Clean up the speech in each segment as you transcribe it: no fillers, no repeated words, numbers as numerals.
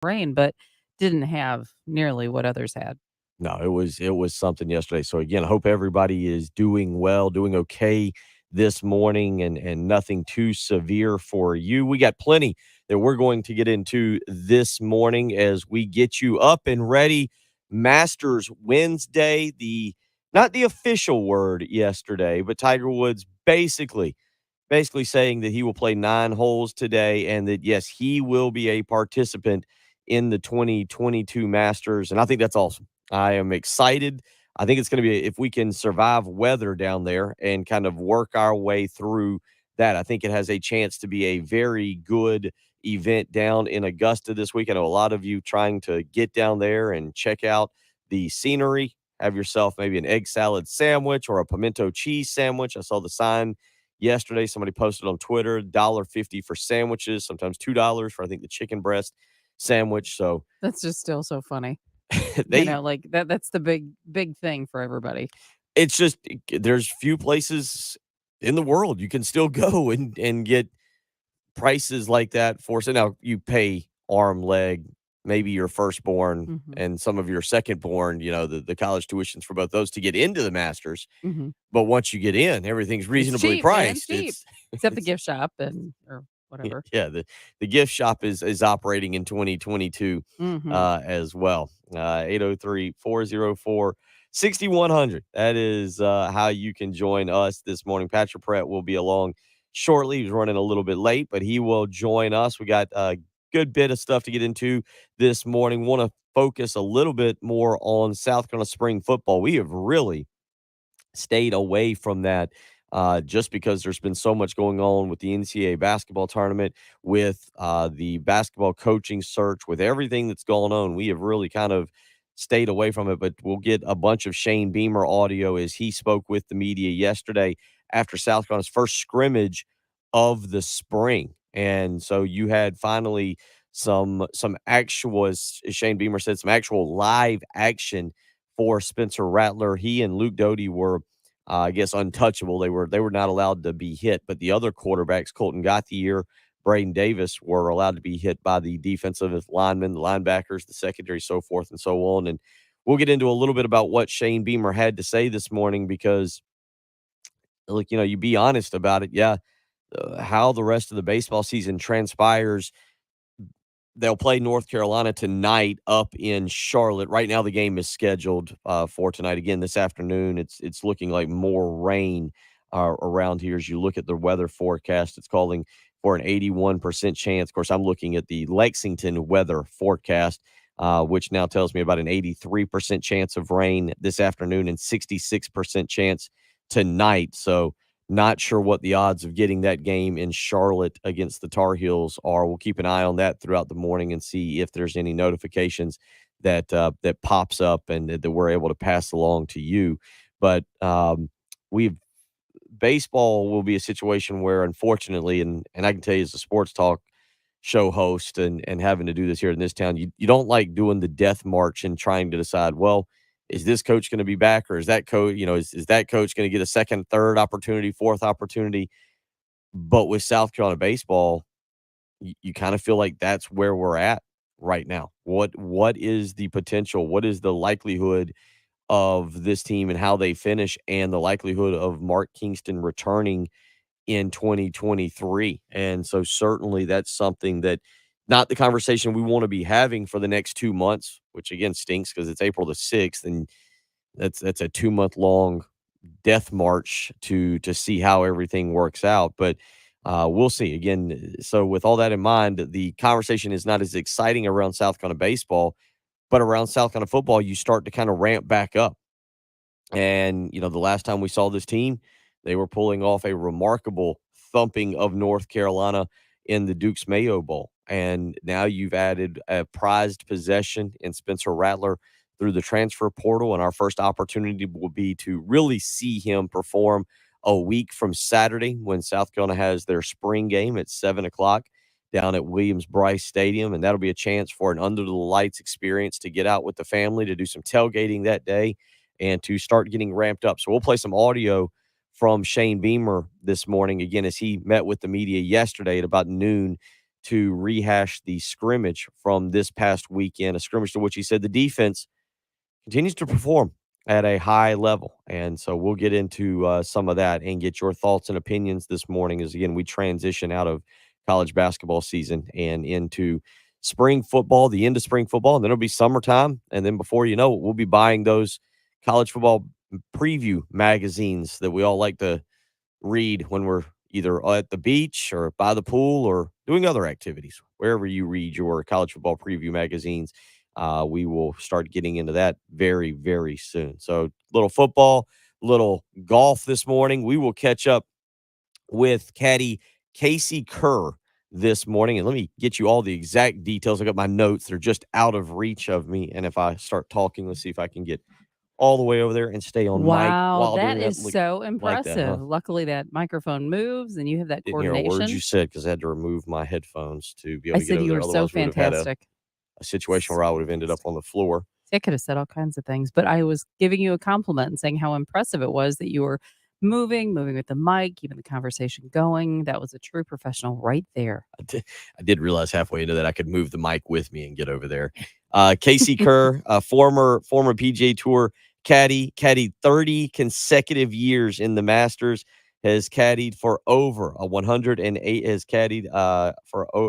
rain, but didn't have nearly what others had. No, it was something yesterday. So again, I hope everybody is doing well, doing okay this morning, and nothing too severe for you. We got plenty that we're going to get into this morning as we get you up and ready. Masters Wednesday, the not the official word yesterday, but Tiger Woods basically saying that he will play 9 holes today and that, yes, he will be a participant in the 2022 Masters, and I think that's awesome. I am excited. I think it's going to be if we can survive weather down there and kind of work our way through that. I think it has a chance to be a very good event down in Augusta this week. I know a lot of you trying to get down there and check out the scenery. Have yourself maybe an egg salad sandwich or a pimento cheese sandwich. I saw the sign yesterday. Somebody posted on Twitter, $1.50 for sandwiches, sometimes $2 for I think the chicken breast sandwich. So That's just still so funny. they Like that's the big thing for everybody. it's just there's few places in the world you can still go and get prices like that for so now you pay arm, leg, maybe your firstborn Mhm. and some of your secondborn, the college tuitions for both those to get into the Masters. Mhm. But once you get in, everything's It's reasonably cheap, man, priced. cheap. It's Except the it's gift shop or whatever. yeah, the gift shop is operating in 2022 Mhm. as well. 803-404-6100. That is how you can join us this morning. Patrick Pratt will be along shortly. He's running a little bit late, but he will join us. We got a good bit of stuff to get into this morning. Want to focus a little bit more on South Carolina spring football. We have really stayed away from that just because there's been so much going on with the NCAA basketball tournament, with the basketball coaching search, with everything that's going on. We have really kind of stayed away from it, but we'll get a bunch of Shane Beamer audio as he spoke with the media yesterday after South Carolina's first scrimmage of the spring. And so you had finally some actual, as Shane Beamer said, some actual live action for Spencer Rattler. He and Luke Doty were, I guess, untouchable. They were not allowed to be hit, but the other quarterbacks, Colton Gauthier, Braden Davis, were allowed to be hit by the defensive linemen, the linebackers, the secondary, so forth and so on. And we'll get into a little bit about what Shane Beamer had to say this morning because, look, you be honest about it. Yeah, how the rest of the baseball season transpires. They'll play North Carolina tonight up in Charlotte. Right now, the game is scheduled for tonight. Again, this afternoon, it's looking like more rain around here as you look at the weather forecast. It's calling for an 81% chance. Of course, I'm looking at the Lexington weather forecast, which now tells me about an 83% chance of rain this afternoon and 66% chance tonight. So, not sure what the odds of getting that game in Charlotte against the Tar Heels are. We'll keep an eye on that throughout the morning and see if there's any notifications that pops up and that we're able to pass along to you. But we've baseball will be a situation where, unfortunately, and I can tell you as a sports talk show host and having to do this here in this town, you don't like doing the death march and trying to decide, well, is this coach going to be back or is that coach, is that coach going to get a second, third opportunity, fourth opportunity? But with South Carolina baseball, you kind of feel like that's where we're at right now. What is the potential? What is the likelihood of this team and how they finish and the likelihood of Mark Kingston returning in 2023. And so certainly that's something that not the conversation we want to be having for the next 2 months, which again stinks because it's April the 6th and that's a 2-month long death march to see how everything works out. But we'll see. Again, so with all that in mind, the conversation is not as exciting around South Carolina baseball, but around South Carolina football, you start to kind of ramp back up. And, the last time we saw this team, they were pulling off a remarkable thumping of North Carolina in the Dukes Mayo Bowl. And now you've added a prized possession in Spencer Rattler through the transfer portal. And our first opportunity will be to really see him perform a week from Saturday when South Carolina has their spring game at 7 o'clock down at Williams-Brice Stadium. And that'll be a chance for an under the lights experience to get out with the family, to do some tailgating that day and to start getting ramped up. So we'll play some audio from Shane Beamer this morning, again, as he met with the media yesterday at about noon to rehash the scrimmage from this past weekend, a scrimmage to which he said the defense continues to perform at a high level. And so we'll get into some of that and get your thoughts and opinions this morning as, again, we transition out of college basketball season and into spring football, the end of spring football, and then it'll be summertime. And then before you know it, we'll be buying those college football preview magazines that we all like to read when we're either at the beach or by the pool or doing other activities. Wherever you read your college football preview magazines, we will start getting into that very, very soon. So, little football, little golf this morning. We will catch up with caddy Casey Kerr this morning. And let me get you all the exact details. I got my notes. They're just out of reach of me. And if I start talking, let's see if I can get all the way over there and stay on mic Wow, while that doing that. is so Like that, huh? impressive. Luckily, that microphone moves and you have that Didn't hear a word you coordination. said because I had to remove my headphones to be able I to get said over you there. were so Otherwise, we would have had fantastic. a situation So where I would have ended up fantastic. on the floor. See, I could have said all kinds of things, but I was giving you a compliment and saying how impressive it was that you were moving with the mic, keeping the conversation going. That was a true professional right there. I did realize halfway into that I could move the mic with me and get over there. Casey Kerr, former PGA Tour caddied 30 consecutive years in the Masters, has caddied for over a 108, has caddied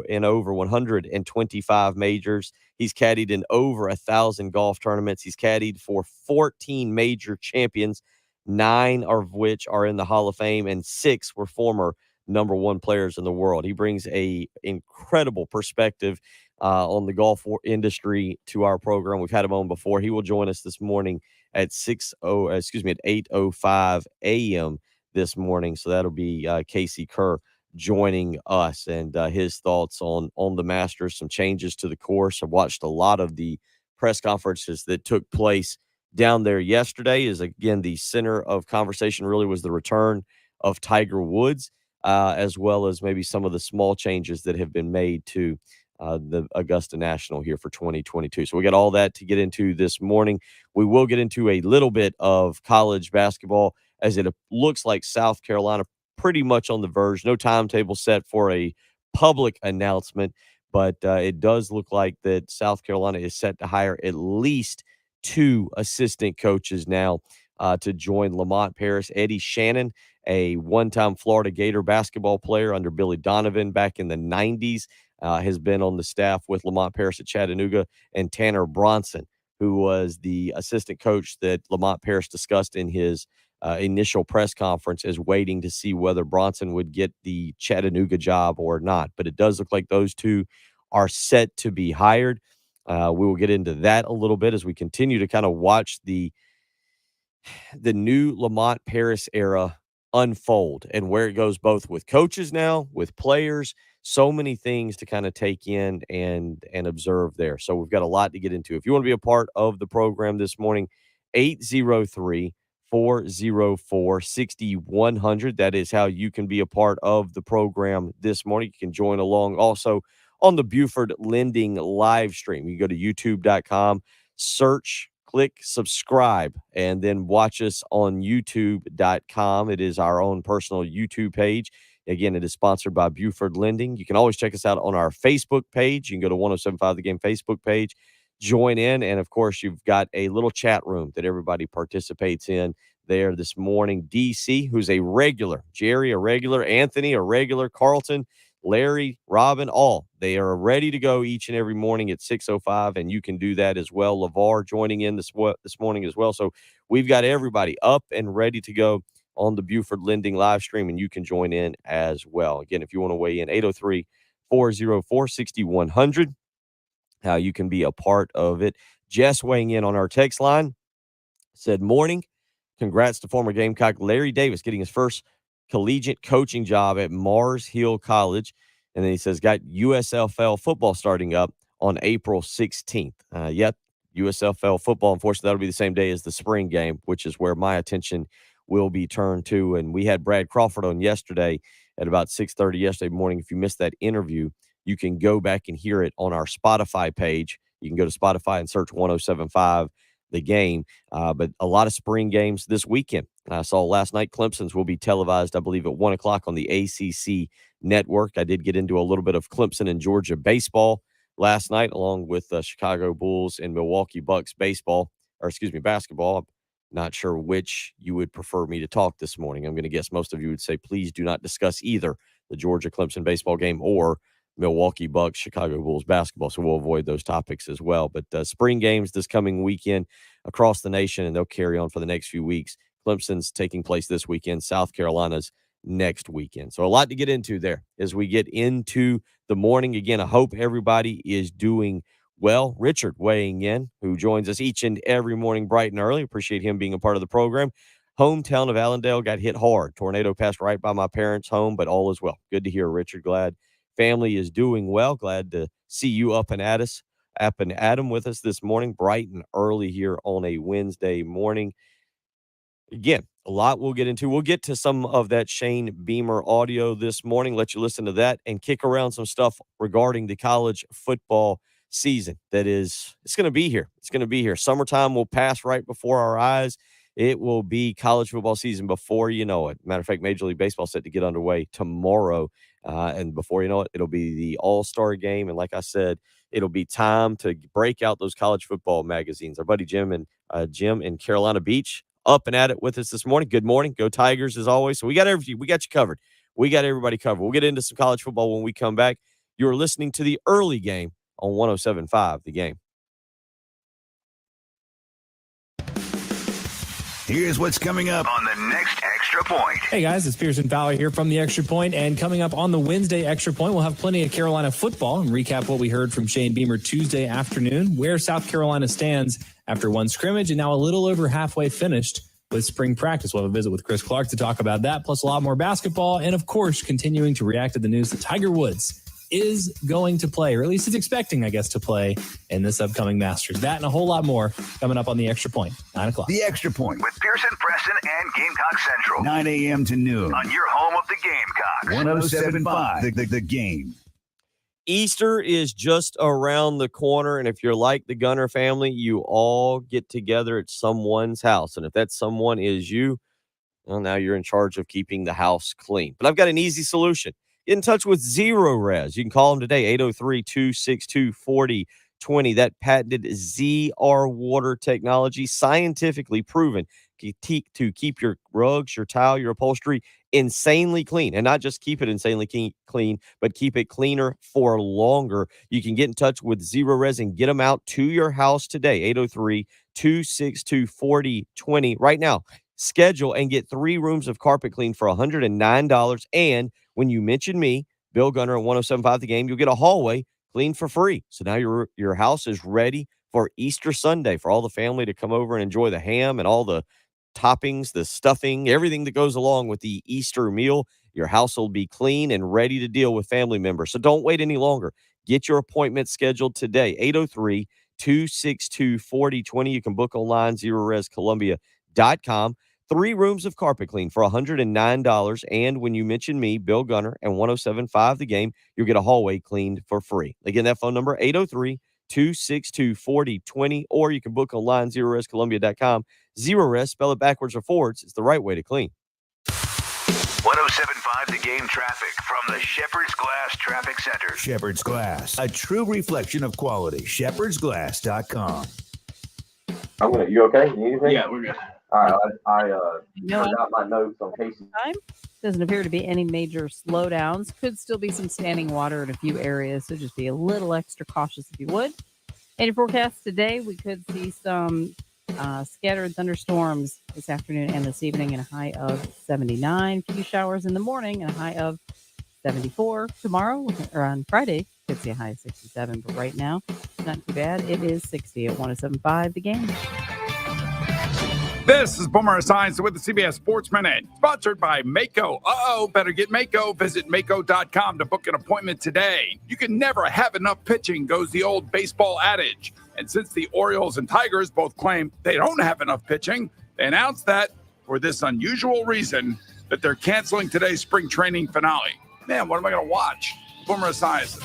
in over 125 majors. He's caddied in over 1,000 golf tournaments. He's caddied for 14 major champions, 9 of which are in the Hall of Fame, and 6 were former number one players in the world. He brings a incredible perspective on the golf industry to our program. We've had him on before. He will join us this morning at 8:05 a.m. this morning. So that'll be Casey Kerr joining us and his thoughts on the Masters, some changes to the course. I watched a lot of the press conferences that took place down there yesterday. Is again the center of conversation really was the return of Tiger Woods, as well as maybe some of the small changes that have been made to the Augusta National here for 2022. So we got all that to get into this morning. We will get into a little bit of college basketball as it looks like South Carolina pretty much on the verge. No timetable set for a public announcement, but it does look like that South Carolina is set to hire at least 2 assistant coaches now to join Lamont Paris. Eddie Shannon, a one-time Florida Gator basketball player under Billy Donovan back in the 90s, has been on the staff with Lamont Paris at Chattanooga, and Tanner Bronson, who was the assistant coach that Lamont Paris discussed in his initial press conference, is waiting to see whether Bronson would get the Chattanooga job or not. But it does look like those 2 are set to be hired. We will get into that a little bit as we continue to kind of watch the new Lamont Paris era unfold and where it goes both with coaches now, with players, so many things to kind of take in and observe there. So we've got a lot to get into. If you want to be a part of the program this morning, 803-404-6100. That is how you can be a part of the program this morning. You can join along also on the Buford Lending live stream. You go to youtube.com, search, click subscribe, and then watch us on youtube.com. It is our own personal YouTube page. Again, it is sponsored by Buford Lending. You can always check us out on our Facebook page. You can go to 1075 The Game Facebook page, join in, and of course, you've got a little chat room that everybody participates in there this morning. DC, who's a regular, Jerry, a regular, Anthony, a regular, Carlton, Larry, Robin, all. They are ready to go each and every morning at 6:05, and you can do that as well. LeVar joining in this morning as well. So we've got everybody up and ready to go on the Buford Lending live stream, and you can join in as well. Again, if you want to weigh in, 803-404-6100. How you can be a part of it. Jess weighing in on our text line said, morning. Congrats to former Gamecock Larry Davis getting his first collegiate coaching job at Mars Hill College. And then he says, got USFL football starting up on April 16th. Yep, USFL football. Unfortunately, that'll be the same day as the spring game, which is where my attention will be turned to. And we had Brad Crawford on yesterday at about 6:30 yesterday morning. If you missed that interview, you can go back and hear it on our Spotify page. You can go to Spotify and search 1075 the game. But a lot of spring games this weekend. And I saw last night Clemson's will be televised, I believe, at 1 o'clock on the ACC network. I did get into a little bit of Clemson and Georgia baseball last night, along with Chicago Bulls and Milwaukee Bucks basketball. I'm not sure which you would prefer me to talk this morning. I'm going to guess most of you would say, please do not discuss either the Georgia Clemson baseball game or Milwaukee Bucks, Chicago Bulls basketball. So we'll avoid those topics as well. But spring games this coming weekend across the nation, and they'll carry on for the next few weeks. Clemson's taking place this weekend. South Carolina's next weekend. So a lot to get into there as we get into the morning. Again, I hope everybody is doing well. Richard weighing in, who joins us each and every morning bright and early. Appreciate him being a part of the program. Hometown of Allendale got hit hard. Tornado passed right by my parents' home, but all is well. Good to hear, Richard. Glad family is doing well. Glad to see you up and at Adam with us this morning, bright and early here on a Wednesday morning. Again, a lot we'll get into. We'll get to some of that Shane Beamer audio this morning, let you listen to that, and kick around some stuff regarding the college football season it's going to be here. It's going to be here. Summertime will pass right before our eyes. It will be college football season before you know it. Matter of fact, Major League Baseball set to get underway tomorrow. And before you know it, it'll be the All-Star game. And like I said, it'll be time to break out those college football magazines. Our buddy Jim in Carolina Beach up and at it with us this morning. Good morning. Go Tigers as always. So we got everything. We got you covered. We got everybody covered. We'll get into some college football when we come back. You're listening to the early game on 107.5 The Game. Here's what's coming up on the next Extra Point. Hey guys, it's Pearson Fowler here from the Extra Point, and coming up on the Wednesday Extra Point, we'll have plenty of Carolina football and recap what we heard from Shane Beamer Tuesday afternoon, where South Carolina stands after one scrimmage and now a little over halfway finished with spring practice. We'll have a visit with Chris Clark to talk about that, plus a lot more basketball, and of course, continuing to react to the news that Tiger Woods is going to play, or at least is expecting, I guess, to play in this upcoming Masters. That and a whole lot more coming up on the Extra Point, 9 o'clock. The Extra Point with Pearson, Preston, and Gamecock Central. 9 a.m. to noon on your home of the Gamecock. 107.5 The Game. Easter is just around the corner, and if you're like the Gunner family, you all get together at someone's house. And if that someone is you, well, now you're in charge of keeping the house clean. But I've got an easy solution. Get in touch with Zero Res. You can call them today, 803-262-4020. That patented ZR water technology, scientifically proven to keep your rugs, your tile, your upholstery insanely clean. And not just keep it insanely clean, but keep it cleaner for longer. You can get in touch with Zero Res and get them out to your house today, 803-262-4020. Right now, schedule and get 3 rooms of carpet clean for $109. And when you mention me, Bill Gunner at 107.5 The Game, you'll get a hallway cleaned for free. So now your house is ready for Easter Sunday for all the family to come over and enjoy the ham and all the toppings, the stuffing, everything that goes along with the Easter meal. Your house will be clean and ready to deal with family members. So don't wait any longer. Get your appointment scheduled today, 803-262-4020. You can book online, ZeroResColumbia.com. 3 rooms of carpet clean for $109. And when you mention me, Bill Gunner, and 107.5 The Game, you'll get a hallway cleaned for free. Again, that phone number, 803-262-4020, or you can book online, ZeroResColumbia.com. Zero Res, spell it backwards or forwards. It's the right way to clean. 107.5 The Game traffic from the Shepherd's Glass Traffic Center. Shepherd's Glass, a true reflection of quality. ShepherdsGlass.com. You okay? You need anything? Yeah, we're good. All right, I forgot my notes on Casey. Doesn't appear to be any major slowdowns. Could still be some standing water in a few areas, so just be a little extra cautious if you would. And your forecast today, we could see some scattered thunderstorms this afternoon and this evening, and a high of 79. A few showers in the morning and a high of 74. Tomorrow, or on Friday, could see a high of 67, but right now, not too bad. It is 60 at 107.5 The Game. This is Boomer Science with the CBS Sports Minute, sponsored by Mako. Better get Mako. Visit Mako.com to book an appointment today. You can never have enough pitching, goes the old baseball adage. And since the Orioles and Tigers both claim they don't have enough pitching, they announced that for this unusual reason that they're canceling today's spring training finale. Man, what am I going to watch? Boomer Science.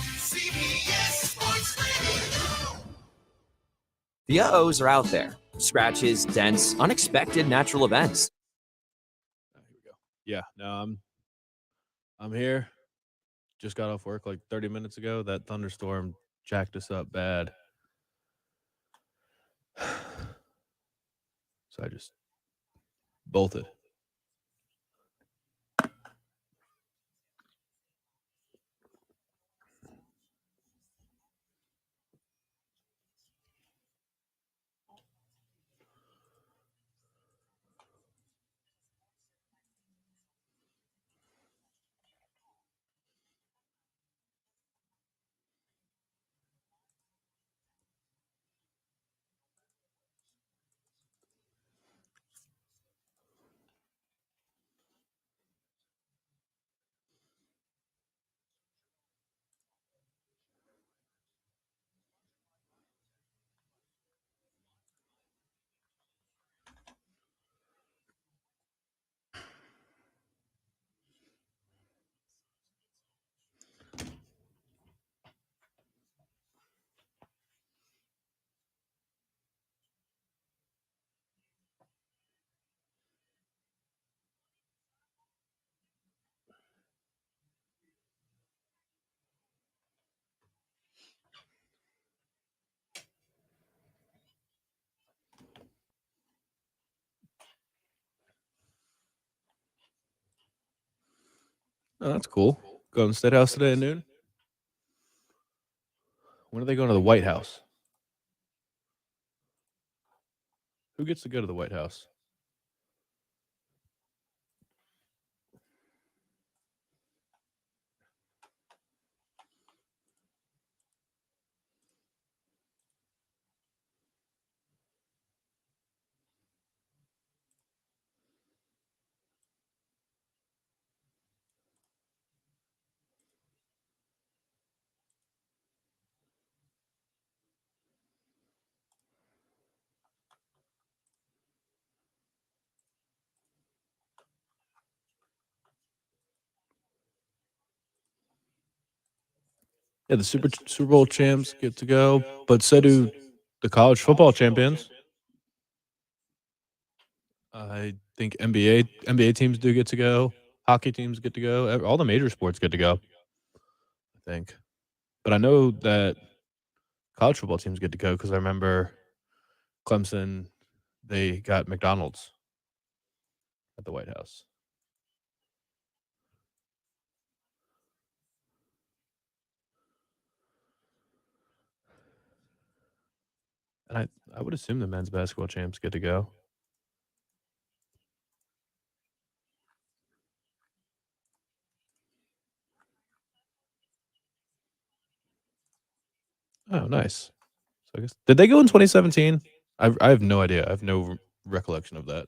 The uh-ohs are out there. scratches, dents, unexpected natural events. Here we go. Yeah, no, I'm here. Just got off work like 30 minutes ago. That thunderstorm jacked us up bad. So I just bolted. Oh, that's cool. Going to the State House today at noon. When are they going to the White House? Who gets to go to the White House? Yeah, the Super Bowl champs get to go, but so do the college football champions. I think NBA teams do get to go. Hockey teams get to go. All the major sports get to go, I think. But I know that college football teams get to go because I remember Clemson, they got McDonald's at the White House. And I would assume the men's basketball champs get to go. Oh, nice. So I guess did they go in 2017? I have no idea. I have no recollection of that.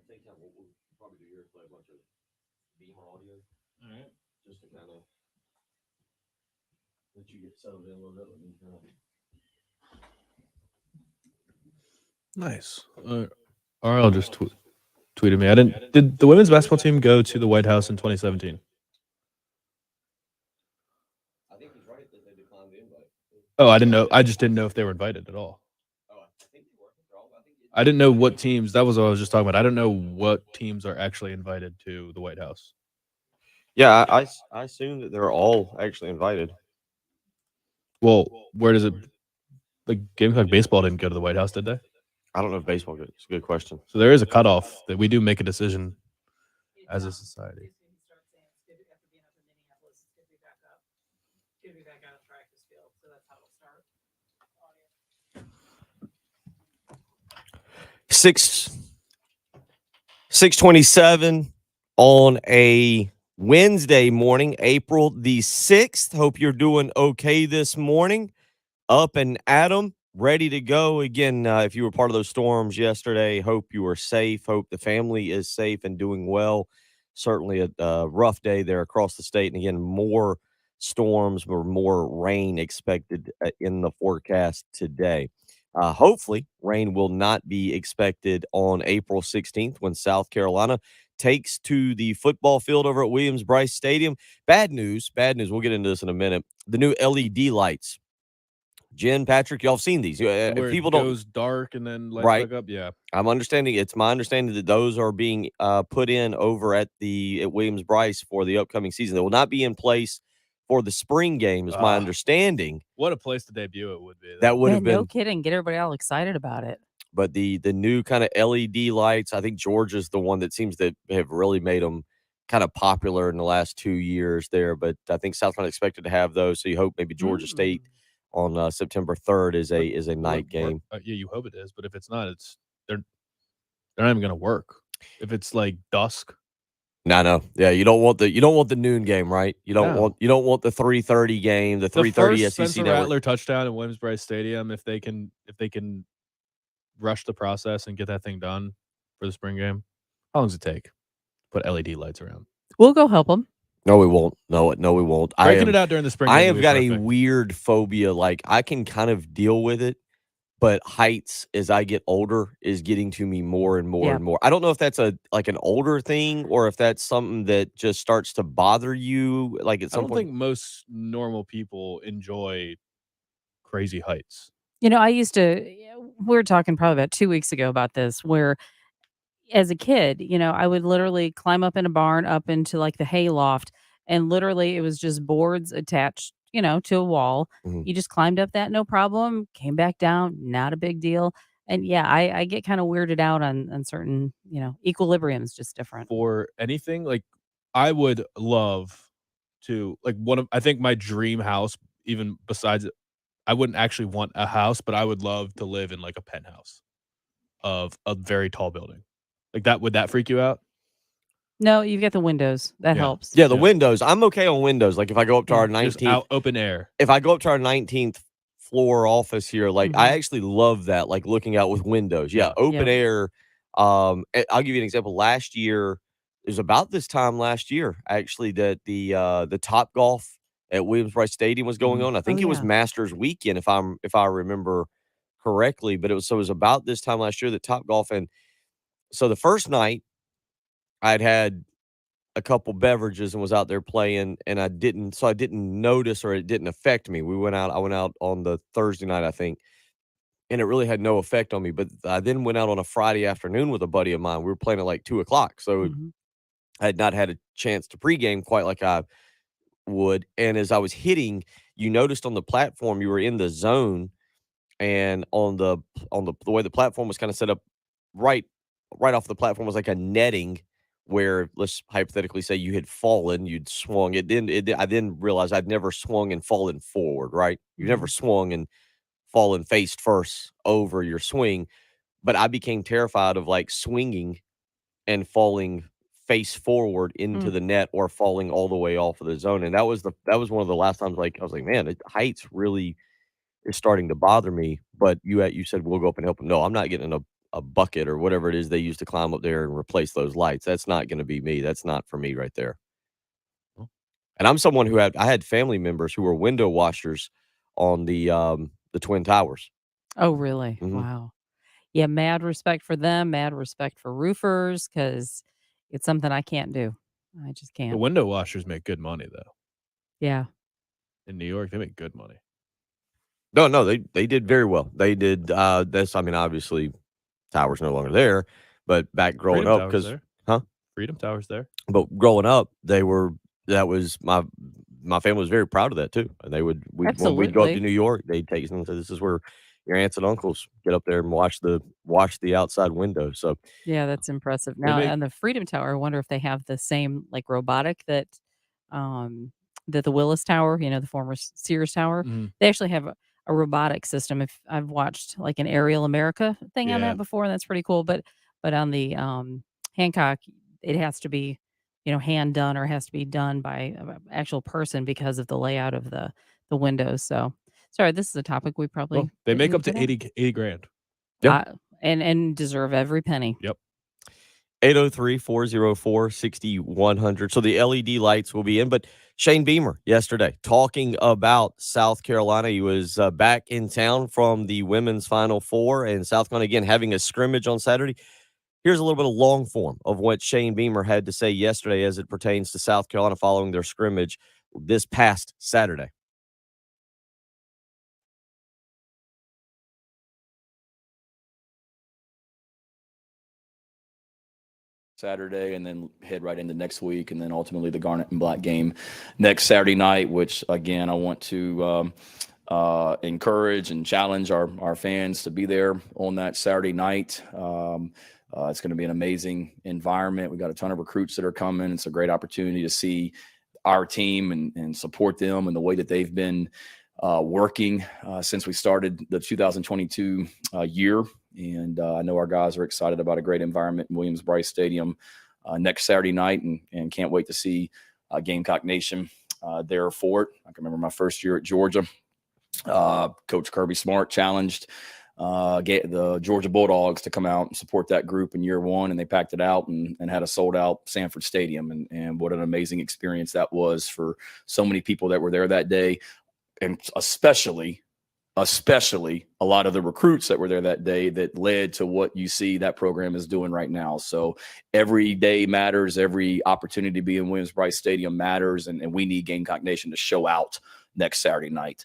take time. We'll probably do here play a bunch of Beamer audio. All right. Just to kind of let you get settled in a little bit. Nice. RL just tweeted me. Did the women's basketball team go to the White House in 2017? I think he's right that they declined the invite. Oh, I didn't know. I just didn't know if they were invited at all. Oh, I think they were. I didn't know what teams. That was what I was just talking about. I don't know what teams are actually invited to the White House. Yeah, I assume that they're all actually invited. Well, where does it? Like Gamecock baseball didn't go to the White House, did they? I don't know if baseball goes. It's a good question. So there is a cutoff that we do make a decision as a society. 6:27 on a Wednesday morning, April the 6th. Hope you're doing okay this morning. Up and at 'em, ready to go. Again, if you were part of those storms yesterday, hope you were safe. Hope the family is safe and doing well. Certainly a rough day there across the state. And again, more storms or more rain expected in the forecast today. Hopefully, rain will not be expected on April 16th when South Carolina takes to the football field over at Williams-Brice Stadium. Bad news. We'll get into this in a minute. The new LED lights. Jen, Patrick, y'all have seen these. Where People it don't goes dark and then lights Right. back up. Yeah, It's my understanding that those are being put in over at Williams-Brice for the upcoming season. They will not be in place for the spring game, is my understanding. what a place to debut it would be. That would have been no kidding. Get everybody all excited about it. But the new kind of LED lights, I think Georgia's the one that seems to have really made them kind of popular in the last 2 years there. But I think South Carolina expected to have those, so you hope maybe Georgia State on September 3rd is a night game. Yeah, you hope it is, but if it's not, they're not even going to work. If it's like dusk. No. Yeah, you don't want the noon game, right? You don't want the 3:30 game, the 3:30 first SEC Spencer network. Rattler touchdown at Williams-Brice Stadium. If they can rush the process and get that thing done for the spring game, how long does it take? Put LED lights around. We'll go help them. No, we won't. No, we won't. Breaking it out during the spring. I have got a weird phobia. Like I can kind of deal with it, but heights as I get older is getting to me more and more and more. I don't know if that's an older thing or if that's something that just starts to bother you. Like at some point, I don't think most normal people enjoy crazy heights. I used to. We were talking probably about 2 weeks ago about this, where as a kid, I would literally climb up in a barn up into like the hay loft, and literally it was just boards attached, to a wall. You just climbed up that, no problem, came back down, not a big deal. And yeah, I get kind of weirded out on certain, equilibrium's just different. For anything, like I would love to, like I think my dream house, even besides it, I wouldn't actually want a house, but I would love to live in like a penthouse of a very tall building. Like that, would that freak you out? No, you've got the windows. That helps. Yeah, the windows. I'm okay on windows. Like if I go up to our 19th, out open air. If I go up to our 19th floor office here, like I actually love that, like looking out with windows. Yeah, open air. I'll give you an example. Last year, it was about this time last year, actually, that the Top Golf at Williams-Brice Stadium was going on. I think it was Masters weekend, if I remember correctly. But it was about this time last year that Top Golf, and so the first night I'd had a couple beverages and was out there playing, and I didn't notice, or it didn't affect me. I went out on the Thursday night, I think, and it really had no effect on me. But I then went out on a Friday afternoon with a buddy of mine. We were playing at like 2:00. So I had not had a chance to pregame quite like I would. And as I was hitting, you noticed on the platform, you were in the zone, and on the way the platform was kind of set up, right off the platform was like a netting where, let's hypothetically say you had fallen, you'd swung. I then realized I'd never swung and fallen forward, right? You never swung and fallen face first over your swing. But I became terrified of like swinging and falling face forward into the net or falling all the way off of the zone. And that was one of the last times, like, I was like, man, heights really is starting to bother me. But you said we'll go up and help him. No, I'm not getting in a bucket or whatever it is they use to climb up there and replace those lights. That's not going to be me. That's not for me right there. And I'm someone who I had family members who were window washers on the Twin Towers. Oh, really? Mhm. Wow. Yeah, mad respect for them, mad respect for roofers, because it's something I can't do. I just The can't. window washers make good money though. Yeah. In New York, they make good money. No, they did very well. They did. That's, I mean, obviously, Tower's no longer there, but back growing Freedom up, Tower's because there. huh? Freedom Tower's there. But growing up, that was my family was very proud of that too, and when we'd go up to Absolutely. New York, they'd take us and say, "This is where your aunts and uncles get up there and wash the outside window." So Yeah, that's impressive. They Now, make on the Freedom Tower, I wonder if they have the same, like, robotic that the Willis Tower, the former Sears Tower. Mhm. They actually have a robotic system. If I've watched, like, an Aerial America thing on Yeah. that before, and that's pretty cool, but on the, Hancock, it has to be, hand done, or has to be done by a actual person because of the layout of the windows. So, sorry, this is a topic we probably Well, they didn't make need up to get in. 80 grand. Yeah. And deserve every penny. Yep. 803-404-6100. So the LED lights will be in. But Shane Beamer yesterday talking about South Carolina. He was back in town from the women's Final Four, and South Carolina again having a scrimmage on Saturday. Here's a little bit of long form of what Shane Beamer had to say yesterday as it pertains to South Carolina following their scrimmage this past Saturday. Saturday, and then head right into next week, and then ultimately the Garnet and Black game next Saturday night, which again I want to encourage and challenge our fans to be there on that Saturday night. It's going to be an amazing environment. We got a ton of recruits that are coming. It's a great opportunity to see our team and support them and the way that they've been working since we started the 2022 year. And I know our guys are excited about a great environment in Williams-Brice Stadium next Saturday night, and can't wait to see Gamecock Nation there for it. I can remember my first year at Georgia. Coach Kirby Smart challenged the Georgia Bulldogs to come out and support that group in year one, and they packed it out and had a sold-out Sanford Stadium. And what an amazing experience that was for so many people that were there that day, and especially a lot of the recruits that were there that day that led to what you see that program is doing right now. So every day matters. Every opportunity to be in Williams-Brice Stadium matters, and we need Gamecock Nation to show out next Saturday night.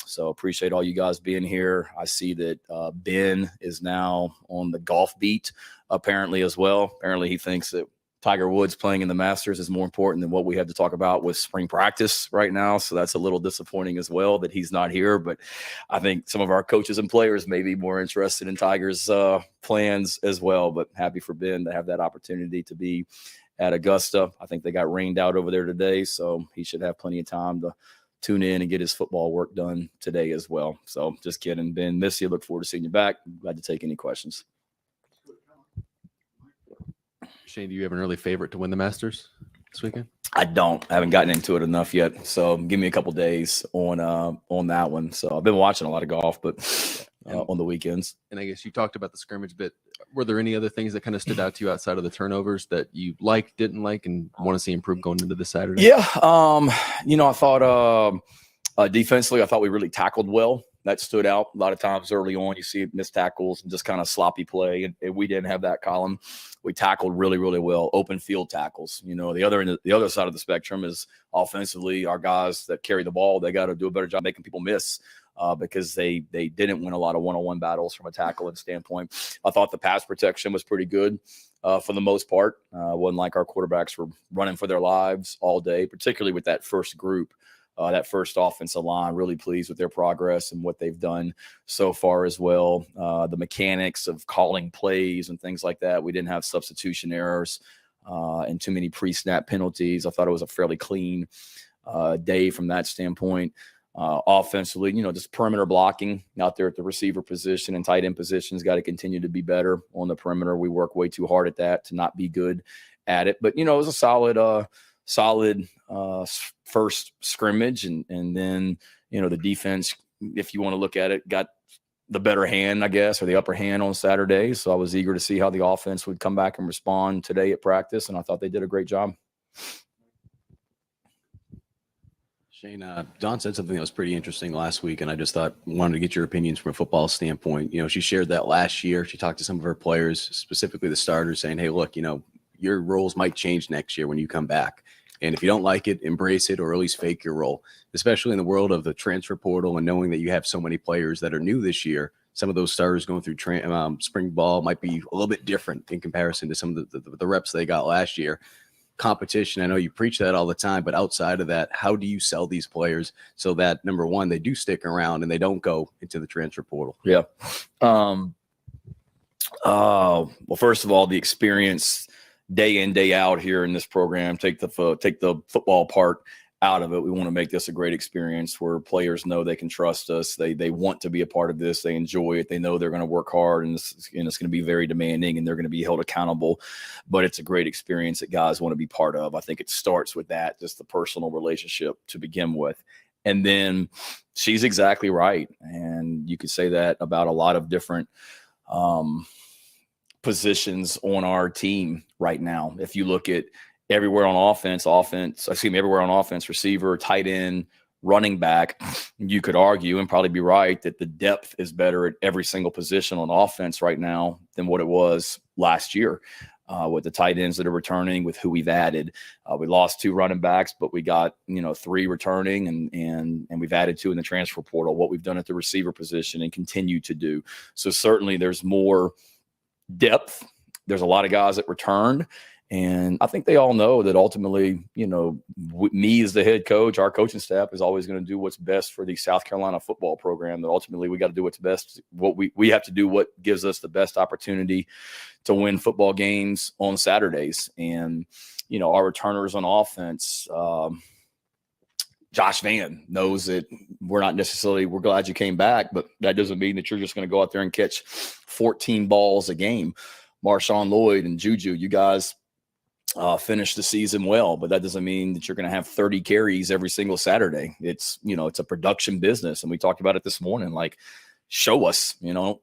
So appreciate all you guys being here. I see that Ben is now on the golf beat apparently as well. Apparently he thinks that Tiger Woods playing in the Masters is more important than what we have to talk about with spring practice right now. So that's a little disappointing as well that he's not here. But I think some of our coaches and players may be more interested in Tiger's plans as well. But happy for Ben to have that opportunity to be at Augusta. I think they got rained out over there today, so he should have plenty of time to tune in and get his football work done today as well. So just kidding. Ben, miss you. Look forward to seeing you back. Glad to take any questions. Shane, do you have an early favorite to win the Masters this weekend? I don't. I haven't gotten into it enough yet. So give me a couple days on that one. So I've been watching a lot of golf, but on the weekends. And I guess you talked about the scrimmage bit. Were there any other things that kind of stood out to you outside of the turnovers that you liked, didn't like, and want to see improve going into this Saturday? Yeah. I thought defensively, I thought we really tackled well. That stood out a lot of times early on. You see missed tackles and just kind of sloppy play, and we didn't have that column. We tackled really, really well. Open field tackles. The other side of the spectrum is offensively. Our guys that carry the ball, they got to do a better job making people miss because they didn't win a lot of one-on-one battles from a tackling standpoint. I thought the pass protection was pretty good for the most part. Wasn't like our quarterbacks were running for their lives all day, particularly with that first group. That first offensive line, really pleased with their progress and what they've done so far as well. The mechanics of calling plays and things like that. We didn't have substitution errors and too many pre-snap penalties. I thought it was a fairly clean day from that standpoint. Offensively, just perimeter blocking out there at the receiver position and tight end positions got to continue to be better on the perimeter. We work way too hard at that to not be good at it. But, it was a solid first scrimmage, and then the defense, if you want to look at it, got the better hand, I guess, or the upper hand on Saturday. So I was eager to see how the offense would come back and respond today at practice, and I thought they did a great job. Shane, Dawn said something that was pretty interesting last week, and I just wanted to get your opinions from a football standpoint. She shared that last year. She talked to some of her players, specifically the starters, saying, hey, look, your roles might change next year when you come back. And if you don't like it, embrace it, or at least fake your role, especially in the world of the transfer portal and knowing that you have so many players that are new this year. Some of those starters going through spring ball might be a little bit different in comparison to some of the reps they got last year. Competition, I know you preach that all the time, but outside of that, how do you sell these players so that, number one, they do stick around and they don't go into the transfer portal? Yeah. Well, first of all, the experience day in, day out here in this program, take the football part out of it. We want to make this a great experience where players know they can trust us. They want to be a part of this. They enjoy it. They know they're going to work hard, and it's going to be very demanding, and they're going to be held accountable. But it's a great experience that guys want to be part of. I think it starts with that, just the personal relationship to begin with. And then she's exactly right. And you could say that about a lot of different positions on our team right now. If you look at everywhere on offense, receiver, tight end, running back, you could argue and probably be right that the depth is better at every single position on offense right now than what it was last year. With the tight ends that are returning, with who we've added. We lost 2 running backs, but we got 3 returning, and we've added 2 in the transfer portal. What we've done at the receiver position and continue to do. So certainly there's more depth. There's a lot of guys that returned. And I think they all know that ultimately, me as the head coach, our coaching staff is always going to do what's best for the South Carolina football program, that ultimately we got to do what's best. We have to do what gives us the best opportunity to win football games on Saturdays. And, our returners on offense, Josh Vann knows that we're glad you came back, but that doesn't mean that you're just going to go out there and catch 14 balls a game. Marshawn Lloyd and Juju, you guys finish the season well, but that doesn't mean that you're going to have 30 carries every single Saturday. It's a production business. And we talked about it this morning, like, show us,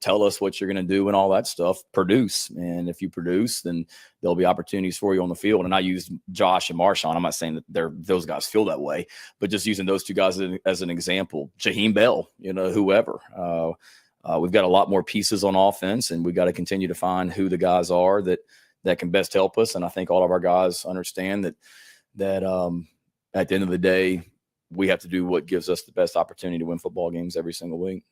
tell us what you're going to do and all that stuff. Produce. And if you produce, then there'll be opportunities for you on the field. And I use Josh and Marshawn. I'm not saying that those guys feel that way, but just using those 2 guys as an example. Jaheim Bell, whoever. We've got a lot more pieces on offense, and we've got to continue to find who the guys are that can best help us. And I think all of our guys understand that at the end of the day, we have to do what gives us the best opportunity to win football games every single week.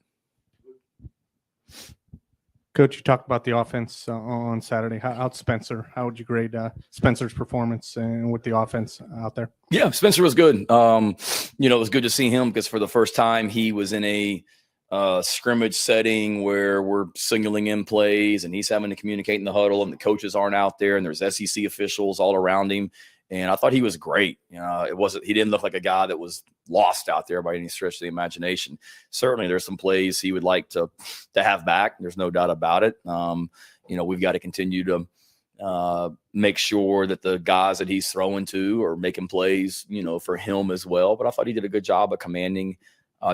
Coach, you talked about the offense on Saturday. How'd Spencer? How would you grade Spencer's performance and with the offense out there? Yeah, Spencer was good. It was good to see him because for the first time he was in a scrimmage setting where we're signaling in plays and he's having to communicate in the huddle and the coaches aren't out there and there's SEC officials all around him. And I thought he was great. He didn't look like a guy that was lost out there by any stretch of the imagination. Certainly there's some plays he would like to have back. There's no doubt about it. We've got to continue to make sure that the guys that he's throwing to are making plays, for him as well. But I thought he did a good job of commanding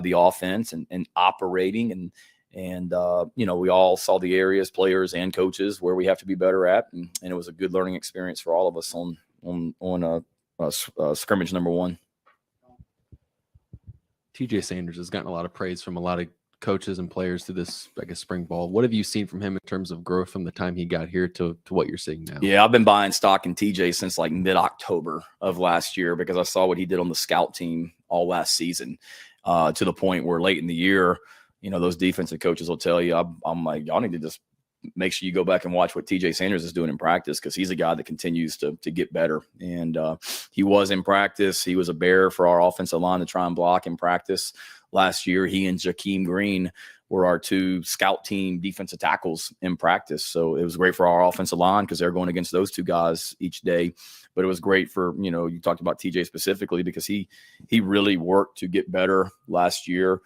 the offense and operating and we all saw the areas, players and coaches, where we have to be better at. And it was a good learning experience for all of us on scrimmage number 1. TJ Sanders has gotten a lot of praise from a lot of coaches and players through this, spring ball. What have you seen from him in terms of growth from the time he got here to what you're seeing now? Yeah, I've been buying stock in TJ since like mid-October of last year because I saw what he did on the scout team all last season, to the point where late in the year, those defensive coaches will tell you, I'm like, y'all need to just make sure you go back and watch what TJ Sanders is doing in practice, because he's a guy that continues to get better. And he was in practice. He was a bear for our offensive line to try and block in practice last year. He and Jakeem Green were our 2 scout team defensive tackles in practice. So it was great for our offensive line because they're going against those 2 guys each day. But it was great for, you talked about TJ specifically because he really worked to get better last year.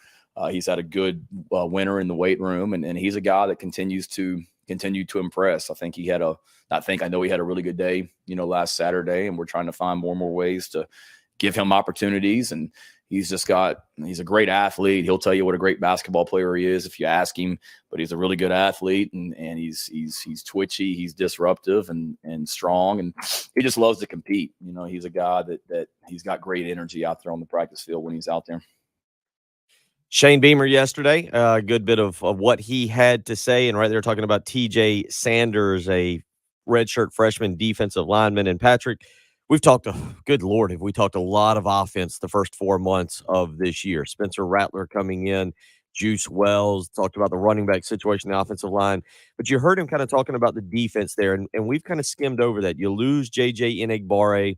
He's had a good winter in the weight room, and he's a guy that continues to impress. I know he had a really good day, last Saturday, and we're trying to find more and more ways to give him opportunities and he's a great athlete. He'll tell you what a great basketball player he is if you ask him, but he's a really good athlete, and he's twitchy, he's disruptive and strong, and he just loves to compete. You know, he's a guy that he's got great energy out there on the practice field when he's out there. Shane Beamer yesterday, a good bit of what he had to say, and right there talking about TJ Sanders, a redshirt freshman defensive lineman. And Patrick, we've talked, good Lord, have we talked a lot of offense the first 4 months of this year. Spencer Rattler coming in, Juice Wells, talked about the running back situation, the offensive line. But you heard him kind of talking about the defense there, and we've kind of skimmed over that. You lose J.J. Enagbare.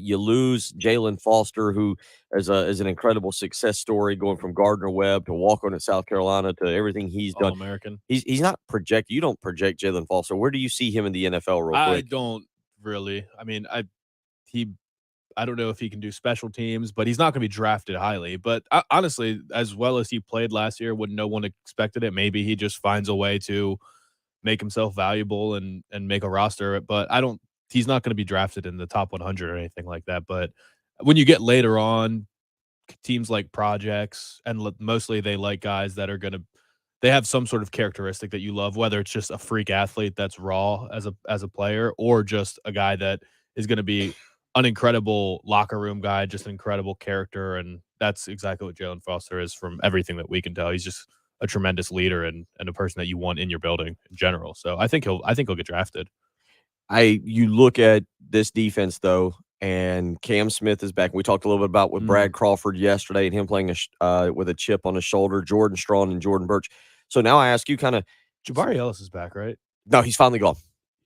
You lose Jalen Foster, who is an incredible success story, going from Gardner Webb to walk on at South Carolina to everything he's done. All-American. He's not projected. You don't project Jalen Foster. Where do you see him in the NFL real quick? I don't really. I mean, I don't know if he can do special teams, but he's not going to be drafted highly. But honestly, as well as he played last year, when no one expected it, maybe he just finds a way to make himself valuable and make a roster. But he's not going to be drafted in the top 100 or anything like that. But when you get later on, teams like projects, and mostly they like guys that are they have some sort of characteristic that you love, whether it's just a freak athlete that's raw as a player, or just a guy that is going to be an incredible locker room guy, just an incredible character. And that's exactly what Jalen Foster is from everything that we can tell. He's just a tremendous leader and a person that you want in your building in general. So I think he'll get drafted. You look at this defense, though, and Cam Smith is back. We talked a little bit about with Brad Crawford yesterday and him playing with a chip on his shoulder, Jordan Strawn and Jordan Birch. So now I ask you kind of – Jabari Ellis is back, right? No, he's finally gone.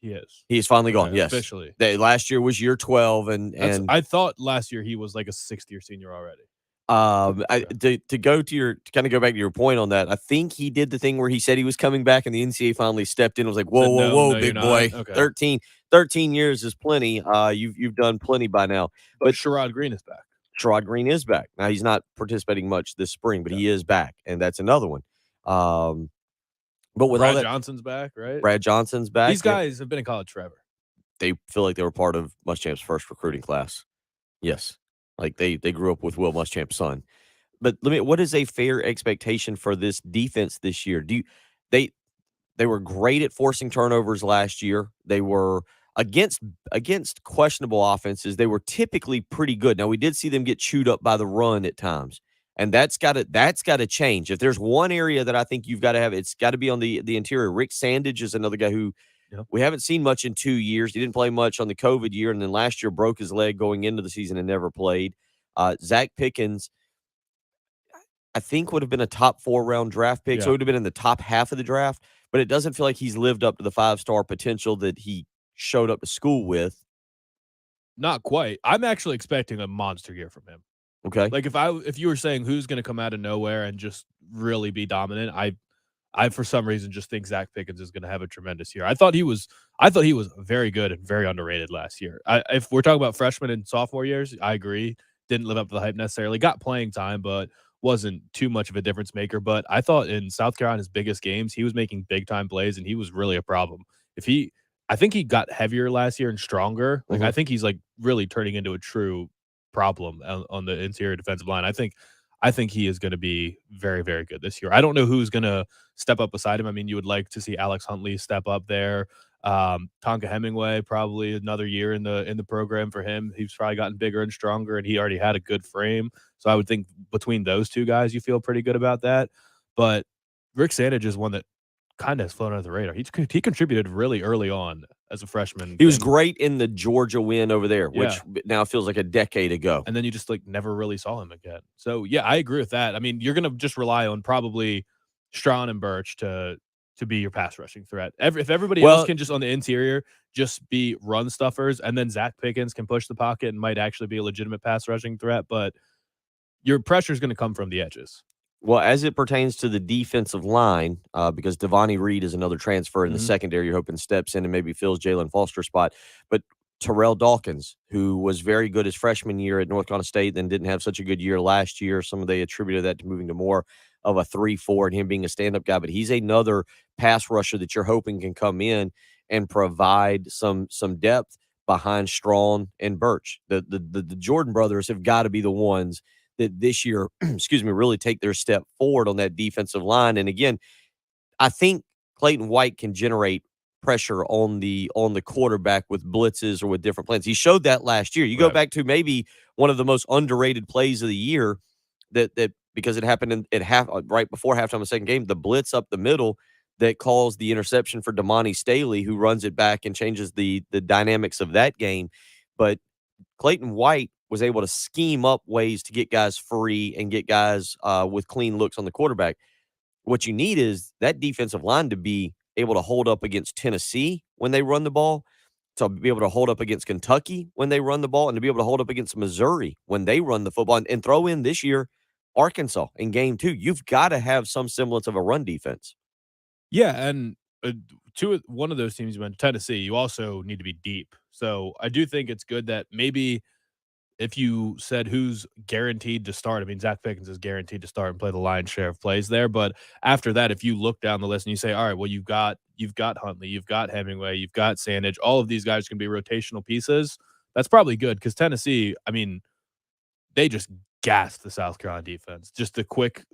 He is. He's finally gone, yes. Officially. Last year was year 12. And I thought last year he was like a 6th-year senior already. To go back to your point on that, I think he did the thing where he said he was coming back, and the NCAA finally stepped in and was like, whoa, big boy. Okay. 13 years is plenty. You've done plenty by now. But Sherrod Green is back. Sherrod Green is back. Now, he's not participating much this spring, but he is back, and that's another one. But with Brad Johnson's back, right? Brad Johnson's back. These guys have been in college forever. They feel like they were part of Muschamp's first recruiting class. Yes. Like they grew up with Will Muschamp's son. But what is a fair expectation for this defense this year? They were great at forcing turnovers last year. They were against questionable offenses. They were typically pretty good. Now we did see them get chewed up by the run at times. And that's got to change. If there's one area that I think you've got to have, it's got to be on the interior. Rick Sandedge is another guy who we haven't seen much in 2 years. He didn't play much on the COVID year, and then last year broke his leg going into the season and never played. Zach Pickens, I think, would have been a top 4-round draft pick, so it would have been in the top half of the draft, but it doesn't feel like he's lived up to the 5-star potential that he showed up to school with. Not quite. I'm actually expecting a monster year from him. Okay. Like if you were saying who's going to come out of nowhere and just really be dominant, I for some reason just think Zach Pickens is going to have a tremendous year. I thought he was very good and very underrated last year. If we're talking about freshman and sophomore years, I agree. Didn't live up to the hype necessarily. Got playing time, but wasn't too much of a difference maker. But I thought in South Carolina's biggest games, he was making big time plays, and he was really a problem. I think he got heavier last year and stronger. Like I think he's like really turning into a true problem on the interior defensive line. I think he is going to be very, very good this year. I don't know who's going to step up beside him. I mean, you would like to see Alex Huntley step up there. Tonka Hemingway, probably another year in the program for him. He's probably gotten bigger and stronger, and he already had a good frame. So I would think between those two guys, you feel pretty good about that. But Rick Sandedge is one that kind of has flown under the radar. He contributed really early on as a freshman. He was great in the Georgia win over there, which now feels like a decade ago. And then you just never really saw him again. So yeah, I agree with that. I mean, you're going to just rely on probably Strawn and Birch to be your pass rushing threat. If everybody else can just on the interior just be run stuffers, and then Zach Pickens can push the pocket and might actually be a legitimate pass rushing threat, but your pressure is going to come from the edges. Well, as it pertains to the defensive line, because Devontae Reed is another transfer in the secondary, you're hoping steps in and maybe fills Jalen Foster's spot. But Terrell Dawkins, who was very good his freshman year at North Carolina State, then didn't have such a good year last year. They attributed that to moving to more of a 3-4 and him being a stand-up guy. But he's another pass rusher that you're hoping can come in and provide some depth. behind Strawn and Birch. The Jordan brothers have got to be the ones that this year, really take their step forward on that defensive line. And again, I think Clayton White can generate pressure on the quarterback with blitzes or with different plans. He showed that last year. You go back to maybe one of the most underrated plays of the year that because it happened right before halftime of the second game, the blitz up the middle that caused the interception for Damani Staley, who runs it back and changes the dynamics of that game. But Clayton White was able to scheme up ways to get guys free and get guys with clean looks on the quarterback. What you need is that defensive line to be able to hold up against Tennessee when they run the ball, to be able to hold up against Kentucky when they run the ball, and to be able to hold up against Missouri when they run the football, and throw in this year Arkansas in game 2. You've got to have some semblance of a run defense. Yeah, and one of those teams you mentioned, Tennessee, you also need to be deep. So I do think it's good that maybe if you said who's guaranteed to start, I mean, Zach Pickens is guaranteed to start and play the lion's share of plays there. But after that, if you look down the list and you say, all right, well, you've got Huntley, you've got Hemingway, you've got Sandedge, all of these guys can be rotational pieces. That's probably good because Tennessee, I mean, they just gassed the South Carolina defense. Just the quick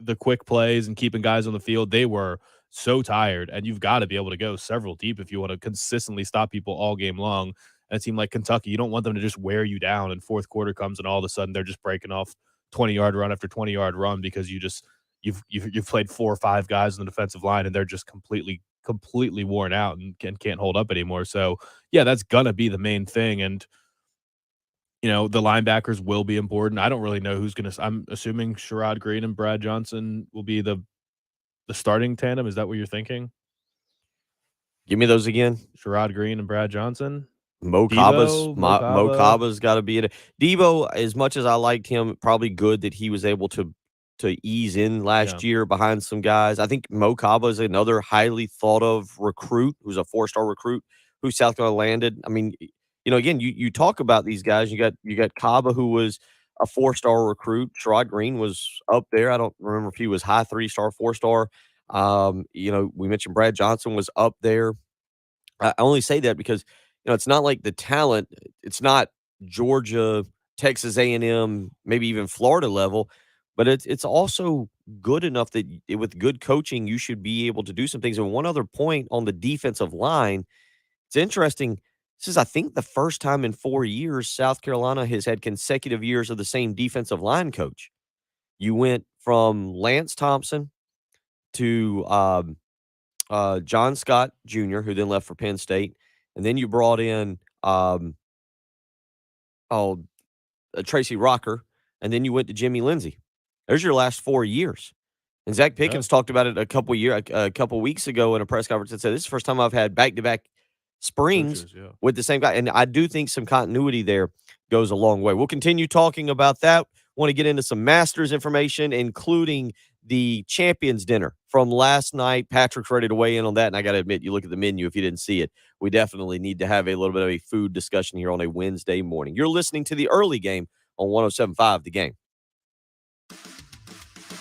plays and keeping guys on the field. They were so tired, and you've got to be able to go several deep if you want to consistently stop people all game long. And a team like Kentucky, you don't want them to just wear you down and fourth quarter comes and all of a sudden they're just breaking off 20-yard run after 20-yard run because you've played 4 or 5 guys on the defensive line and they're just completely worn out and can't hold up anymore. So yeah, that's gonna be the main thing. And the linebackers will be important. I don't really know who's gonna. I'm assuming Sherrod Green and Brad Johnson will be the starting tandem. Is that what you're thinking? Give me those again. Sherrod Green and Brad Johnson. Mo Caba's got to be it. Debo, as much as I liked him, probably good that he was able to ease in last year behind some guys. I think Mo Caba is another highly thought of recruit who's a 4-star recruit who South Carolina landed. I mean, again, you talk about these guys. You got Caba, who was a 4-star recruit. Sherrod Green was up there. I don't remember if he was high 3-star, 4-star. We mentioned Brad Johnson was up there. I only say that because it's not like the talent. It's not Georgia, Texas A&M, maybe even Florida level, but it's also good enough that with good coaching, you should be able to do some things. And one other point on the defensive line, it's interesting. This is, I think, the first time in 4 years South Carolina has had consecutive years of the same defensive line coach. You went from Lance Thompson to John Scott Jr., who then left for Penn State. And then you brought in Tracy Rocker, and then you went to Jimmy Lindsey. There's your last 4 years. And Zach Pickens talked about it a couple weeks ago in a press conference and said, this is the first time I've had back-to-back springs with the same guy. And I do think some continuity there goes a long way. We'll continue talking about that. Want to get into some Masters information, including the Champions Dinner from last night. Patrick's ready to weigh in on that, and I got to admit, you look at the menu if you didn't see it. We definitely need to have a little bit of a food discussion here on a Wednesday morning. You're listening to the early game on 107.5 The Game.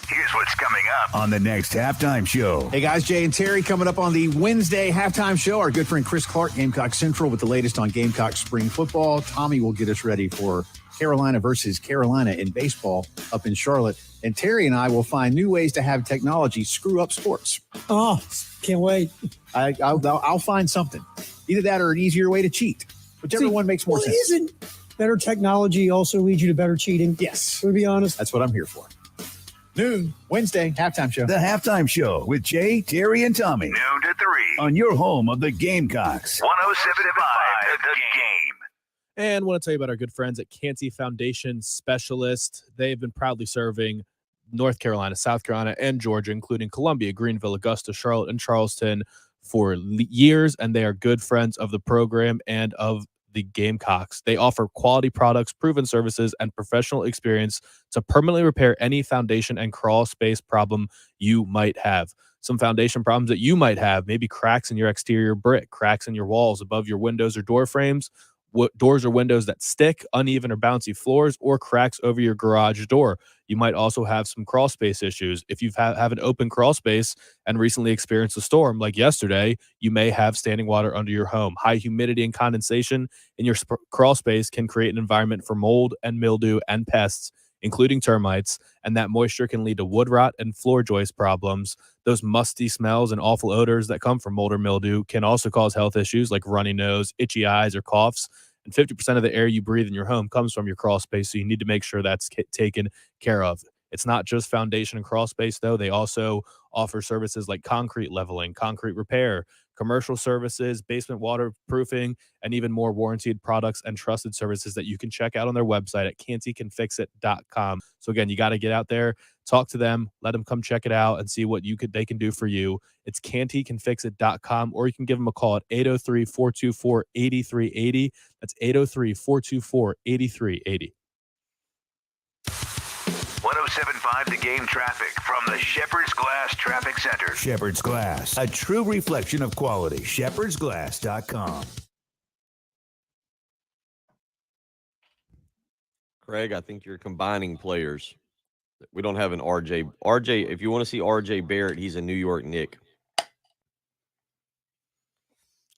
Here's what's coming up on the next halftime show. Hey guys, Jay and Terry coming up on the Wednesday halftime show. Our good friend Chris Clark, Gamecock Central, with the latest on Gamecock spring football. Tommy will get us ready for Carolina versus Carolina in baseball up in Charlotte. And Terry and I will find new ways to have technology screw up sports. Oh, can't wait. I'll find something. Either that or an easier way to cheat. Whichever one makes more sense. Isn't better technology also leads you to better cheating? Yes. To be honest. That's what I'm here for. Noon, Wednesday, halftime show. The halftime show with Jay, Terry, and Tommy. Noon to 3. On your home of the Gamecocks. 107.5 The Game. And want to tell you about our good friends at Cantee Foundation Specialist. They've been proudly serving North Carolina, South Carolina, and Georgia, including Columbia, Greenville, Augusta, Charlotte, and Charleston for years, and they are good friends of the program and of the Gamecocks. They offer quality products, proven services, and professional experience to permanently repair any foundation and crawl space problem you might have. Some foundation problems that you might have, maybe cracks in your exterior brick, cracks in your walls, above your windows or door frames. doors or windows that stick, uneven or bouncy floors, or cracks over your garage door. You might also have some crawl space issues. If you have an open crawl space and recently experienced a storm like yesterday, you may have standing water under your home. High humidity and condensation in your crawl space can create an environment for mold and mildew and pests, including termites, and that moisture can lead to wood rot and floor joist problems. Those musty smells and awful odors that come from mold or mildew can also cause health issues like runny nose, itchy eyes, or coughs. And 50% of the air you breathe in your home comes from your crawl space, so you need to make sure that's taken care of. It's not just foundation and crawl space, though. They also offer services like concrete leveling, concrete repair, commercial services, basement waterproofing, and even more warranted products and trusted services that you can check out on their website at canteecanfixit.com. So again, you got to get out there, talk to them, let them come check it out and see what they can do for you. It's canteecanfixit.com, or you can give them a call at 803-424-8380. That's 803-424-8380. 107.5 The Game traffic from the Shepherd's Glass Traffic Center. Shepherd's Glass, a true reflection of quality. shepherdsglass.com. Craig, I think you're combining players. We don't have an RJ. RJ, if you want to see RJ Barrett, he's a New York Knick.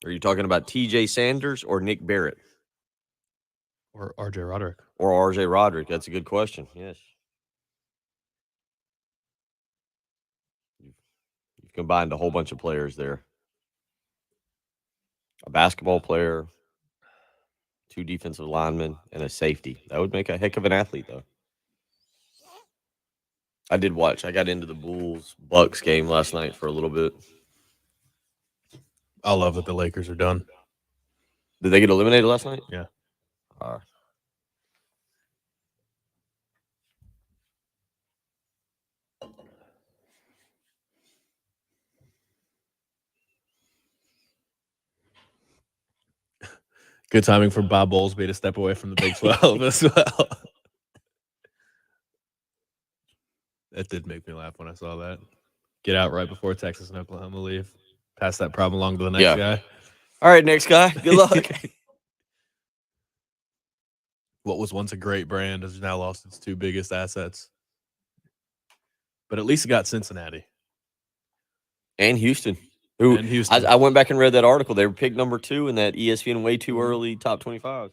Are you talking about TJ Sanders or Nick Barrett? Or RJ Roderick. Or RJ Roderick. That's a good question. Yes. You've combined a whole bunch of players there. A basketball player, 2 defensive linemen, and a safety. That would make a heck of an athlete, though. I did watch. I got into the Bulls-Bucks game last night for a little bit. I love that the Lakers are done. Did they get eliminated last night? Yeah. Good timing for Bob Bowlesby to step away from the Big 12 as well. That did make me laugh when I saw that. Get out right before Texas and Oklahoma leave. Pass that problem along to the next guy. All right, next guy. Good luck. What was once a great brand has now lost its 2 biggest assets. But at least it got Cincinnati. And Houston. Who, and Houston. I went back and read that article. They were picked number 2 in that ESPN way too early top 25.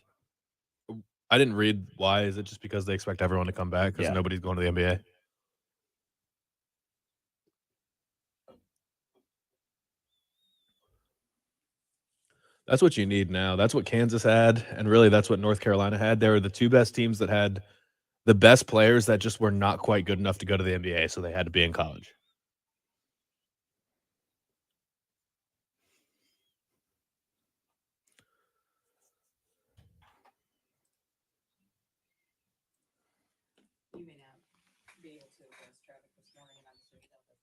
I didn't read why. Is it just because they expect everyone to come back because nobody's going to the NBA? That's what you need now. That's what Kansas had, and really that's what North Carolina had. They were the 2 best teams that had the best players that just were not quite good enough to go to the NBA, so they had to be in college. You may not be able to address traffic this morning, and I'm sure you know this.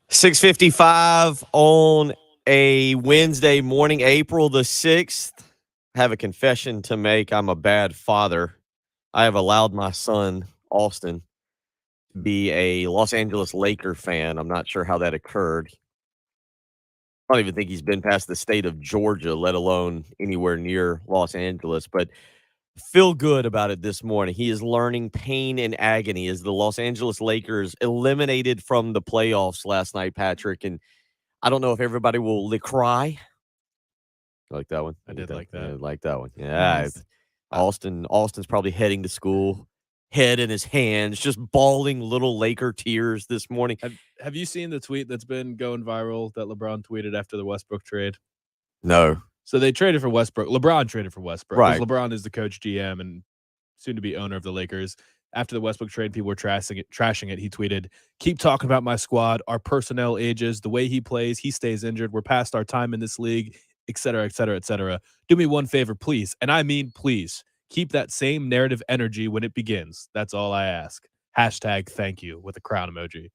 6:55 on a Wednesday morning, April the 6th. I have a confession to make. I'm a bad father. I have allowed my son, Austin, to be a Los Angeles Laker fan. I'm not sure how that occurred. I don't even think he's been past the state of Georgia, let alone anywhere near Los Angeles. But feel good about it this morning. He is learning pain and agony as the Los Angeles Lakers eliminated from the playoffs last night, Patrick. And I don't know if everybody will cry. You like that one? I did like that. Yeah, like that one. Yeah. Nice. Austin's probably heading to school, head in his hands, just bawling little Laker tears this morning. Have you seen the tweet that's been going viral that LeBron tweeted after the Westbrook trade? No. So they traded for Westbrook. LeBron traded for Westbrook. Right. LeBron is the coach, GM, and soon to be owner of the Lakers. After the Westbrook trade, people were trashing it. He tweeted, "Keep talking about my squad. Our personnel ages. The way he plays, he stays injured. We're past our time in this league, et cetera, et cetera, et cetera. Do me one favor, please. And I mean, please. Keep that same narrative energy when it begins. That's all I ask. Hashtag thank you," with a crown emoji.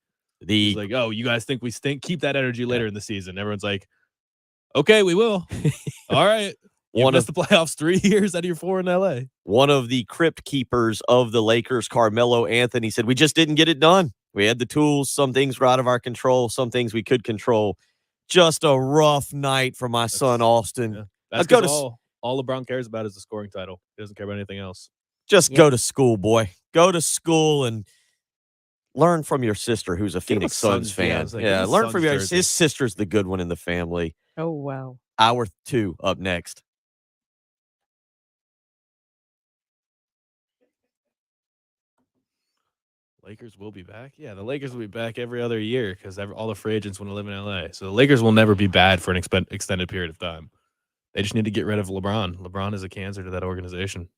He's like, "Oh, you guys think we stink? Keep that energy later in the season." Everyone's like, "Okay, we will." All right. You missed the playoffs 3 years out of your 4 in LA. One of the crypt keepers of the Lakers, Carmelo Anthony, said, "We just didn't get it done. We had the tools. Some things were out of our control. Some things we could control. Just a rough night for my son, Austin." Yeah. Let's go to all LeBron cares about is the scoring title. He doesn't care about anything else. just go to school, boy. Go to school and learn from your sister, who's a Phoenix Suns fan. Yeah, learn from his sister's the good one in the family. Oh, wow. Hour 2 up next. Lakers will be back. Yeah, the Lakers will be back every other year because all the free agents want to live in LA. So the Lakers will never be bad for an extended period of time. They just need to get rid of LeBron. LeBron is a cancer to that organization.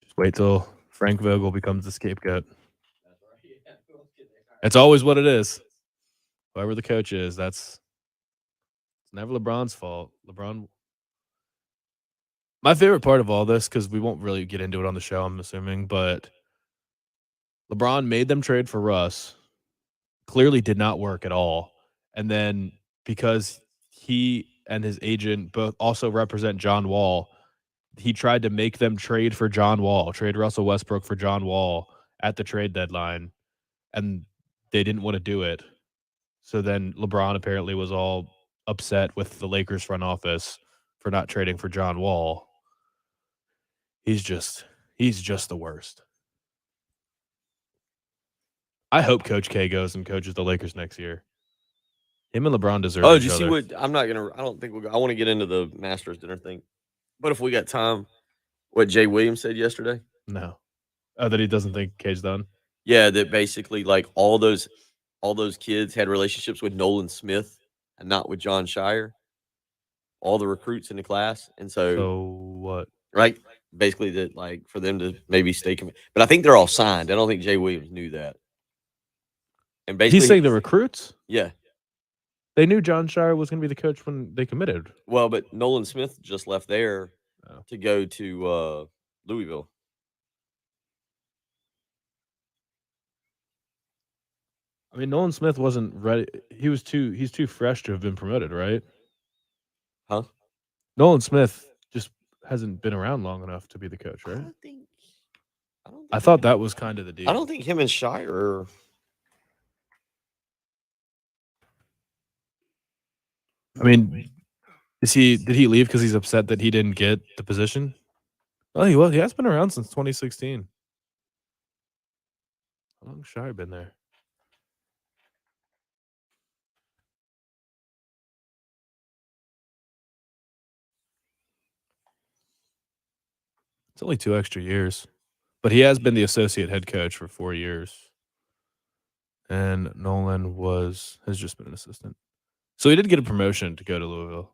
Just wait till Frank Vogel becomes the scapegoat. It's always what it is. Whoever the coach is, it's never LeBron's fault. My favorite part of all this, because we won't really get into it on the show, I'm assuming, but LeBron made them trade for Russ. Clearly did not work at all. And then because he and his agent both also represent John Wall, he tried to make them trade for John Wall, trade Russell Westbrook for John Wall at the trade deadline, and they didn't want to do it. So then LeBron apparently was all upset with the Lakers front office for not trading for John Wall. He's just the worst. I hope Coach K goes and coaches the Lakers next year. Him and LeBron deserve Oh, each did you see other. what? I don't think I want to get into the Masters dinner thing. But if we got time, what Jay Williams said yesterday? No. Oh, that he doesn't think K's done? Yeah, that basically like all those kids had relationships with Nolan Smith and not with John Shire. All the recruits in the class. And So what? Right? Basically that like for them to maybe stay committed. But I think they're all signed. I don't think Jay Williams knew that. And basically He's saying the recruits? Yeah. They knew John Shire was going to be the coach when they committed. Well, but Nolan Smith just left there to go to Louisville. I mean, Nolan Smith wasn't ready. He's too fresh to have been promoted, right? Huh? Nolan Smith just hasn't been around long enough to be the coach, right? I thought that was kind of the deal. I don't think him and Shire are. I mean, did he leave because he's upset that he didn't get the position? Oh, he has been around since 2016. How long has Shire been there? It's only 2 extra years. But he has been the associate head coach for 4 years. And Nolan has just been an assistant. So he did get a promotion to go to Louisville.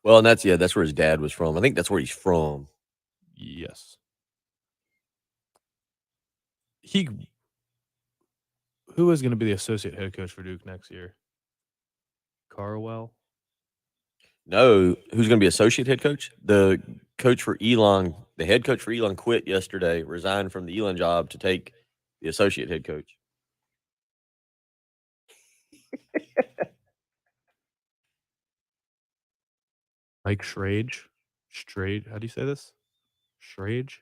Well, and that's where his dad was from. I think that's where he's from. Yes. Who is going to be the associate head coach for Duke next year? Carwell? No, who's going to be associate head coach? The coach for Elon, the head coach for Elon quit yesterday, resigned from the Elon job to take the associate head coach. Mike Schrage. How do you say this? Schrage?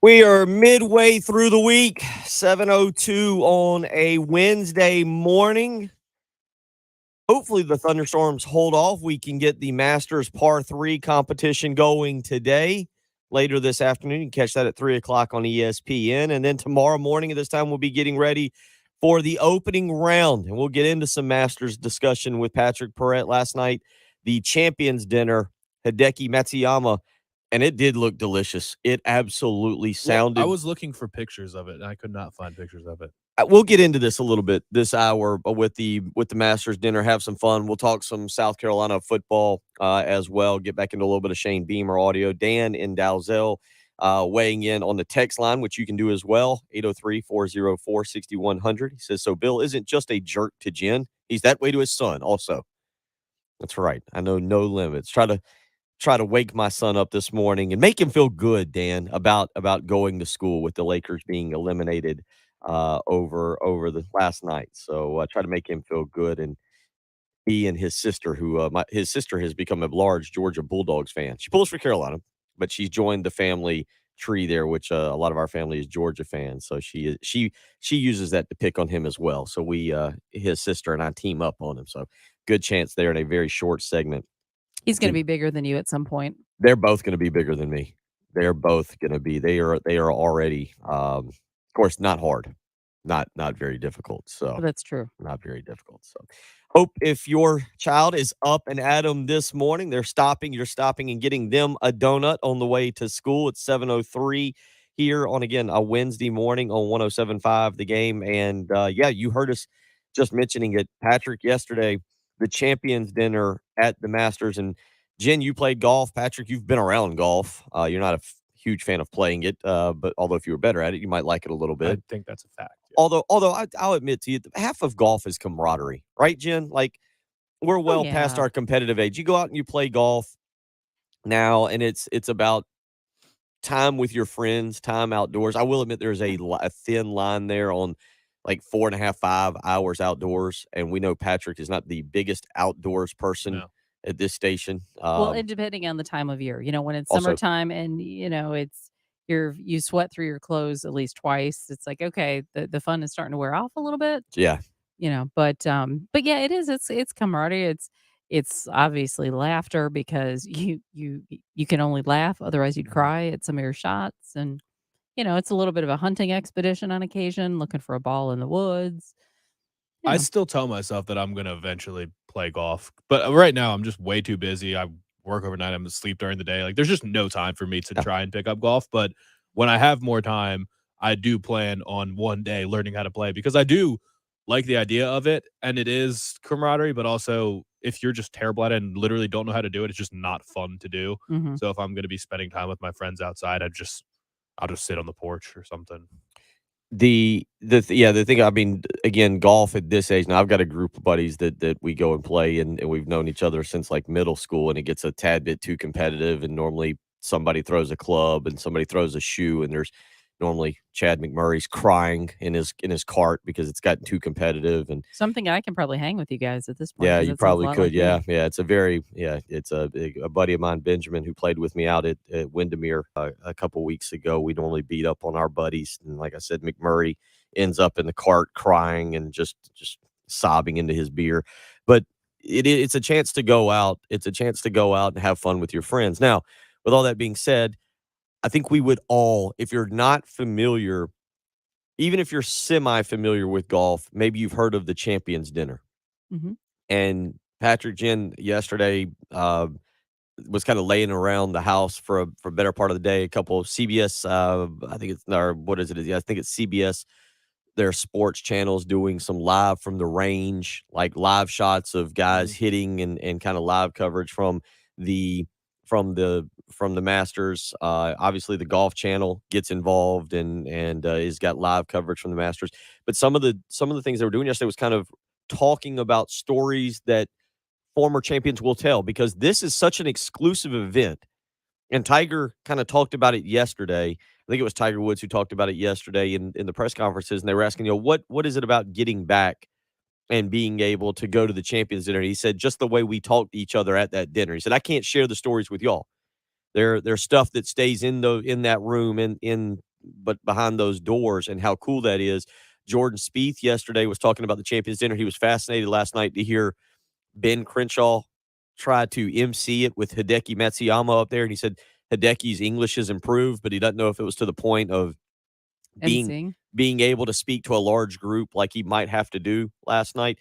We are midway through the week, 7:02 on a Wednesday morning. Hopefully the thunderstorms hold off. We can get the Masters Par 3 competition going today. Later this afternoon, you can catch that at 3 o'clock on ESPN. And then tomorrow morning at this time, we'll be getting ready for the opening round. And we'll get into some Masters discussion with Patrick Perrett last night. The Champions Dinner, Hideki Matsuyama, and it did look delicious. It absolutely sounded. I was looking for pictures of it, and I could not find pictures of it. We'll get into this a little bit this hour with the Masters dinner. Have some fun. We'll talk some South Carolina football as well. Get back into a little bit of Shane Beamer audio. Dan in Dalzell weighing in on the text line, which you can do as well. 803-404-6100. He says, so Bill isn't just a jerk to Jen. He's that way to his son also. That's right. I know no limits. Try to wake my son up this morning and make him feel good, Dan, about going to school with the Lakers being eliminated over the last night. So I try to make him feel good. And he and his sister, his sister has become a large Georgia Bulldogs fan. She pulls for Carolina, but she's joined the family tree there, which a lot of our family is Georgia fans. So she uses that to pick on him as well. So his sister and I team up on him. So good chance there in a very short segment. He's going to be bigger than you at some point. They're both going to be bigger than me. They're both going to be. They are already, of course, not hard, not very difficult. So that's true. Not very difficult. So hope if your child is up and at 'em this morning, you're stopping and getting them a donut on the way to school. It's 7:03 here on, again, a Wednesday morning on 107.5 The Game. And you heard us just mentioning it, Patrick, yesterday. The Champions Dinner at the Masters. And Jen, you played golf. Patrick, you've been around golf. You're not a huge fan of playing it, but although if you were better at it, you might like it a little bit. I think that's a fact. Yeah. Although I'll admit to you, half of golf is camaraderie, right, Jen? Like, we're well past our competitive age. You go out and you play golf now, and it's about time with your friends, time outdoors. I will admit there's a thin line there on like 4.5, 5 hours outdoors. And we know Patrick is not the biggest outdoors person at this station. Well, and depending on the time of year, when it's summertime and, it's you sweat through your clothes at least twice. It's like, okay, the fun is starting to wear off a little bit. Yeah. But yeah, it is. It's camaraderie. It's obviously laughter because you can only laugh. Otherwise you'd cry at some of your shots. And, it's a little bit of a hunting expedition on occasion, looking for a ball in the woods. I still tell myself that I'm going to eventually play golf, but right now I'm just way too busy. I work overnight. I'm asleep during the day. Like, there's just no time for me to try and pick up golf. But when I have more time, I do plan on one day learning how to play, because I do like the idea of it, and it is camaraderie, but also if you're just terrible at it and literally don't know how to do it, it's just not fun to do. Mm-hmm. So if I'm going to be spending time with my friends outside, I'll just sit on the porch or something. The thing, I mean, again, golf at this age now, I've got a group of buddies that we go and play, and we've known each other since like middle school, and it gets a tad bit too competitive, and normally somebody throws a club and somebody throws a shoe, and there's normally Chad McMurray's crying in his cart because it's gotten too competitive. And Something I can probably hang with you guys at this point. yeah, 'cause you that sounds a probably lot could. like me. Yeah. It's a buddy of mine, Benjamin, who played with me out at Windermere a couple weeks ago. We normally beat up on our buddies, and like I said, McMurray ends up in the cart crying and just sobbing into his beer. But it's a chance to go out. It's a chance to go out and have fun with your friends. Now, with all that being said, I think we would all, if you're not familiar, even if you're semi-familiar with golf, maybe you've heard of the Champions Dinner. Mhm. And Patrick Jen yesterday was kind of laying around the house for a better part of the day. A couple of CBS, I think it's, or what is it? Yeah, I think it's CBS. Their sports channels doing some live from the range, like live shots of guys hitting and kind of live coverage from the Masters. Obviously, the Golf Channel gets involved and has got live coverage from the Masters. But some of the things they were doing yesterday was kind of talking about stories that former champions will tell, because this is such an exclusive event. And Tiger kind of talked about it yesterday. I think it was Tiger Woods who talked about it yesterday in the press conferences, and they were asking, what is it about getting back and being able to go to the Champions Dinner? And he said, just the way we talk to each other at that dinner. He said, I can't share the stories with y'all. There's stuff that stays in that room but behind those doors, and how cool that is. Jordan Spieth yesterday was talking about the Champions Dinner. He was fascinated last night to hear Ben Crenshaw try to MC it with Hideki Matsuyama up there, and he said Hideki's English has improved, but he doesn't know if it was to the point of being able to speak to a large group like he might have to do last night.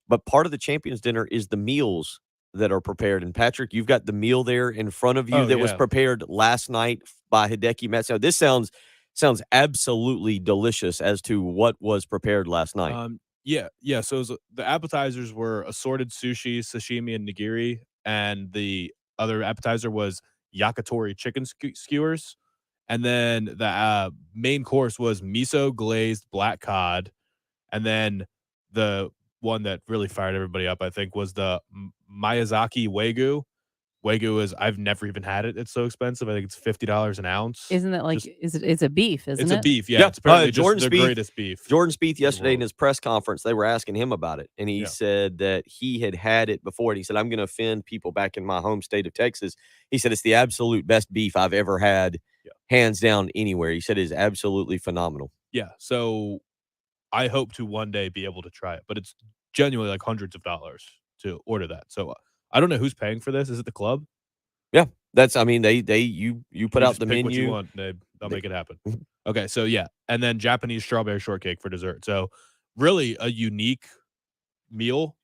But part of the Champions Dinner is the meals that are prepared. And Patrick, you've got the meal there in front of you was prepared last night by Hideki Matsuyama. This sounds absolutely delicious as to what was prepared last night. Yeah. So the appetizers were assorted sushi, sashimi, and nigiri, and the other appetizer was yakitori chicken skewers, and then the main course was miso glazed black cod, and then the one that really fired everybody up, I think, was the Miyazaki Wagyu. Wagyu is, I've never even had it. It's so expensive. I think it's $50 an ounce. Isn't that like, it's a beef, isn't it? It's a beef, yeah. It's apparently Jordan just the Spieth, greatest beef. Jordan Spieth yesterday in his press conference, they were asking him about it, and he said that he had it before, and he said, I'm going to offend people back in my home state of Texas. He said, it's the absolute best beef I've ever had, hands down, anywhere. He said it is absolutely phenomenal. Yeah, so I hope to one day be able to try it, but it's genuinely like hundreds of dollars to order that. So I don't know who's paying for this. Is it the club? Yeah, that's, I mean, you put out the menu. What you want, they'll make it happen. Okay, so yeah, and then Japanese strawberry shortcake for dessert. So really a unique meal.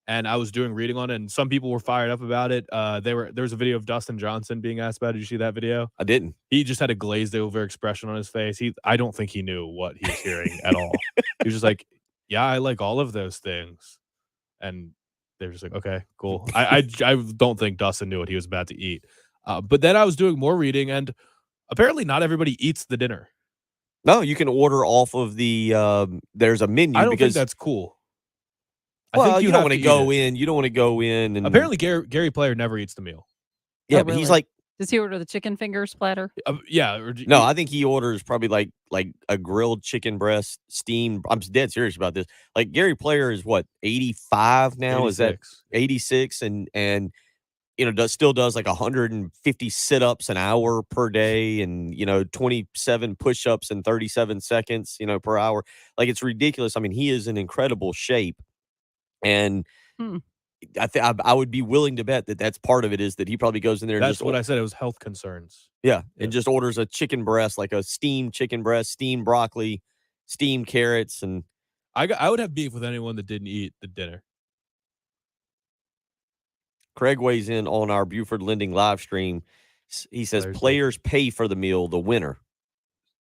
And I was doing reading on it, and some people were fired up about it. There was a video of Dustin Johnson being asked about it. Did you see that video? I didn't. He just had a glazed over expression on his face. I don't think he knew what he was hearing at all. He was just like, yeah, I like all of those things. And they're just like, okay, cool. I don't think Dustin knew what he was about to eat. But then I was doing more reading, and apparently not everybody eats the dinner. No, you can order off of the there's a menu. I don't because think that's cool. Well, I think you don't want to go in. You don't want to go in. And apparently Gary Player never eats the meal. Yeah, Oh, but he's really? like, Does he order the chicken fingers platter? Yeah. no, I think he orders probably like a grilled chicken breast, steamed. I'm dead serious about this. Like Gary Player is what, 85 now? 86. Is that 86? And still does like 150 sit-ups an hour per day, and 27 push-ups in 37 seconds, per hour. Like, it's ridiculous. I mean, he is in incredible shape, and I would be willing to bet that that's part of it, is that he probably goes in there. That's what I said. It was health concerns. Yeah, and just orders a chicken breast, like a steamed chicken breast, steamed broccoli, steamed carrots, and I would have beef with anyone that didn't eat the dinner. Craig weighs in on our Buford Lending live stream. He says players pay for the meal, the winner.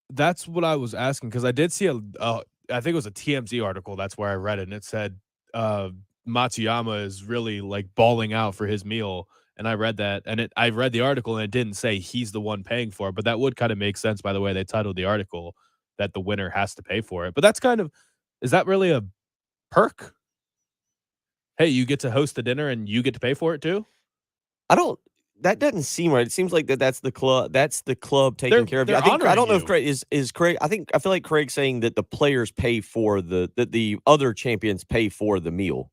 That's what I was asking, because I did see I think it was a TMZ article. That's where I read it, and it said Matsuyama is really like bawling out for his meal. And I read that, and I read the article, and it didn't say he's the one paying for it, but that would kind of make sense by the way they titled the article, that the winner has to pay for it. But that's is that really a perk? Hey, you get to host the dinner and you get to pay for it too? I don't, That doesn't seem right. It seems like that's the club. That's the club taking care of you. I don't know if Craig is Craig. I feel like Craig's saying that the players pay for that the other champions pay for the meal.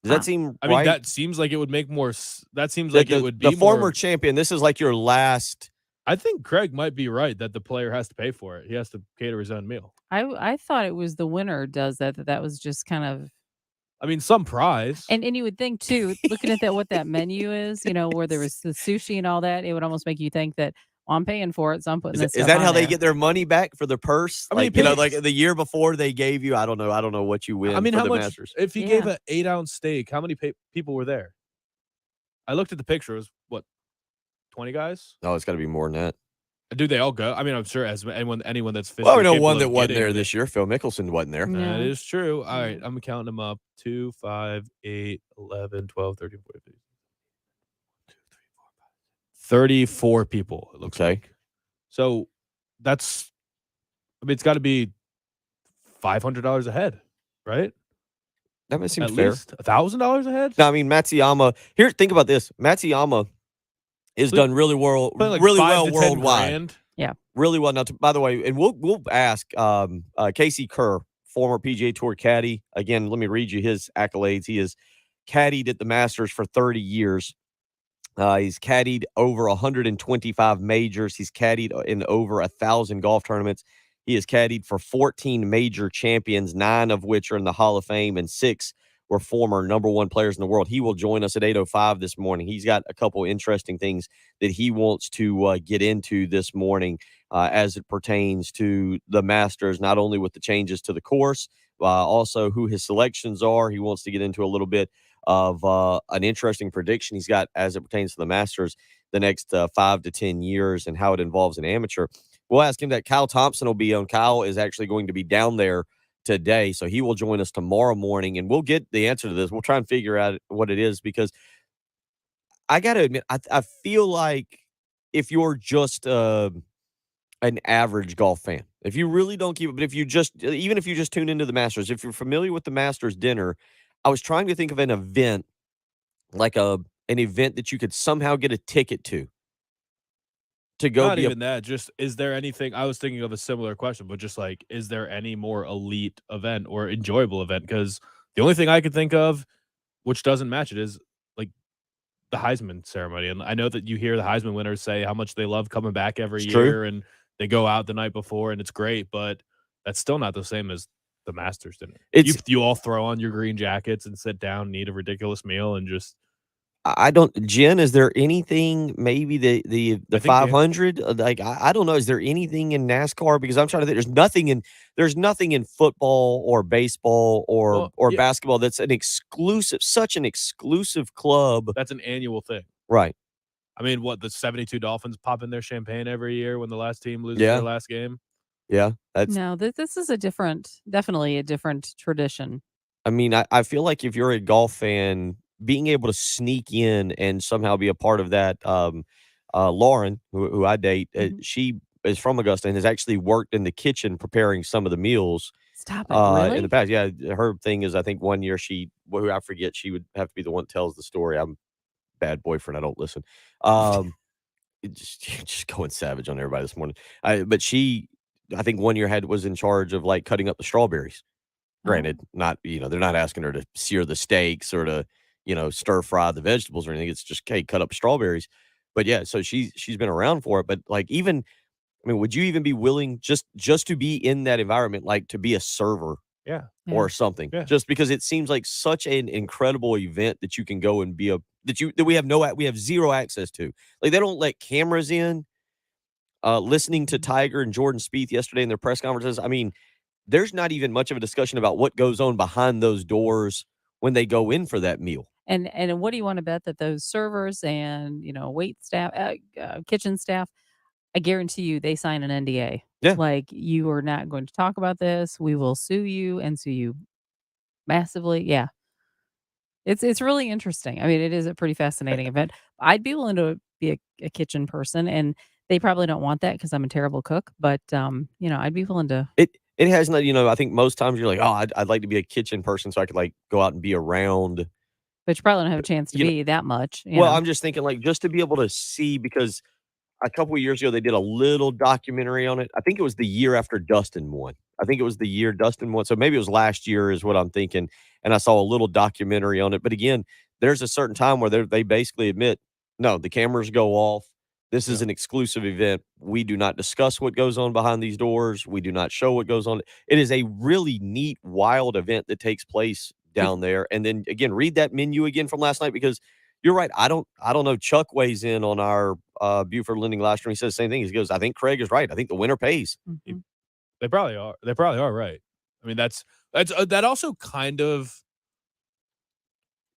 Does that seem I mean, right? that seems like it would make more. That seems like it would be the former more, champion. This is like your last. I think Craig might be right that the player has to pay for it. He has to cater his own meal. I thought it was the winner does that was just kind of. I mean, some prize. And you would think too, looking at what that menu is, where there was the sushi and all that, it would almost make you think that I'm paying for it, so I'm putting this. Is that how they get their money back for the purse? I mean, like the year before they gave you. I don't know what you win. I mean, for how the much? Masters. If he gave an 8-ounce steak, how many people were there? I looked at the picture. It was what, 20 guys? No, it's got to be more than that. Do they all go? I mean, I'm sure as anyone that's physically. Well, we know one that wasn't there this year. Phil Mickelson wasn't there. That is true. All right, I'm counting them up. 2, 5, 8, 11, 12, 13, 14, 15. 34 people, it looks like. So that's, I mean, it's got to be $500 a head, right? That seems At fair. least $1,000 a head? No, I mean, Matsuyama. Here, think about this. Matsuyama is done really well, like really 5 well to 10 worldwide. grand. Yeah, really well. Now, by the way, and we'll ask Casey Kerr, former PGA Tour caddy. Again, let me read you his accolades. He has caddied at the Masters for 30 years. He's caddied over 125 majors. He's caddied in over 1,000 golf tournaments. He has caddied for 14 major champions, 9 of which are in the Hall of Fame, and 6 were former number 1 players in the world. He will join us at 8:05 this morning. He's got a couple interesting things that he wants to get into this morning as it pertains to the Masters, not only with the changes to the course, also who his selections are. He wants to get into a little bit of an interesting prediction he's got as it pertains to the Masters the next 5 to 10 years and how it involves an amateur. We'll ask him that. Kyle Thompson will be on. Kyle is actually going to be down there today, so he will join us tomorrow morning, and we'll get the answer to this. We'll try and figure out what it is, because I got to admit, I feel like if you're just an average golf fan, if you really don't keep it, but even if you just tune into the Masters, if you're familiar with the Masters dinner, I was trying to think of an event, like an event that you could somehow get a ticket to go. Not even that. Just, is there anything? I was thinking of a similar question, but just like, is there any more elite event or enjoyable event? Because the only thing I could think of, which doesn't match it, is like the Heisman ceremony. And I know that you hear the Heisman winners say how much they love coming back every year, and they go out the night before, and it's great, but that's still not the same as the Masters dinner. You all throw on your green jackets and sit down and eat a ridiculous meal and just. I don't, Jen, is there anything, maybe the 500? Like, I don't know. Is there anything in NASCAR? Because I'm trying to think, there's nothing in football or baseball or basketball that's such an exclusive club. That's an annual thing. Right. I mean, the 72 Dolphins pop in their champagne every year when the last team loses their last game? Yeah. No, this is definitely a different tradition. I mean, I feel like if you're a golf fan, being able to sneak in and somehow be a part of that, Lauren, who I date, she is from Augusta and has actually worked in the kitchen preparing some of the meals. Stop it, really? In the past. Yeah, her thing is, I think one year I forget, she would have to be the one that tells the story. I'm a bad boyfriend. I don't listen. Just going savage on everybody this morning. But she, I think one year was in charge of like cutting up the strawberries. Granted, not, they're not asking her to sear the steaks or to, stir fry the vegetables or anything. It's just, hey, cut up strawberries. But yeah, so she's been around for it. But like, would you even be willing just to be in that environment, like to be a server? Yeah. Or something. Yeah. Just because it seems like such an incredible event that you can go and be that we have zero access to. Like, they don't let cameras in. Listening to Tiger and Jordan Spieth yesterday in their press conferences, I mean, there's not even much of a discussion about what goes on behind those doors when they go in for that meal. And what do you want to bet that those servers and wait staff, kitchen staff, I guarantee you they sign an NDA. Yeah, like, you are not going to talk about this. We will sue you and sue you massively. Yeah, it's really interesting. I mean, it is a pretty fascinating event. I'd be willing to be a kitchen person, and they probably don't want that because I'm a terrible cook. But I'd be willing to. It has not, I think most times you're like, oh, I'd like to be a kitchen person so I could like go out and be around But you probably don't have a chance to You know- be that much. Well, I'm just thinking like just to be able to see, because a couple of years ago they did a little documentary on it. I think it was the year after Dustin won. I think it was the year Dustin won. So maybe it was last year is what I'm thinking. And I saw a little documentary on it. But again, there's a certain time where they basically admit, no, the cameras go off. This is an exclusive event. We do not discuss what goes on behind these doors. We do not show what goes on. It is a really neat, wild event that takes place down there. And then again, read that menu again from last night, because you're right. I don't know. Chuck weighs in on our Buford Lending live stream. He says the same thing. He goes, I think Craig is right. I think the winner pays. Mm-hmm. They probably are. They probably are right. I mean, that also kind of,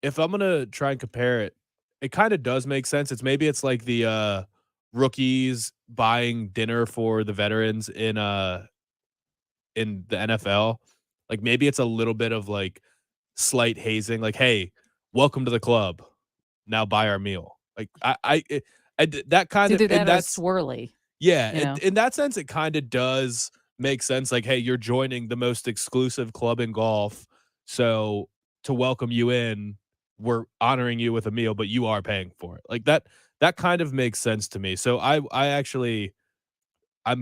if I'm gonna try and compare it, it kind of does make sense. It's like the rookies buying dinner for the veterans in the NFL. Like maybe it's a little bit of like slight hazing. Like, hey, welcome to the club. Now buy our meal. Like that kind of, either that and or that's swirly. Yeah, in that sense, it kind of does make sense. Like, hey, you're joining the most exclusive club in golf, so to welcome you in, we're honoring you with a meal, but you are paying for it. Like that kind of makes sense to me. So I'm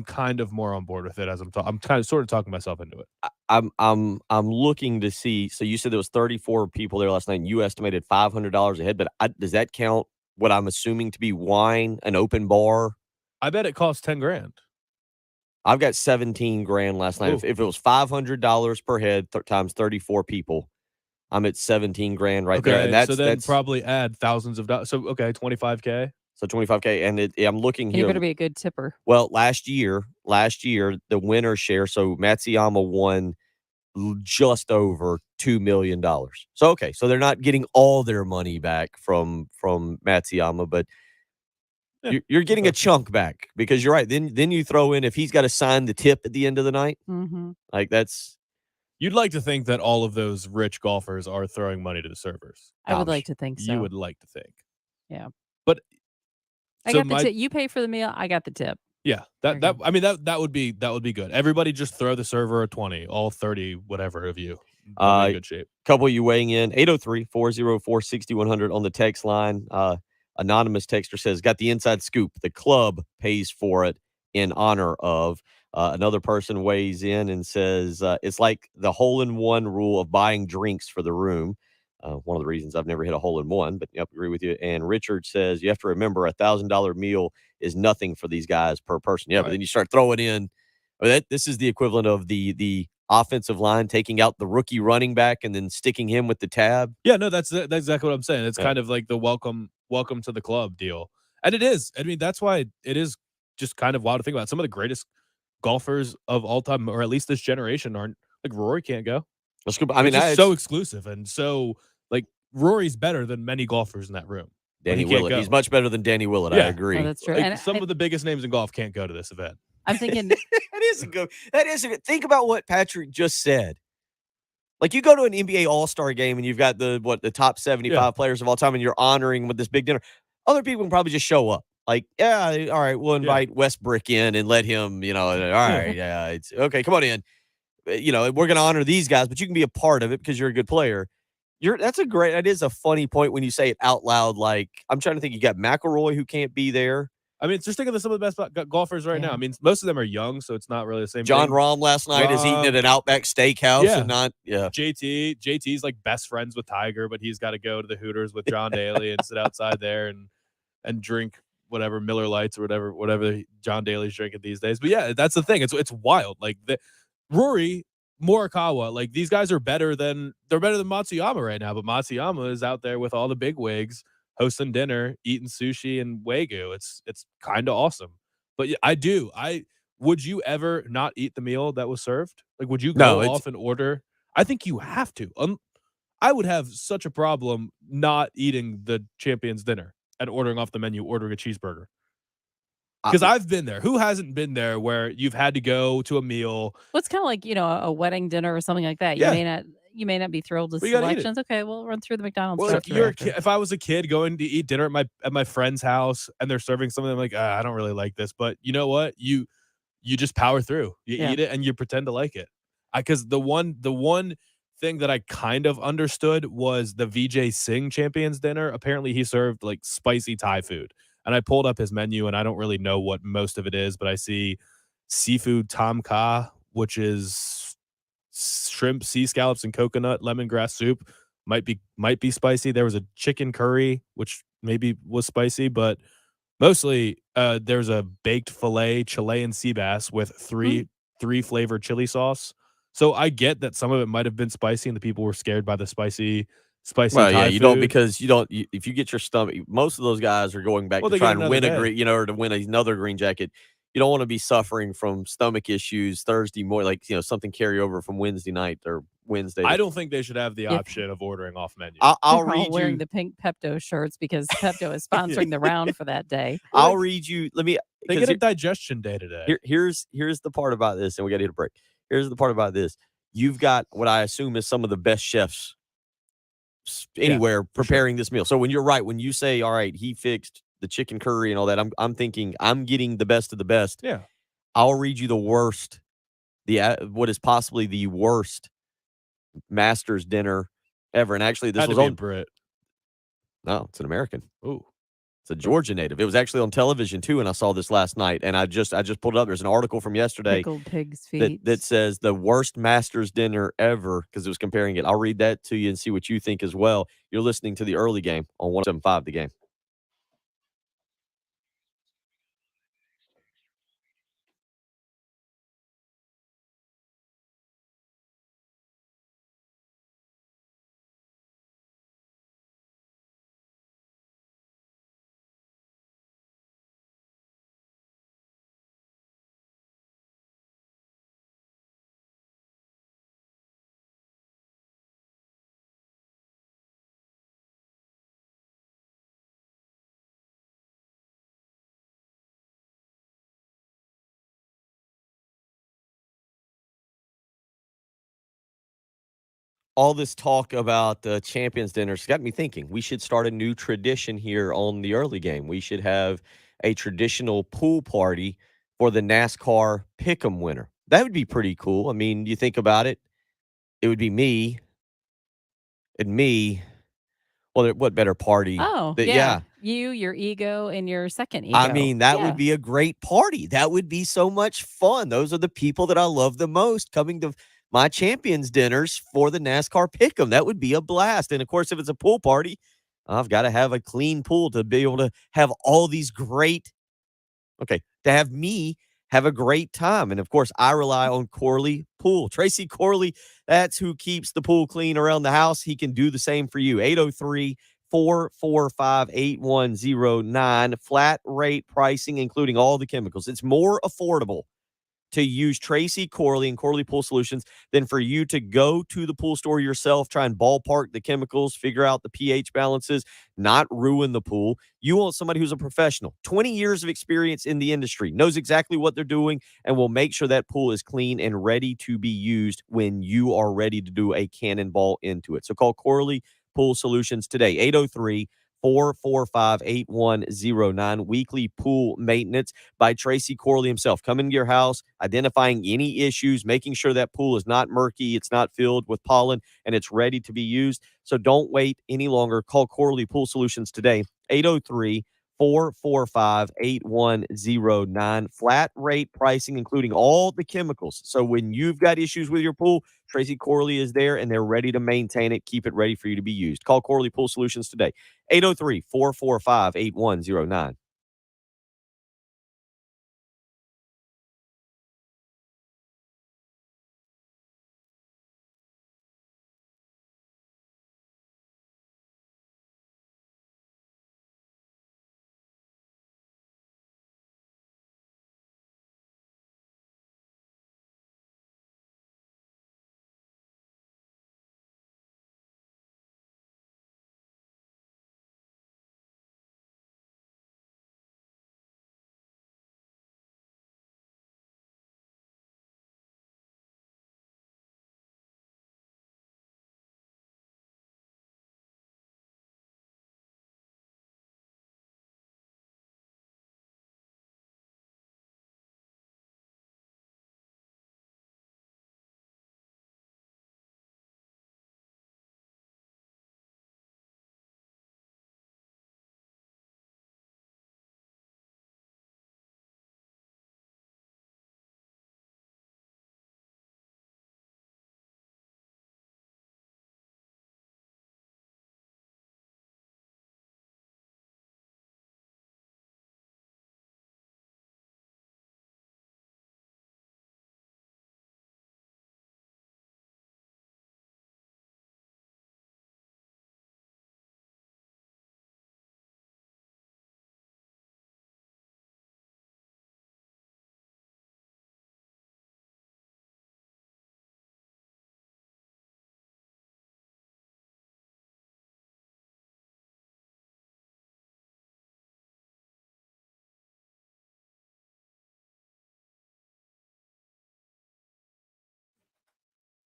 kind of more on board with it as I'm kind of sort of talking myself into it. I'm looking to see. So you said there was 34 people there last night, and you estimated $500 a head. But does that count what I'm assuming to be wine, an open bar? I bet it costs $10,000. I've got 17 grand last night. If it was $500 per head times 34 people, I'm at 17 grand right there. And that's probably add thousands of dollars. So okay, 25K. So 25K, and I'm looking And here. you better be a good tipper. Well, last year, the winner share. So Matsuyama won just over $2 million. So okay, so they're not getting all their money back from Matsuyama, but you're getting a chunk back, because you're right. Then you throw in, if he's got to sign the tip at the end of the night, like that's. You'd like to think that all of those rich golfers are throwing money to the servers. I would like to think so. You would like to think. Yeah. But I got the tip. You pay for the meal. I got the tip. Yeah, that would be good. Everybody just throw the server a 20, all 30, whatever of you. In good shape. Couple of you weighing in, 803-404-6100 on the text line. Anonymous texter says, got the inside scoop. The club pays for it in honor of. Another person weighs in and says, it's like the hole-in-one rule of buying drinks for the room. One of the reasons I've never hit a hole-in-one, but yep, agree with you. And Richard says, you have to remember, $1,000 meal is nothing for these guys per person. Yeah, right. But then you start throwing in, this is the equivalent of the offensive line taking out the rookie running back and then sticking him with the tab. Yeah, no, that's exactly what I'm saying. It's kind of like the welcome to the club deal. And it is. I mean, that's why it is just kind of wild to think about. Some of the greatest golfers of all time, or at least this generation, aren't like Rory can't go. I mean, it's so exclusive, and so like Rory's better than many golfers in that room. Danny Willett, he's much better than Danny Willett. Yeah. I agree. Oh, that's true. Like, and some of the biggest names in golf can't go to this event. I'm thinking that is a good. Think about what Patrick just said. Like, you go to an NBA All-Star game and you've got the top 75 players of all time, and you're honoring with this big dinner. Other people can probably just show up. Like, yeah, all right, we'll invite Westbrook in and let him, all right, it's okay, come on in. We're going to honor these guys, but you can be a part of it because you're a good player. That is a funny point when you say it out loud. Like, I'm trying to think, you got McIlroy who can't be there. I mean, just think of some of the best golfers right now. I mean, most of them are young, so it's not really the same. John Rahm last night is eating at an Outback Steakhouse and not, JT's like best friends with Tiger, but he's got to go to the Hooters with John Daly and sit outside there and drink whatever Miller Lights or whatever John Daly's drinking these days. But yeah, that's the thing. It's wild. Like Rory, Morikawa, like these guys are better than Matsuyama right now. But Matsuyama is out there with all the big wigs, hosting dinner, eating sushi and Wagyu. It's kind of awesome. But would you ever not eat the meal that was served? Like, would you go off and order? I think you have to. I would have such a problem not eating the champion's dinner and ordering off the menu, ordering a cheeseburger. Because I've been there. Who hasn't been there where you've had to go to a meal? Well, it's kind of like, a wedding dinner or something like that. You may not be thrilled with selections. Okay, we'll run through the McDonald's. Well, if I was a kid going to eat dinner at my friend's house and they're serving something, I'm like, I don't really like this. But you know what? You just power through. You eat it and you pretend to like it. Because the one thing that I kind of understood was the VJ Singh Champions Dinner. Apparently, he served like spicy Thai food. And I pulled up his menu, and I don't really know what most of it is, but I see seafood tom kha, which is shrimp, sea scallops, and coconut lemongrass soup. Might be spicy. There was a chicken curry, which maybe was spicy, but mostly there's a baked filet Chilean sea bass with three flavored chili sauce. So I get that some of it might have been spicy, and the people were scared by the spicy Well, yeah, Thai you food. don't because you don't. If you get your stomach, most of those guys are going back Well, to they try get and another win a day. green, or to win another green jacket. You don't want to be suffering from stomach issues Thursday morning, like something carry over from Wednesday night or Wednesday. I don't think they should have the If- option of ordering off menu. I'll They're all read wearing you. the pink Pepto shirts because Pepto is sponsoring the round for that day. I'll read you. Let me. They 'cause get a digestion day today. Here's the part about this, and we got to hit a break. Here's the part about this. You've got what I assume is some of the best chefs anywhere preparing this meal. So when you're right, when you say, all right, he fixed the chicken curry and all that, I'm thinking I'm getting the best of the best. Yeah. I'll read you the worst, what is possibly the worst Masters dinner ever. And actually, this Had was to be a on. Brit. No, it's an American. Ooh. It's a Georgia native. It was actually on television too, and I saw this last night. And I just pulled it up. There's an article from yesterday Pickled pig's feet. that says the worst Masters dinner ever because it was comparing it. I'll read that to you and see what you think as well. You're listening to the early game on 107.5 The Game. All this talk about the Champions Dinners got me thinking we should start a new tradition here on the early game. We should have a traditional pool party for the NASCAR Pick'em winner. That would be pretty cool. I mean, you think about it, it would be me and me. Well, what better party? Oh, yeah. You, your ego, and your second ego. I mean, that Yeah. would be a great party. That would be so much fun. Those are the people that I love the most coming to my champions dinners for the NASCAR Pick'em. That would be a blast. And of course, if it's a pool party, I've got to have a clean pool to be able to have all these to have me have a great time. And of course, I rely on Corley Pool. Tracy Corley, that's who keeps the pool clean around the house. He can do the same for you. 803-445-8109. Flat rate pricing, including all the chemicals. It's more affordable to use Tracy Corley and Corley Pool Solutions than for you to go to the pool store yourself, try and ballpark the chemicals, figure out the pH balances, not ruin the pool. You want somebody who's a professional, 20 years of experience in the industry, knows exactly what they're doing, and will make sure that pool is clean and ready to be used when you are ready to do a cannonball into it. So call Corley Pool Solutions today, 803-445-8109. Weekly pool maintenance by Tracy Corley himself. Coming to your house, identifying any issues, making sure that pool is not murky, it's not filled with pollen, and it's ready to be used. So don't wait any longer. Call Corley Pool Solutions today, 803-445-8109. Flat rate pricing, including all the chemicals. So when you've got issues with your pool, Tracy Corley is there, and they're ready to maintain it, keep it ready for you to be used. Call Corley Pool Solutions today, 803-445-8109.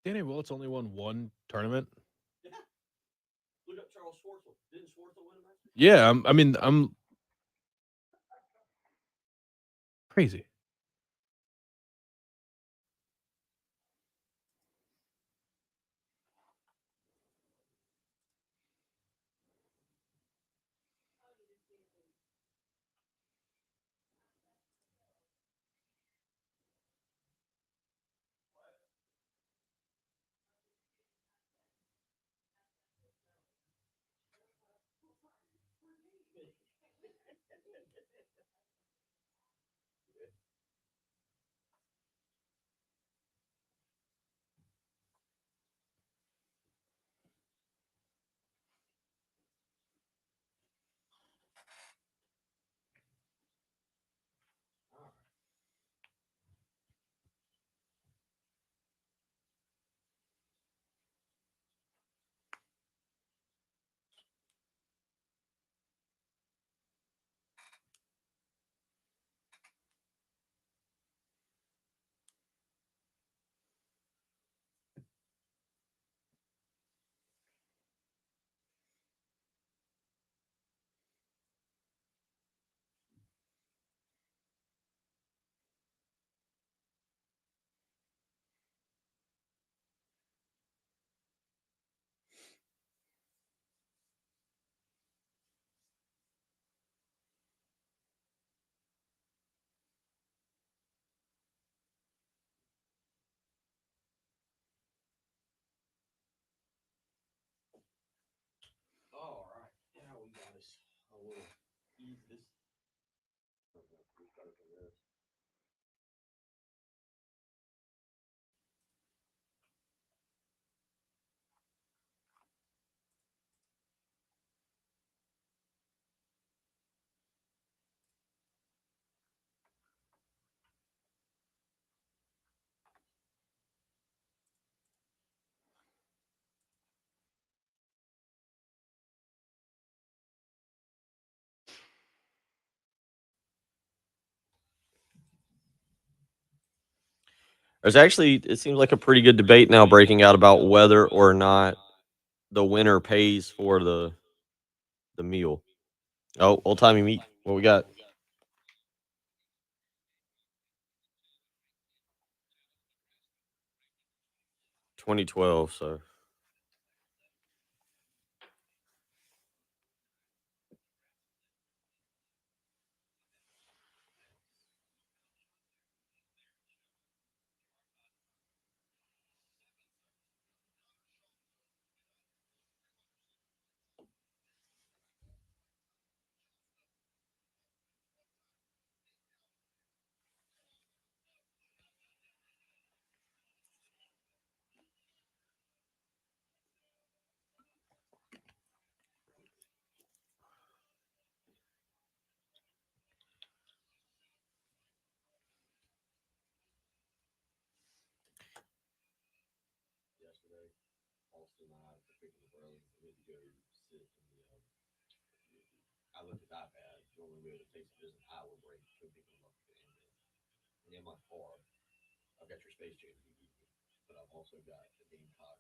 Danny Willett's only won one tournament. Look up Charles Schwartzel. Didn't Schwartzel win a match? Yeah, I'm crazy. All right. Now we got us a little ease this. There's actually, it seems like a pretty good debate now breaking out about whether or not the winner pays for the meal. Oh, old timey meat. What we got? 2012. So Yesterday, Austin and I were picking up early. We had to go sit in the. I looked at the iPad. Normally we would take just an hour break to pick them up at the end. And in my car, I've got your Space Jam DVD, but I've also got the Gamecock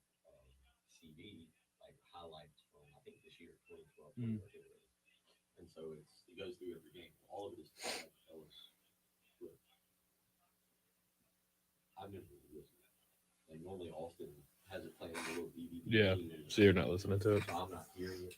CD, like highlights from I think this year, 2012, whatever it is. And so it goes through every game. All of it is that was good. I've never really listened to that. Like normally Austin has it playing a little DVD. Yeah, so you're not listening to it. So I'm not hearing it.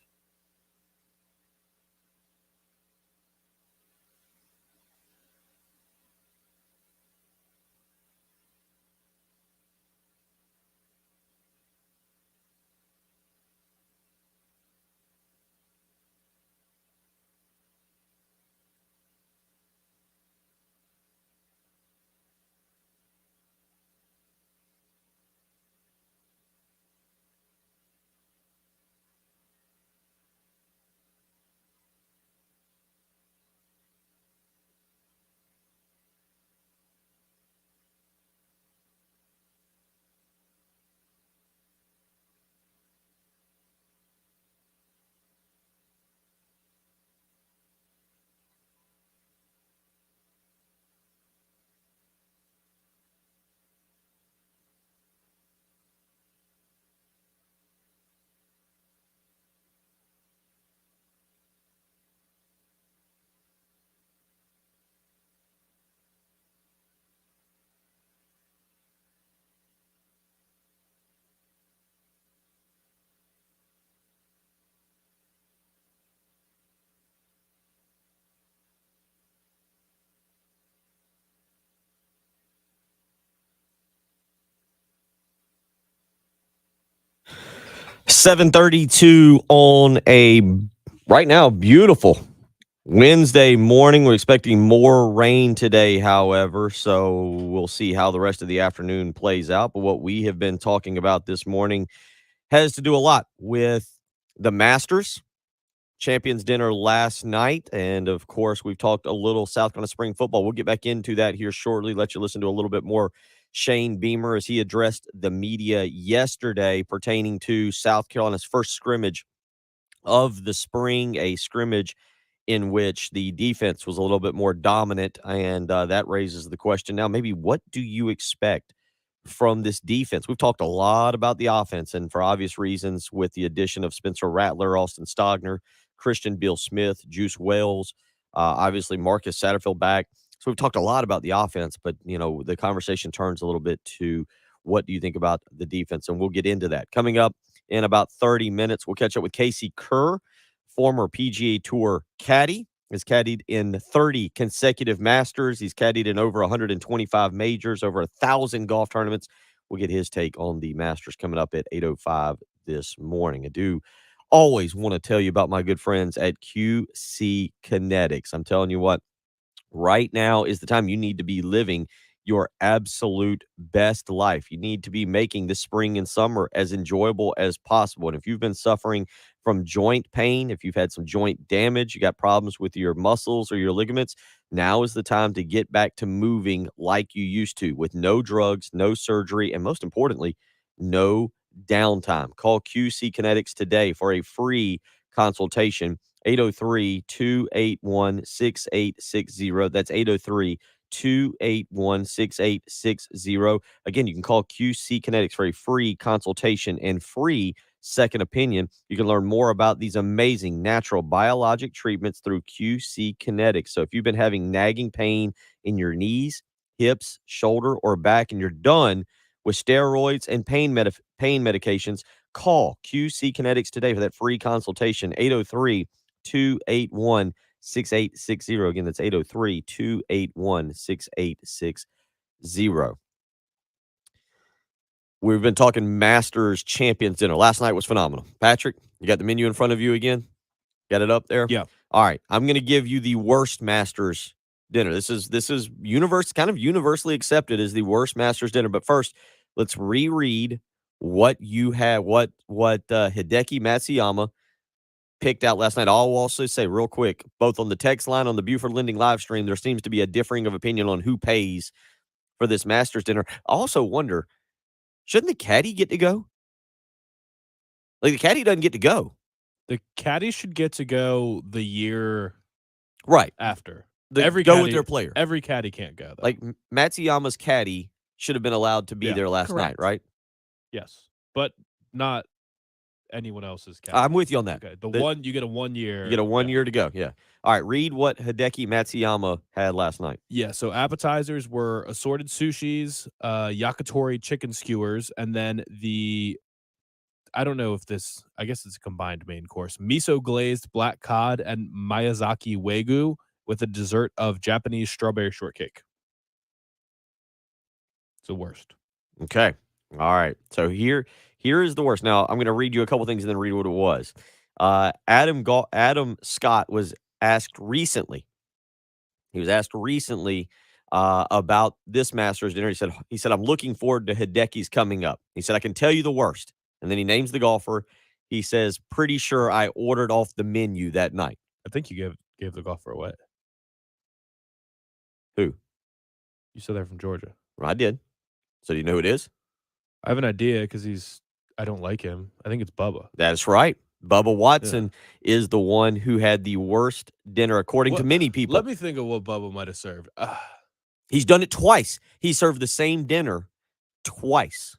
7:32 on a right now beautiful Wednesday morning. We're expecting more rain today, however, so we'll see how the rest of the afternoon plays out. But what we have been talking about this morning has to do a lot with the Masters Champions Dinner last night. And of course, we've talked a little South Carolina spring football. We'll get back into that here shortly. Let you listen to a little bit more Shane Beamer as he addressed the media yesterday pertaining to South Carolina's first scrimmage of the spring, a scrimmage in which the defense was a little bit more dominant. And that raises the question now, maybe what do you expect from this defense? We've talked a lot about the offense, and for obvious reasons, with the addition of Spencer Rattler, Austin Stogner, Christian Beal Smith, Juice Wells, obviously Marcus Satterfield back. So we've talked a lot about the offense, but the conversation turns a little bit to what do you think about the defense, and we'll get into that coming up in about 30 minutes. We'll catch up with Casey Kerr, former PGA Tour caddy. Has caddied in 30 consecutive Masters. He's caddied in over 125 majors, over 1,000 golf tournaments. We'll get his take on the Masters coming up at 8:05 this morning. I do always want to tell you about my good friends at QC Kinetics. I'm telling you what, right now is the time you need to be living your absolute best life. You need to be making this spring and summer as enjoyable as possible. And if you've been suffering from joint pain, if you've had some joint damage, you got problems with your muscles or your ligaments, now is the time to get back to moving like you used to, with no drugs, no surgery, and most importantly, no downtime. Call QC Kinetics today for a free consultation. 803-281-6860. That's 803-281-6860. Again, you can call QC Kinetics for a free consultation and free second opinion. You can learn more about these amazing natural biologic treatments through QC Kinetics. So if you've been having nagging pain in your knees, hips, shoulder, or back, and you're done with steroids and pain medications, call QC Kinetics today for that free consultation. 803-281-6860. Again, that's 803-281-6860. We've been talking Masters Champions Dinner. Last night was phenomenal. Patrick, you got the menu in front of you again? Got it up there? Yeah. All right. I'm going to give you the worst Masters dinner. This is kind of universally accepted as the worst Masters dinner. But first, let's reread what you had, what Hideki Matsuyama picked out last night. I'll also say real quick, both on the text line, on the Buford Lending live stream, there seems to be a differing of opinion on who pays for this Masters dinner. I also wonder, shouldn't the caddy get to go? Like, the caddy doesn't get to go. The caddy should get to go the year right after. Every go caddy, with their player. Every caddy can't go, though. Like, Matsuyama's caddy should have been allowed to be there last night, right? Yes, but not anyone else's caddy. I'm with you on that. Okay. You get a 1 year. You get a 1 year to go. Yeah. All right. Read what Hideki Matsuyama had last night. Yeah. So appetizers were assorted sushis, yakitori chicken skewers, and then I don't know if this, I guess it's a combined main course, miso glazed black cod and Miyazaki Wagyu with a dessert of Japanese strawberry shortcake. It's the worst. Okay. All right. So here is the worst. Now, I'm going to read you a couple things and then read what it was. Adam Scott was asked recently. He was asked recently about this Masters dinner. He said, I'm looking forward to Hideki's coming up. He said, I can tell you the worst. And then he names the golfer. He says, pretty sure I ordered off the menu that night. I think you gave the golfer away. Who? You said they're from Georgia. Well, I did. So do you know who it is? I have an idea because I don't like him. I think it's Bubba. That's right. Bubba Watson is the one who had the worst dinner, according to many people. Let me think of what Bubba might have served. He's done it twice. He served the same dinner twice.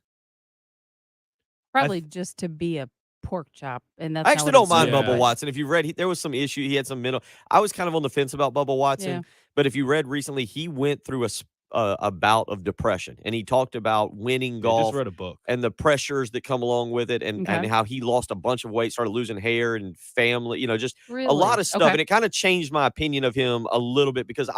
Probably just to be a pork chop. And that's I actually don't mind Bubba Watson. If you read, there was some issue. He had some mental. I was kind of on the fence about Bubba Watson. But if you read recently, he went through a bout of depression, and he talked about winning golf. Just read a book. And the pressures that come along with it, and how he lost a bunch of weight, started losing hair and family, just a lot of stuff. And it kind of changed my opinion of him a little bit, because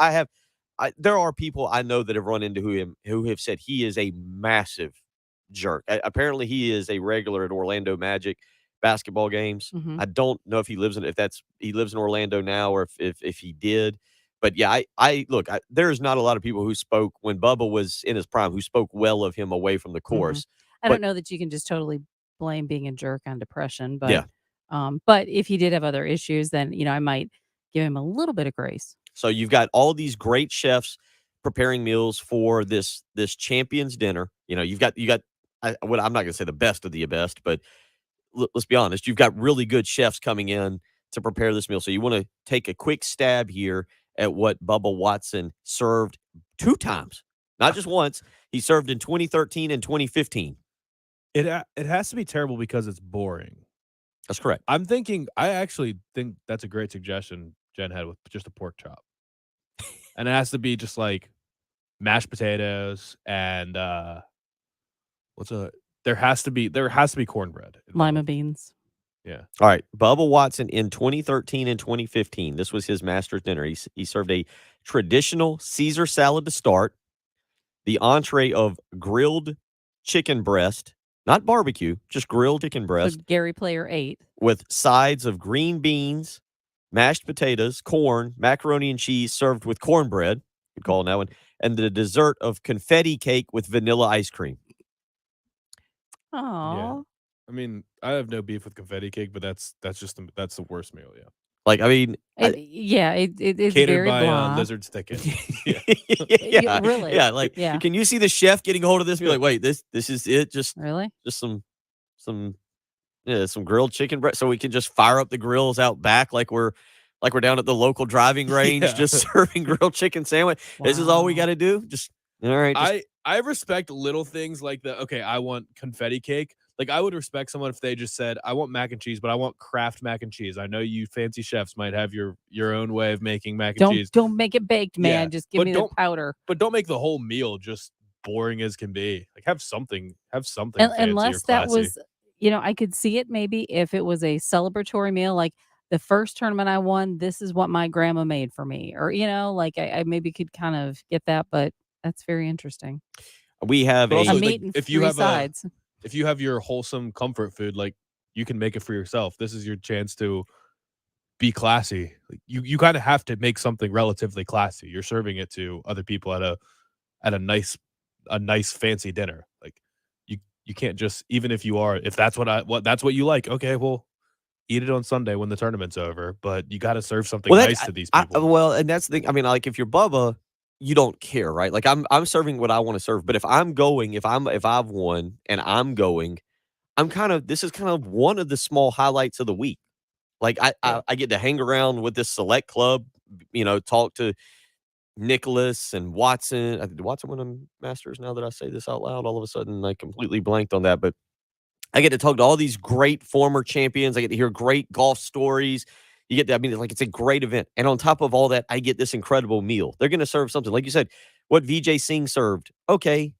there are people I know that have run into him who have said he is a massive jerk. Apparently he is a regular at Orlando Magic, basketball games. Mhm. I don't know if he lives in Orlando now or if he did. But yeah, I look, there's not a lot of people who spoke when Bubba was in his prime who spoke well of him away from the course. I But don't know that you can just totally blame being a jerk on depression, yeah. but if he did have other issues, then I might give him a little bit of grace. So you've got all these great chefs preparing meals for this champions dinner. You've got I'm not going to say the best of the best, but let's be honest, you've got really good chefs coming in to prepare this meal. So you want to take a quick stab here at what Bubba Watson served 2 times, not just once. He served in 2013 and 2015. It has to be terrible because it's boring. That's correct. I actually think that's a great suggestion Jen had with just a pork chop. And it has to be just like mashed potatoes and there has to be cornbread. Lima beans. Yeah. All right. Bubba Watson in 2013 and 2015. This was his master's dinner. He served a traditional Caesar salad to start, the entree of grilled chicken breast, not barbecue, just grilled chicken breast. So Gary Player 8. With sides of green beans, mashed potatoes, corn, macaroni and cheese served with cornbread. Good call on that one. And the dessert of confetti cake with vanilla ice cream. Oh. Yeah. I mean, I have no beef with confetti cake, but that's the worst meal. Yeah. Like, I mean, it's catered very by blah. Lizard's Thicket. yeah, really. Yeah, like, Yeah. can you see the chef getting a hold of this? And be like, wait, this is it? Just Really? Just some grilled chicken breast, so we can just fire up the grills out back like we're down at the local driving range, Yeah. just serving grilled chicken sandwich. This is all we got to do. Just all right. I respect little things like I want confetti cake. Like, I would respect someone if they just said, I want mac and cheese, but I want Kraft mac and cheese. I know you fancy chefs might have your own way of making mac and cheese. Don't make it baked, man. Yeah, Just give me the powder. But don't make the whole meal just boring as can be. Like, have something fancy Unless or that classy. was, I could see it maybe if it was a celebratory meal, like the first tournament I won, this is what my grandma made for me. Or, like I maybe could kind of get that, but that's very interesting. We have But also, a like, meat and if you 3 have sides. If you have your wholesome comfort food, like, you can make it for yourself. This is your chance to be classy. Like, you kind of have to make something relatively classy. You're serving it to other people at a nice fancy dinner. Like, you can't just, even if that's what you like. Okay, well, eat it on Sunday when the tournament's over. But you got to serve something nice to these people. And that's the thing. I mean, like, if you're Bubba, you don't care, right? Like, I'm serving what I want to serve. But if I've won and I'm going, this is kind of one of the small highlights of the week. Like, I get to hang around with this select club, talk to Nicholas and Watson. Did Watson win a Masters? Now that I say this out loud, all of a sudden I completely blanked on that. But I get to talk to all these great former champions. I get to hear great golf stories. It's a great event. And on top of all that, I get this incredible meal. They're going to serve something. Like you said, what Vijay Singh served. Okay,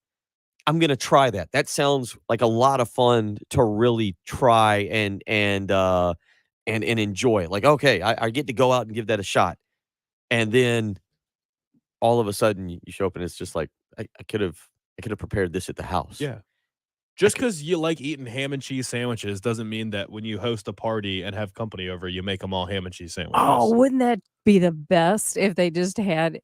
I'm going to try that. That sounds like a lot of fun to really try and enjoy. Like, okay, I get to go out and give that a shot. And then all of a sudden you show up and it's just like, I could have prepared this at the house. Yeah. Just because you like eating ham and cheese sandwiches doesn't mean that when you host a party and have company over, you make them all ham and cheese sandwiches. Oh, wouldn't that be the best if they just had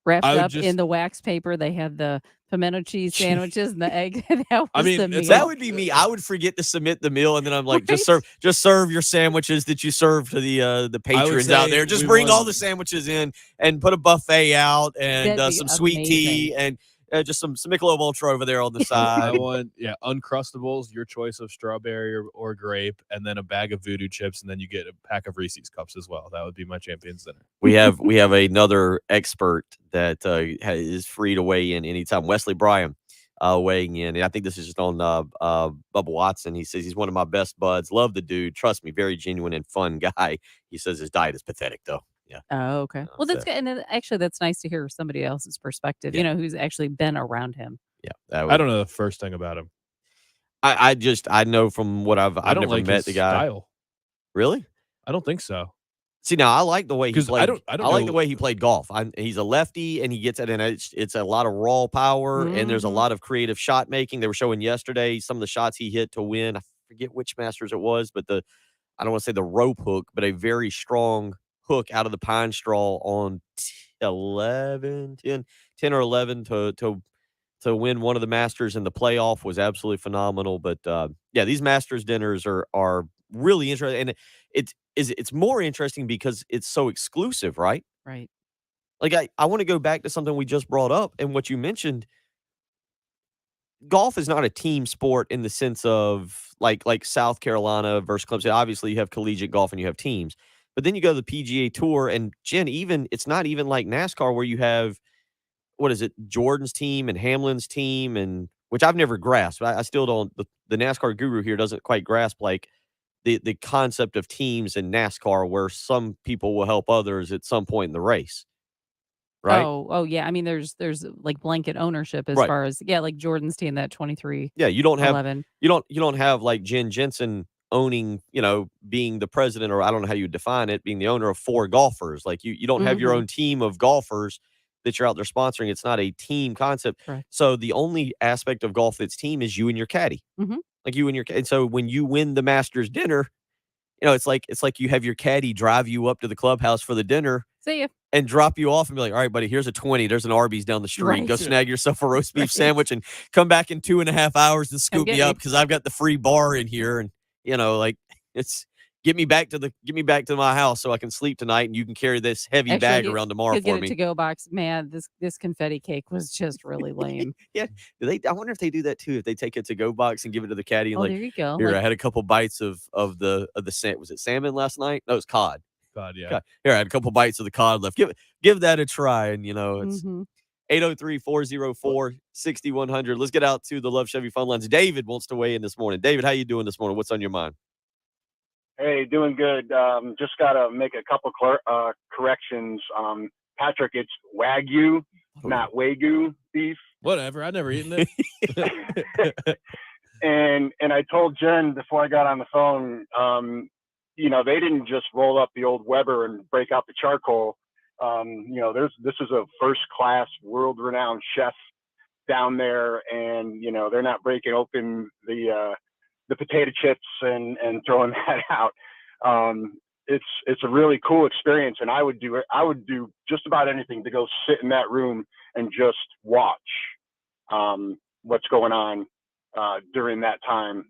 wrapped up in the wax paper? They had the pimento cheese sandwiches and the egg. That would be me. I would forget to submit the meal, and then I'm like, just serve your sandwiches that you serve to the patrons out there. Just bring all the sandwiches in and put a buffet out and some sweet tea and just some Michelob Ultra over there on the side. I want, Uncrustables, your choice of strawberry or grape, and then a bag of Voodoo chips, and then you get a pack of Reese's cups as well. That would be my champions dinner. We have another expert that is free to weigh in anytime. Wesley Bryan weighing in. And I think this is just on Bubba Watson. He says he's one of my best buds. Love the dude. Trust me, very genuine and fun guy. He says his diet is pathetic, though. Yeah. Oh, okay. Well, that's good. And actually, that's nice to hear somebody else's perspective, who's actually been around him. Yeah. I don't know the first thing about him. I know from what I've don't never like met his the guy. style. Really? I don't think so. See, now I like the way he played. I like the way he played golf. He's a lefty, and he gets it, and it's a lot of raw power, and there's a lot of creative shot making. They were showing yesterday some of the shots he hit to win. I forget which Masters it was, but I don't want to say the rope hook, but a very strong hook out of the pine straw on 10 or 11 to win one of the Masters in the playoff was absolutely phenomenal. But yeah, these Masters dinners are really interesting, and it's more interesting because it's so exclusive, right? Right. Like I want to go back to something we just brought up and what you mentioned. Golf is not a team sport in the sense of like South Carolina versus Clemson. Obviously, you have collegiate golf and you have teams, but then you go to the PGA Tour and Jen. Even it's not even like NASCAR where you have what is it, Jordan's team and Hamlin's team, and which I've never grasped. I still don't. The NASCAR guru here doesn't quite grasp like the concept of teams in NASCAR, where some people will help others at some point in the race. Right. Oh, yeah. I mean, there's like blanket ownership as Right. far as like Jordan's team, that 23. Yeah, you don't have 11. you don't have like Jen Jensen owning, being the president, or I don't know how you define it, being the owner of 4 golfers. Like you don't have your Mhm. own team of golfers that you're out there sponsoring. It's not a team concept. Correct. So the only aspect of golf that's team is you and your caddy. Mhm. Like you and your and so when you win the Masters dinner, it's like you have your caddy drive you up to the clubhouse for the dinner See ya. and drop you off and be like, all right, buddy, here's a 20. There's an Arby's down the street. Right. Go snag yourself a roast beef Right. sandwich and come back in 2.5 hours and scoop get me up me. because I've got the free bar in here. And, like it's get me back to my house so I can sleep tonight and you can carry this heavy bag Actually, around tomorrow could get for a me. to-go box. Man, this confetti cake was just really lame. Yeah. I wonder if they do that too, if they take it to go box and give it to the caddy and Oh, like, there you go. here, Like- I had a couple bites of the was it salmon last night? No, it was cod. God, yeah. God. Here, I had a couple bites of the cod left. Give that a try. And, it's Mhm. 803-404-6100. Let's get out to the Love Chevy phone lines. David wants to weigh in this morning. David, how you doing this morning? What's on your mind? Hey, doing good. Just got to make a couple corrections. Patrick, it's Wagyu, not Wagyu beef. Whatever. I've never eaten it. And I told Jen before I got on the phone, they didn't just roll up the old Weber and break out the charcoal. This is a first-class, world-renowned chef down there, and they're not breaking open the potato chips and throwing that out. It's a really cool experience, and I would do just about anything to go sit in that room and just watch what's going on during that time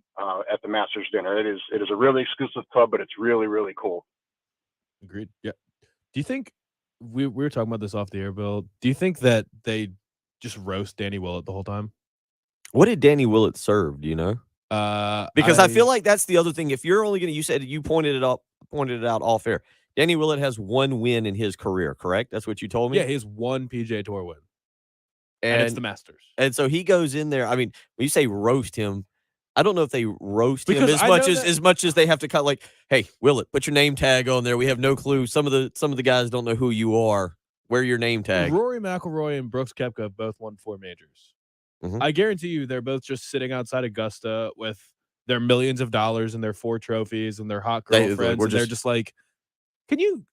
at the Masters dinner. It is a really exclusive club, but it's really, really cool. Agreed. Yeah. Do you think we were talking about this off the air, Bill? Do you think that they just roast Danny Willett the whole time? What did Danny Willett serve? Do you know? Because I feel like that's the other thing. If you're only going to, you said you pointed it out off air. Danny Willett has one win in his career, correct? That's what you told me? Yeah, he has one PGA Tour win. And it's the Masters. And so he goes in there. I mean, when you say roast him, I don't know if they roast him Because as I much know as much as they have to cut. Like, hey, Willett, put your name tag on there. We have no clue. Some of the guys don't know who you are. Wear your name tag. Rory McIlroy and Brooks Koepka both won 4 majors. Mhm. I guarantee you they're both just sitting outside Augusta with their millions of dollars and their 4 trophies and their hot girlfriends. They're just like, can you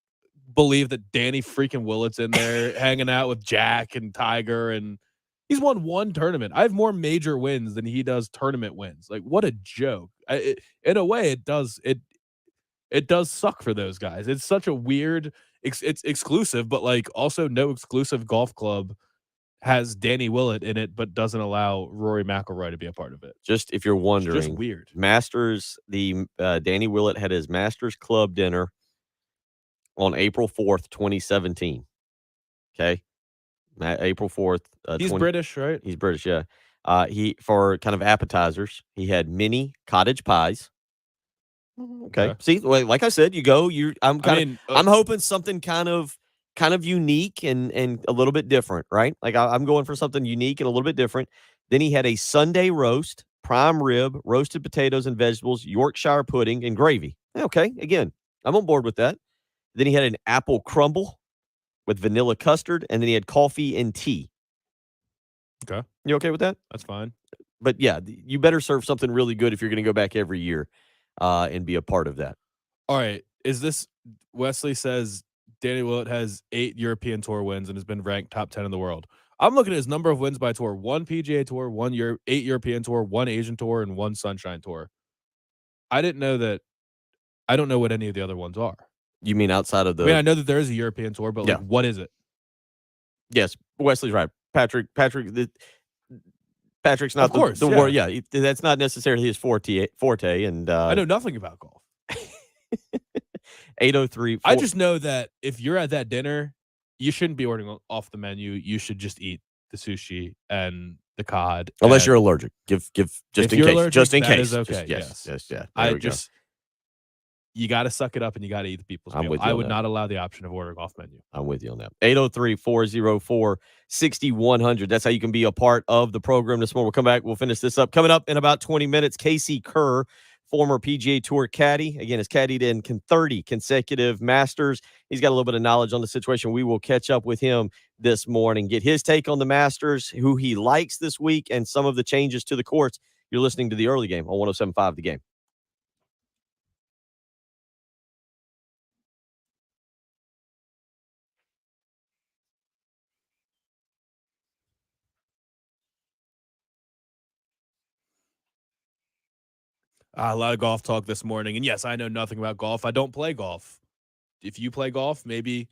believe that Danny freaking Willett's in there hanging out with Jack and Tiger, and he's won 1 tournament. I have more major wins than he does tournament wins. Like, what a joke. In a way, it does suck for those guys. It's such a weird, it's exclusive, but like also no exclusive golf club has Danny Willett in it, but doesn't allow Rory McIlroy to be a part of it. Just if you're wondering, It's just weird. Masters, Danny Willett had his Masters Club dinner on April 4th, 2017. Okay. April 4th. He's British, right? He's British, yeah. He for kind of appetizers, he had mini cottage pies. Okay. See, like I said, I'm hoping something kind of unique and a little bit different, right? Like I'm going for something unique and a little bit different. Then he had a Sunday roast, prime rib, roasted potatoes and vegetables, Yorkshire pudding, and gravy. Okay, again, I'm on board with that. Then he had an apple crumble with vanilla custard, and then he had coffee and tea. Okay. You okay with that? That's fine. But yeah, you better serve something really good if you're going to go back every year and be a part of that. All right. Is this Wesley says Danny Willett has 8 European Tour wins and has been ranked top 10 in the world. I'm looking at his number of wins by tour: 1 PGA Tour, 8 European Tour, 1 Asian Tour, and 1 Sunshine Tour. I didn't know that. I don't know what any of the other ones are. You mean outside of the? I mean, I know that there is a European tour, but like, what is it? Yes, Wesley's right. Patrick's not Of course, the war. Yeah, that's not necessarily his forte. And I know nothing about golf. 803. I just know that if you're at that dinner, you shouldn't be ordering off the menu. You should just eat the sushi and the cod. Unless you're allergic. Give just if in you're case. allergic, Just in that case. is okay. Yes. Yeah. I just you got to suck it up and you got to eat the people's meal. I would not allow the option of ordering off menu. I'm with you on that. 803-404-6100. That's how you can be a part of the program this morning. We'll come back. We'll finish this up. Coming up in about 20 minutes, Kerr, former PGA Tour caddy. Again, has caddied in 30 consecutive Masters. He's got a little bit of knowledge on the situation. We will catch up with him this morning, get his take on the Masters, who he likes this week, and some of the changes to the courts. You're listening to The Early Game on 107.5 The Game. A lot of golf talk this morning. And yes, I know nothing about golf. I don't play golf. If you play golf, maybe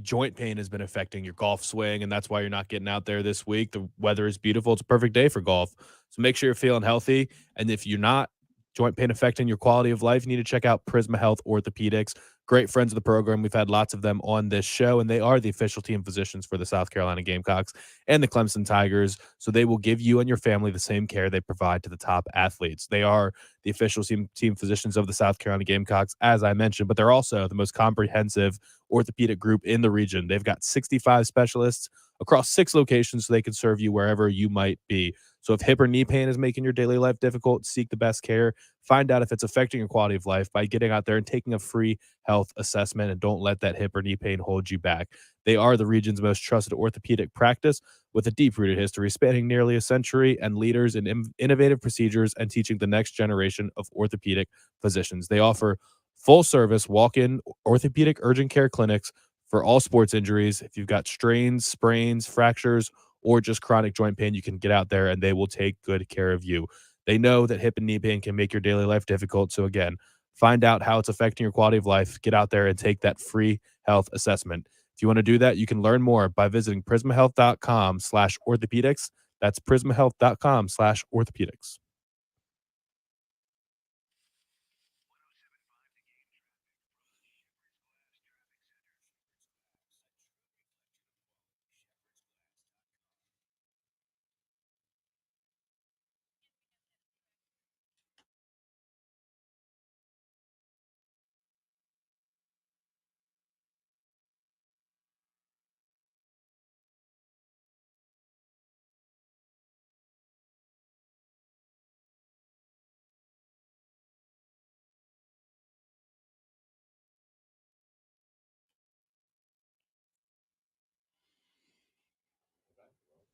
joint pain has been affecting your golf swing, and that's why you're not getting out there this week. The weather is beautiful. It's a perfect day for golf. So make sure you're feeling healthy. And if you're not, joint pain affecting your quality of life, you need to check out Prisma Health Orthopedics. Great friends of the program. We've had lots of them on this show, and they are the official team physicians for the South Carolina Gamecocks and the Clemson Tigers. So they will give you and your family the same care they provide to the top athletes. They are the official team physicians of the South Carolina Gamecocks, as I mentioned, but they're also the most comprehensive orthopedic group in the region. They've got 65 specialists across 6 locations so they can serve you wherever you might be. So if hip or knee pain is making your daily life difficult, seek the best care. Find out if it's affecting your quality of life by getting out there and taking a free health assessment, and don't let that hip or knee pain hold you back. They are the region's most trusted orthopedic practice with a deep-rooted history spanning nearly a century and leaders in innovative procedures and teaching the next generation of orthopedic physicians. They offer full-service walk-in orthopedic urgent care clinics for all sports injuries. If you've got strains, sprains, fractures, or just chronic joint pain, you can get out there and they will take good care of you. They know that hip and knee pain can make your daily life difficult. So again, find out how it's affecting your quality of life. Get out there and take that free health assessment. If you want to do that, you can learn more by visiting prismahealth.com/orthopedics. That's prismahealth.com/orthopedics.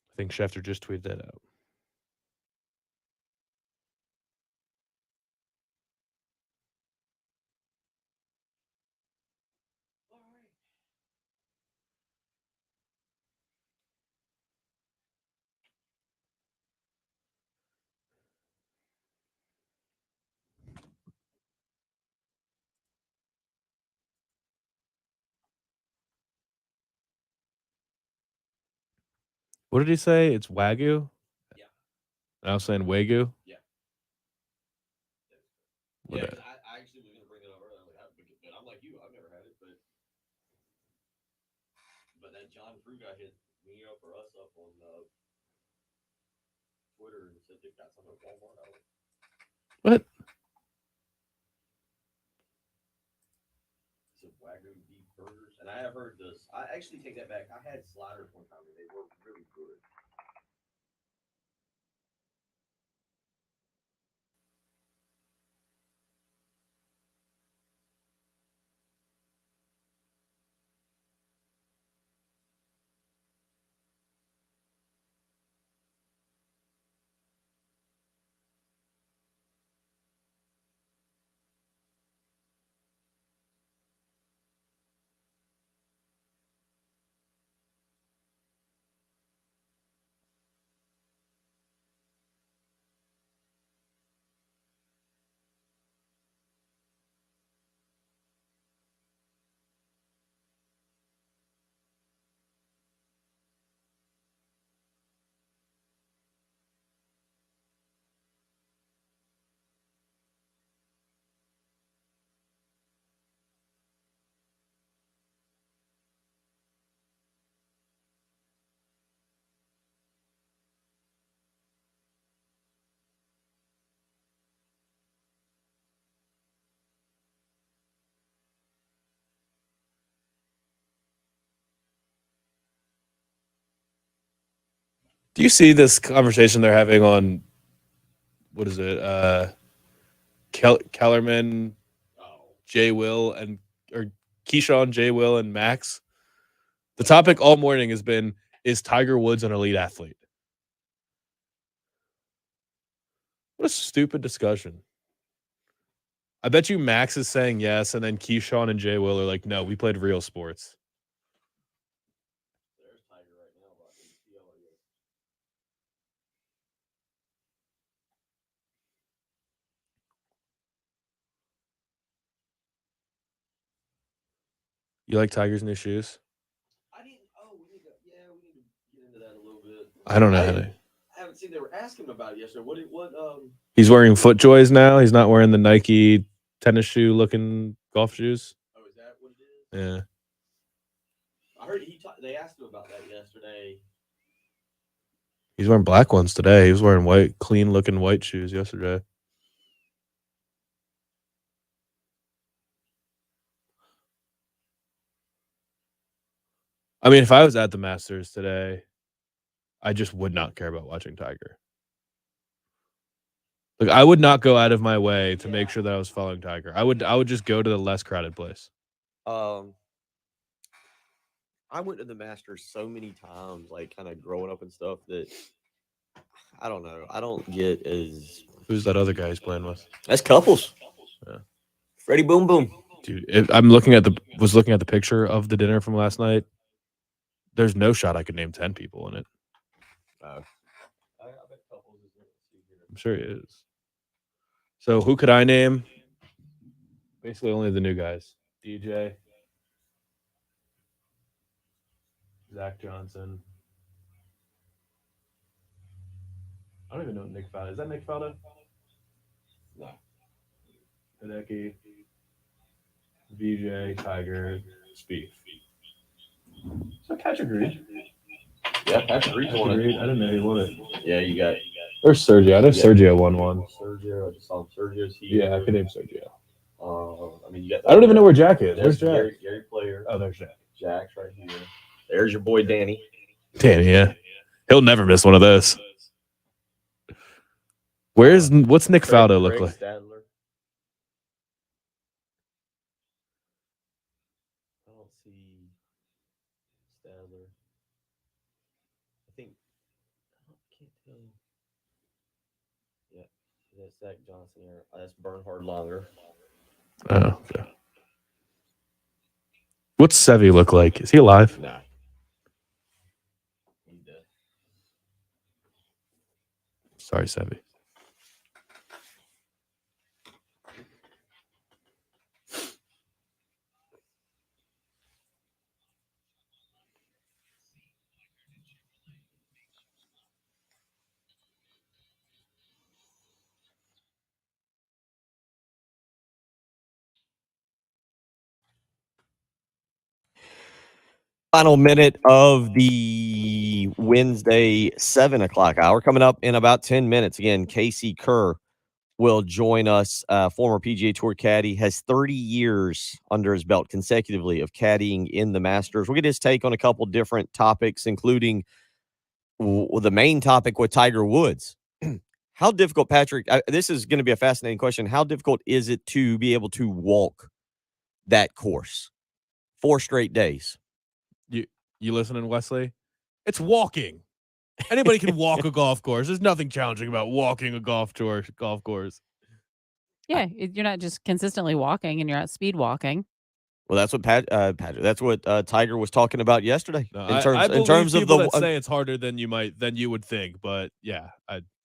I think Schefter just tweeted that out. What did he say? It's Wagyu? Yeah. And I was saying Wagyu? Yeah. What Yeah, the- I actually was going to bring it up earlier. But I'm like you. I've never had it. But that John Crew guy hit me up or us up on Twitter and said they've got something at Walmart. What? Some Wagyu beef burgers. And I have heard this. I actually take that back. I had sliders one time and they were really good. Do you see this conversation they're having on what is it? Kellerman, Jay Will, or Keyshawn, Jay Will, and Max. The topic all morning has been: is Tiger Woods an elite athlete? What a stupid discussion. I bet you Max is saying yes, and then Keyshawn and Jay Will are like, no, we played real sports. You like Tiger's new shoes? We need to get into that a little bit. I don't know how to. I haven't seen. They were asking about it yesterday. What? He's wearing FootJoys now. He's not wearing the Nike tennis shoe looking golf shoes. Oh, is that what it is? Yeah. I heard they asked him about that yesterday. He's wearing black ones today. He was wearing white, clean looking white shoes yesterday. I mean, if I was at the Masters today, I just would not care about watching Tiger. Like, I would not go out of my way to make sure that I was following Tiger. I would just go to the less crowded place. I went to the Masters so many times, like kind of growing up and stuff, that I don't know. I don't get as. Who's that other guy he's playing with? That's Couples. Yeah. Freddie Boom Boom. Dude, I'm looking at the picture of the dinner from last night. There's no shot I could name 10 people in it. I'm sure it is. So who could I name? Basically only the new guys. DJ. Zach Johnson. I don't even know Nick Faldo. Is that Nick Faldo? No. Hideki. VJ, Tiger, Spieth. Is that Patrick Reed? Yeah, Patrick Reed's won it. I didn't know he won it. Yeah, you got. There's Sergio. I know Sergio won one. Sergio, I just saw Sergio's here. Yeah, I could name Sergio. I mean, you got. I don't even know where Jack is. Where's Jack? Gary Player. Oh, there's Jack. Jack's right here. There's your boy Danny. Danny, yeah. He'll never miss one of those. What's Nick Faldo look like? Stadler. I don't see Stadler. I think I can't tell. Yeah, that's Zach Johnson here. That's Bernhard Langer. Oh, okay. What's Sevy look like? Is he alive? Nah. Sorry, Sevy. Final minute of the Wednesday 7 o'clock hour coming up in about 10 minutes. Again, Casey Kerr will join us. Former PGA Tour caddy, has 30 years under his belt consecutively of caddying in the Masters. We'll get his take on a couple different topics, including the main topic with Tiger Woods. How difficult, Patrick, this is going to be a fascinating question. How difficult is it to be able to walk that course 4 straight days? You listening, Wesley? It's walking. Anybody can walk a golf course. There's nothing challenging about walking a golf course. Yeah, you're not just consistently walking and you're not speed walking. Well, that's what Patrick. That's what Tiger was talking about yesterday. No, in terms of the say it's harder than you would think, but yeah,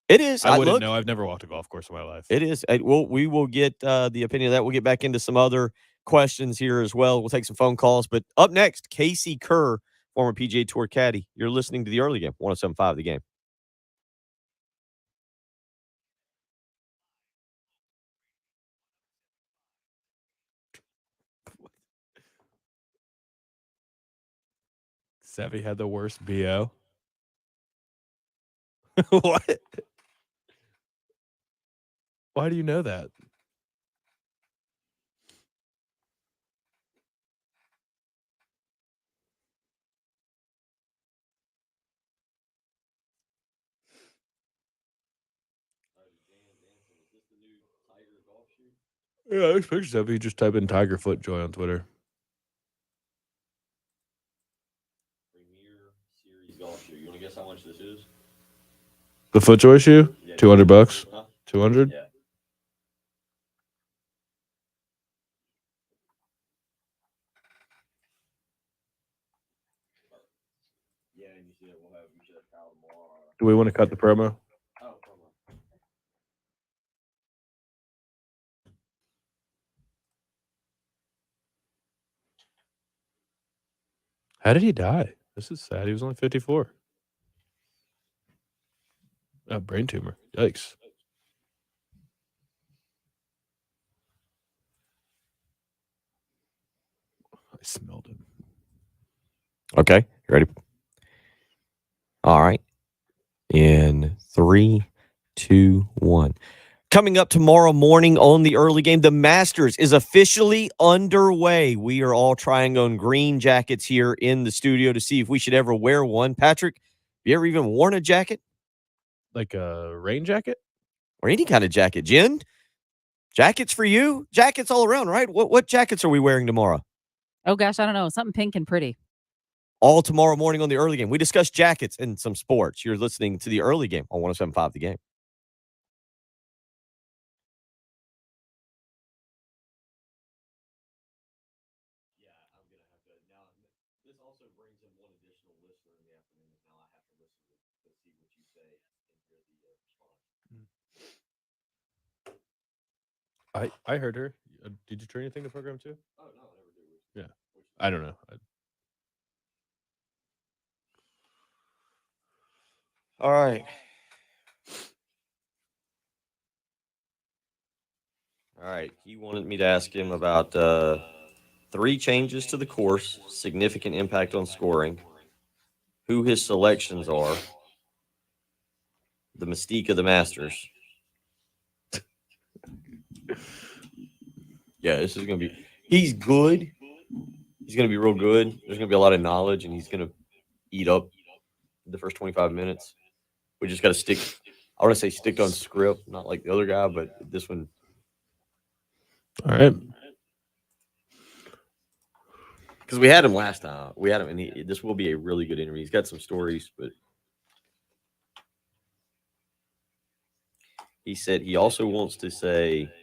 it is. I wouldn't know. I've never walked a golf course in my life. It is. We will get the opinion of that. We'll get back into some other questions here as well. We'll take some phone calls. But up next, Casey Kerr, former PGA Tour caddy. You're listening to the early game, 107.5 The Game. Sevy had the worst BO. What? Why do you know that? Yeah, there's pictures of it. You just type in Tiger Footjoy on Twitter. Premier Series golf shoe. You want to guess how much this is? The Footjoy shoe? Yeah, $200. Huh? 200? Yeah. Yeah, and you see that we should have Kyle tomorrow. Do we want to cut the promo? Oh, How did he die? This is sad. He was only 54. Brain tumor. Yikes. I smelled him. Okay, you ready? All right. In 3, 2, 1. Coming up tomorrow morning on the early game, the Masters is officially underway. We are all trying on green jackets here in the studio to see if we should ever wear one. Patrick, have you ever even worn a jacket? Like a rain jacket? Or any kind of jacket? Jen? Jackets for you? Jackets all around, right? What jackets are we wearing tomorrow? Oh, gosh, I don't know. Something pink and pretty. All tomorrow morning on the early game. We discuss jackets and some sports. You're listening to the early game on 107.5 The Game. I heard her. Did you turn anything to program too? Oh, no, I never did. Yeah. I don't know. All right. All right. He wanted me to ask him about 3 changes to the course, significant impact on scoring, who his selections are, the mystique of the Masters. Yeah, this is going to be – he's good. He's going to be real good. There's going to be a lot of knowledge, and he's going to eat up the first 25 minutes. We just got to stick – I want to say stick on script, not like the other guy, but this one. All right. Because we had him last time. We had him, and this will be a really good interview. He's got some stories, but he said he also wants to say –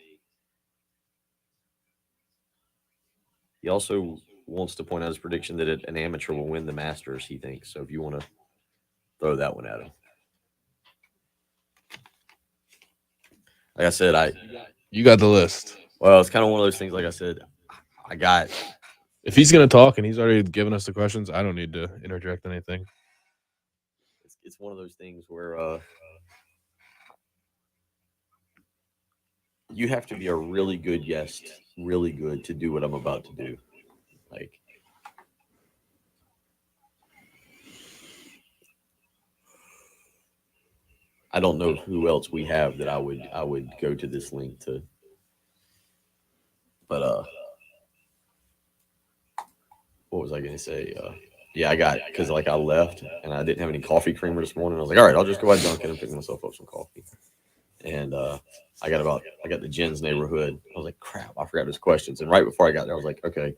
he also wants to point out his prediction that an amateur will win the Masters, he thinks. So if you want to throw that one at him. Like I said, you got the list. Well, it's kind of one of those things, like I said, I got. If he's going to talk and he's already given us the questions, I don't need to interject anything. It's one of those things where you have to be a really good guest, really good to do what I'm about to do. Like, I don't know who else we have that I would go to this link to. But what was I going to say? Yeah, I got because like I left and I didn't have any coffee creamer this morning. I was like, all right, I'll just go out Dunkin' and pick myself up some coffee. And I got the Jen's neighborhood. I was like, crap, I forgot his questions. And right before I got there, I was like, okay,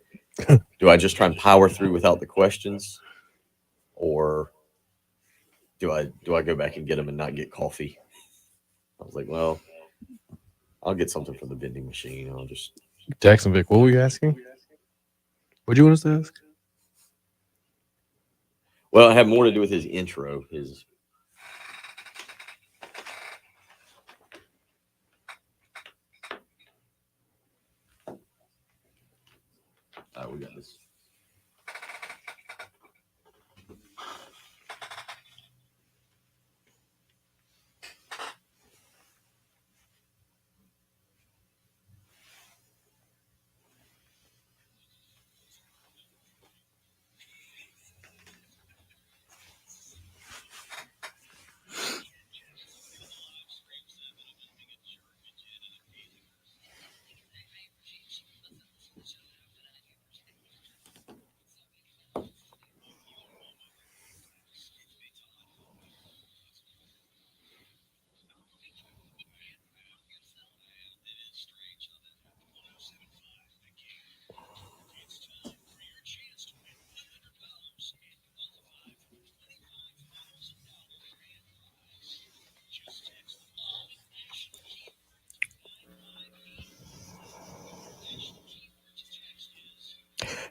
do I just try and power through without the questions, or do I go back and get them and not get coffee? I was like, well, I'll get something from the vending machine. I'll just Jackson Vic, what were you asking? What do you want us to ask? Well, it had more to do with his intro. We got this.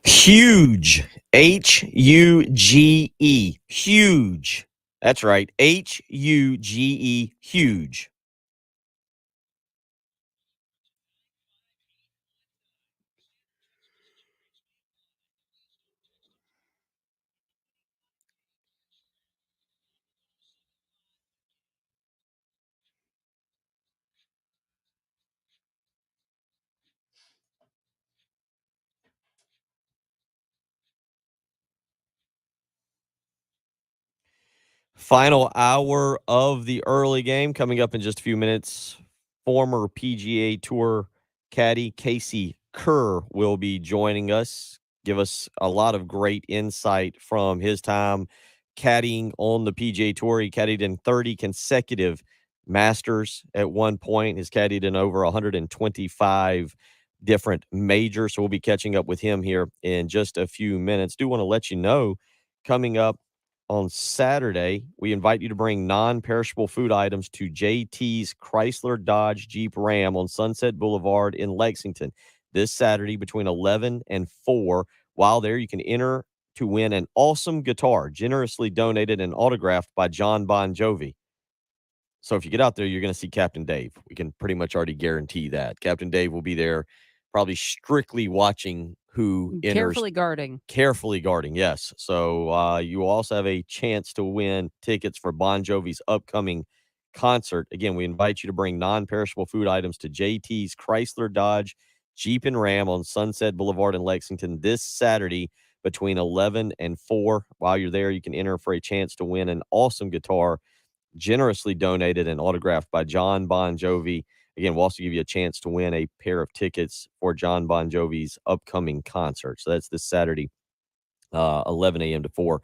Huge. Huge. Huge. That's right. Huge. Huge. Final hour of the early game coming up in just a few minutes. Former PGA Tour caddy Casey Kerr will be joining us, give us a lot of great insight from his time caddying on the PGA Tour. He caddied in 30 consecutive Masters at one point. He's caddied in over 125 different majors. So we'll be catching up with him here in just a few minutes. Do want to let you know coming up on Saturday, we invite you to bring non-perishable food items to JT's Chrysler Dodge Jeep Ram on Sunset Boulevard in Lexington this Saturday between 11 and 4. While there, you can enter to win an awesome guitar generously donated and autographed by John Bon Jovi. So if you get out there, you're going to see Captain Dave. We can pretty much already guarantee that. Captain Dave will be there, probably strictly watching who enters. Carefully guarding, yes. So you will also have a chance to win tickets for Bon Jovi's upcoming concert. Again, we invite you to bring non-perishable food items to JT's Chrysler Dodge Jeep and Ram on Sunset Boulevard in Lexington this Saturday between 11 and 4. While you're there, you can enter for a chance to win an awesome guitar generously donated and autographed by John Bon Jovi. Again, we'll also give you a chance to win a pair of tickets for John Bon Jovi's upcoming concert. So that's this Saturday, 11 a.m. to 4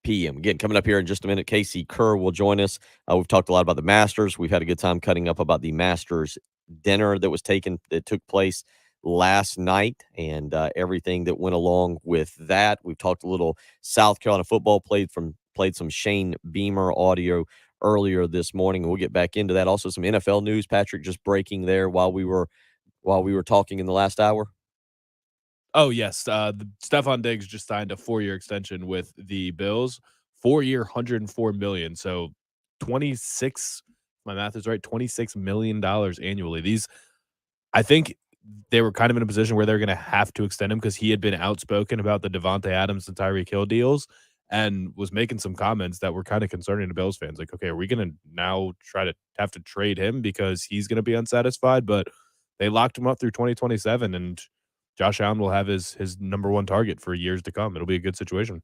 p.m. Again, coming up here in just a minute, Casey Kerr will join us. We've talked a lot about the Masters. We've had a good time cutting up about the Masters dinner that took place last night and everything that went along with that. We've talked a little South Carolina football, played some Shane Beamer audio earlier this morning. We'll get back into that. Also, some NFL news, Patrick, just breaking there while we were talking in the last hour. Oh yes, Stephon Diggs just signed a 4-year extension with the Bills. 4-year, $104 million. So 26. My math is right. $26 million annually. I think they were kind of in a position where they're going to have to extend him because he had been outspoken about the Devontae Adams and Tyreek Hill deals, and was making some comments that were kind of concerning to Bills fans. Like, okay, are we going to now have to trade him because he's going to be unsatisfied? But they locked him up through 2027, and Josh Allen will have his number one target for years to come. It'll be a good situation.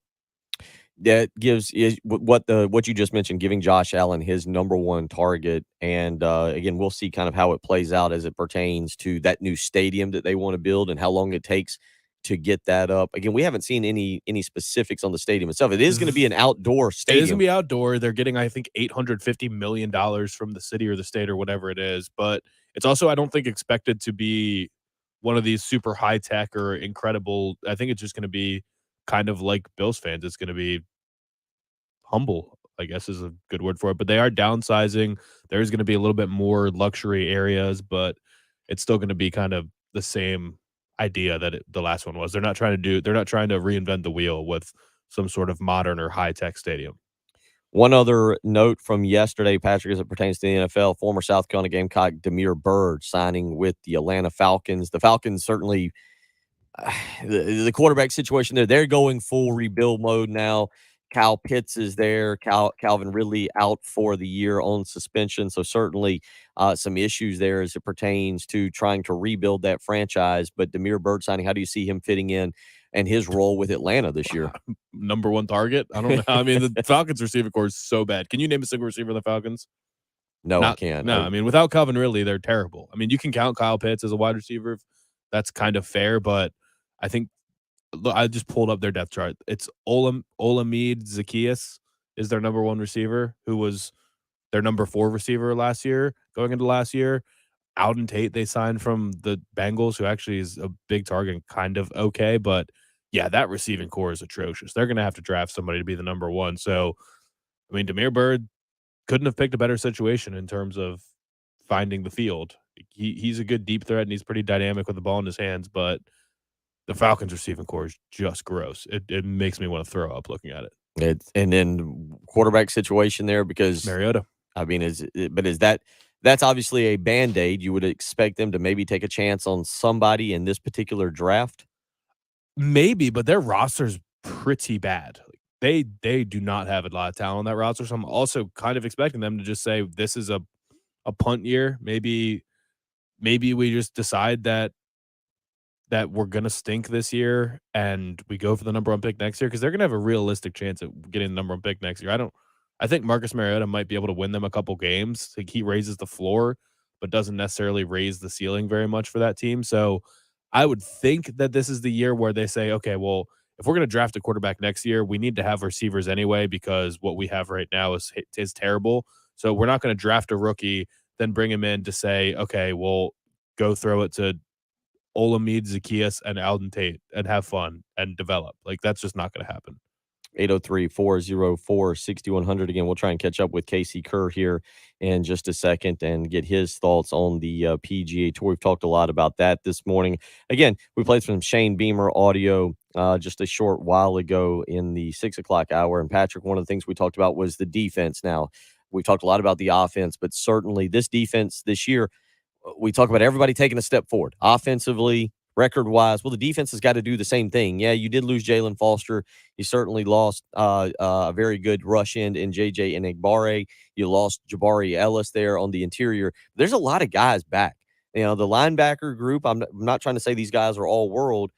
That gives what you just mentioned, giving Josh Allen his number one target. And again, we'll see kind of how it plays out as it pertains to that new stadium that they want to build and how long it takes to get that up. Again, we haven't seen any specifics on the stadium itself. It is going to be an outdoor stadium. It is going to be outdoor. They're getting, I think, $850 million from the city or the state or whatever it is. But it's also, I don't think, expected to be one of these super high tech or incredible. I think it's just going to be kind of like Bills fans. It's going to be humble, I guess is a good word for it. But they are downsizing. There's going to be a little bit more luxury areas, but it's still going to be kind of the same idea that the last one was. They're not trying to reinvent the wheel with some sort of modern or high tech stadium. One other note from yesterday, Patrick, as it pertains to the NFL, former South Carolina Gamecock Demir Bird signing with the Atlanta Falcons. The Falcons certainly, the quarterback situation there, they're going full rebuild mode now. Kyle Pitts is there. Calvin Ridley out for the year on suspension. So certainly some issues there as it pertains to trying to rebuild that franchise. But Demir Bird signing, how do you see him fitting in and his role with Atlanta this year? Number one target? I don't know. I mean, the Falcons receiving core is so bad. Can you name a single receiver in the Falcons? No, I can't. No, I mean, without Calvin Ridley, they're terrible. I mean, you can count Kyle Pitts as a wide receiver. That's kind of fair, but I think I just pulled up their depth chart. It's Olamide Zaccheaus is their number one receiver, who was their number 4 receiver last year, going into last year. Alden Tate they signed from the Bengals, who actually is a big target and kind of okay. But, yeah, that receiving core is atrocious. They're going to have to draft somebody to be the number 1. So, I mean, Demir Bird couldn't have picked a better situation in terms of finding the field. He's a good deep threat, and he's pretty dynamic with the ball in his hands, but the Falcons receiving core is just gross. It makes me want to throw up looking at it. And then quarterback situation there because Mariota. I mean, is that's obviously a Band-Aid. You would expect them to maybe take a chance on somebody in this particular draft. Maybe, but their roster's pretty bad. They do not have a lot of talent on that roster. So I'm also kind of expecting them to just say this is a punt year. Maybe we just decide that we're gonna stink this year and we go for the number one pick next year because they're gonna have a realistic chance at getting the number one pick next year. I think Marcus Mariota might be able to win them a couple games. Like he raises the floor, but doesn't necessarily raise the ceiling very much for that team. So I would think that this is the year where they say, okay, well, if we're going to draft a quarterback next year, we need to have receivers anyway because what we have right now is terrible. So we're not going to draft a rookie, then bring him in to say, okay, well, go throw it to Olamide Zaccheaus and Alden Tate and have fun and develop. Like that's just not going to happen. 803-404-6100. Again, we'll try and catch up with Casey Kerr here in just a second and get his thoughts on the PGA Tour. We've talked a lot about that this morning. Again, we played some Shane Beamer audio just a short while ago in the 6 o'clock hour. And Patrick, one of the things we talked about was the defense. Now, we talked a lot about the offense, but certainly this defense this year, we talk about everybody taking a step forward offensively, record-wise. Well, the defense has got to do the same thing. Yeah, you did lose Jalen Foster. You certainly lost a very good rush end in J.J. Enagbare. You lost Jabari Ellis there on the interior. There's a lot of guys back. You know, the linebacker group, I'm not trying to say these guys are all world,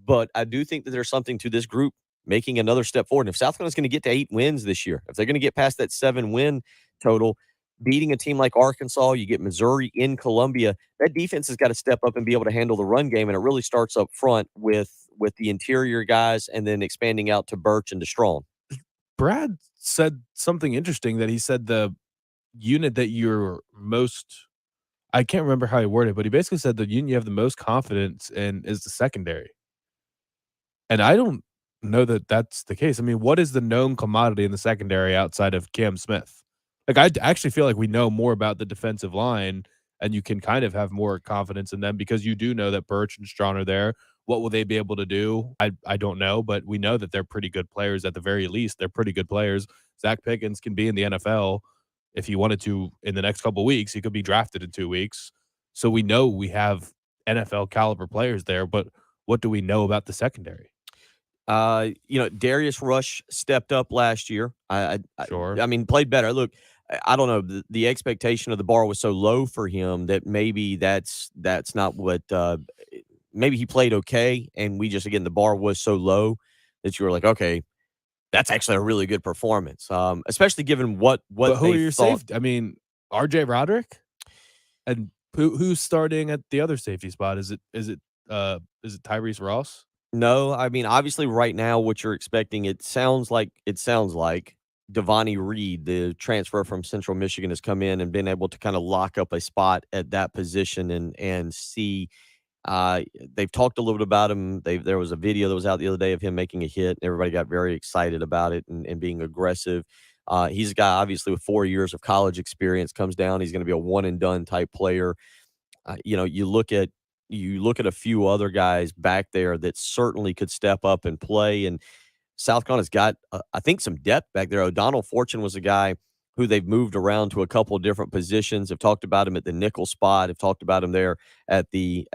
but I do think that there's something to this group making another step forward. And if South Carolina's going to get to 8 wins this year, if they're going to get past that 7-win total, beating a team like Arkansas, you get Missouri in Columbia, that defense has got to step up and be able to handle the run game, and it really starts up front with the interior guys and then expanding out to Birch and to Strong. Brad said something interesting that he said the unit that you're most – I can't remember how he worded it, but he basically said the unit you have the most confidence in is the secondary. And I don't know that that's the case. I mean, what is the known commodity in the secondary outside of Cam Smith? Like, I actually feel like we know more about the defensive line, and you can kind of have more confidence in them because you do know that Birch and Strong are there. What will they be able to do? I don't know, but we know that they're pretty good players at the very least. They're pretty good players. Zach Pickens can be in the NFL if he wanted to in the next couple of weeks. He could be drafted in 2 weeks. So we know we have NFL caliber players there, but what do we know about the secondary? Darius Rush stepped up last year. Sure. I mean, played better. Look, I don't know. The expectation of the bar was so low for him that maybe that's not what. Maybe he played okay, and we just, again, the bar was so low that you were like, okay, that's actually a really good performance. Especially given what But who they are your thought. safety? I mean, R.J. Roderick, and who's starting at the other safety spot? Is it Tyrese Ross? No, I mean, obviously, right now, what you're expecting, it sounds like Devonnie Reed, the transfer from Central Michigan, has come in and been able to kind of lock up a spot at that position and see. They've talked a little bit about him. There was a video that was out the other day of him making a hit, and everybody got very excited about it and being aggressive. He's a guy, obviously, with 4 years of college experience, comes down. He's going to be a one-and-done type player. You look at a few other guys back there that certainly could step up and play, and South Carolina's got, I think, some depth back there. O'Donnell Fortune was a guy who they've moved around to a couple of different positions. Have talked about him at the nickel spot. Have talked about him there at the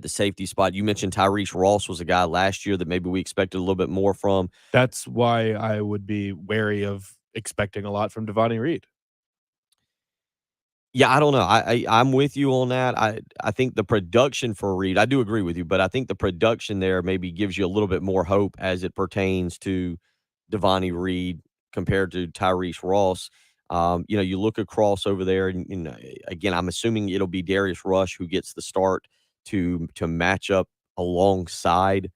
safety spot. You mentioned Tyrese Ross was a guy last year that maybe we expected a little bit more from. That's why I would be wary of expecting a lot from Devonnie Reed. Yeah, I don't know. I'm with you on that. I think the production for Reed, I do agree with you, but I think the production there maybe gives you a little bit more hope as it pertains to Devonnie Reed compared to Tyrese Ross. You look across over there, and again, I'm assuming it'll be Darius Rush who gets the start to match up alongside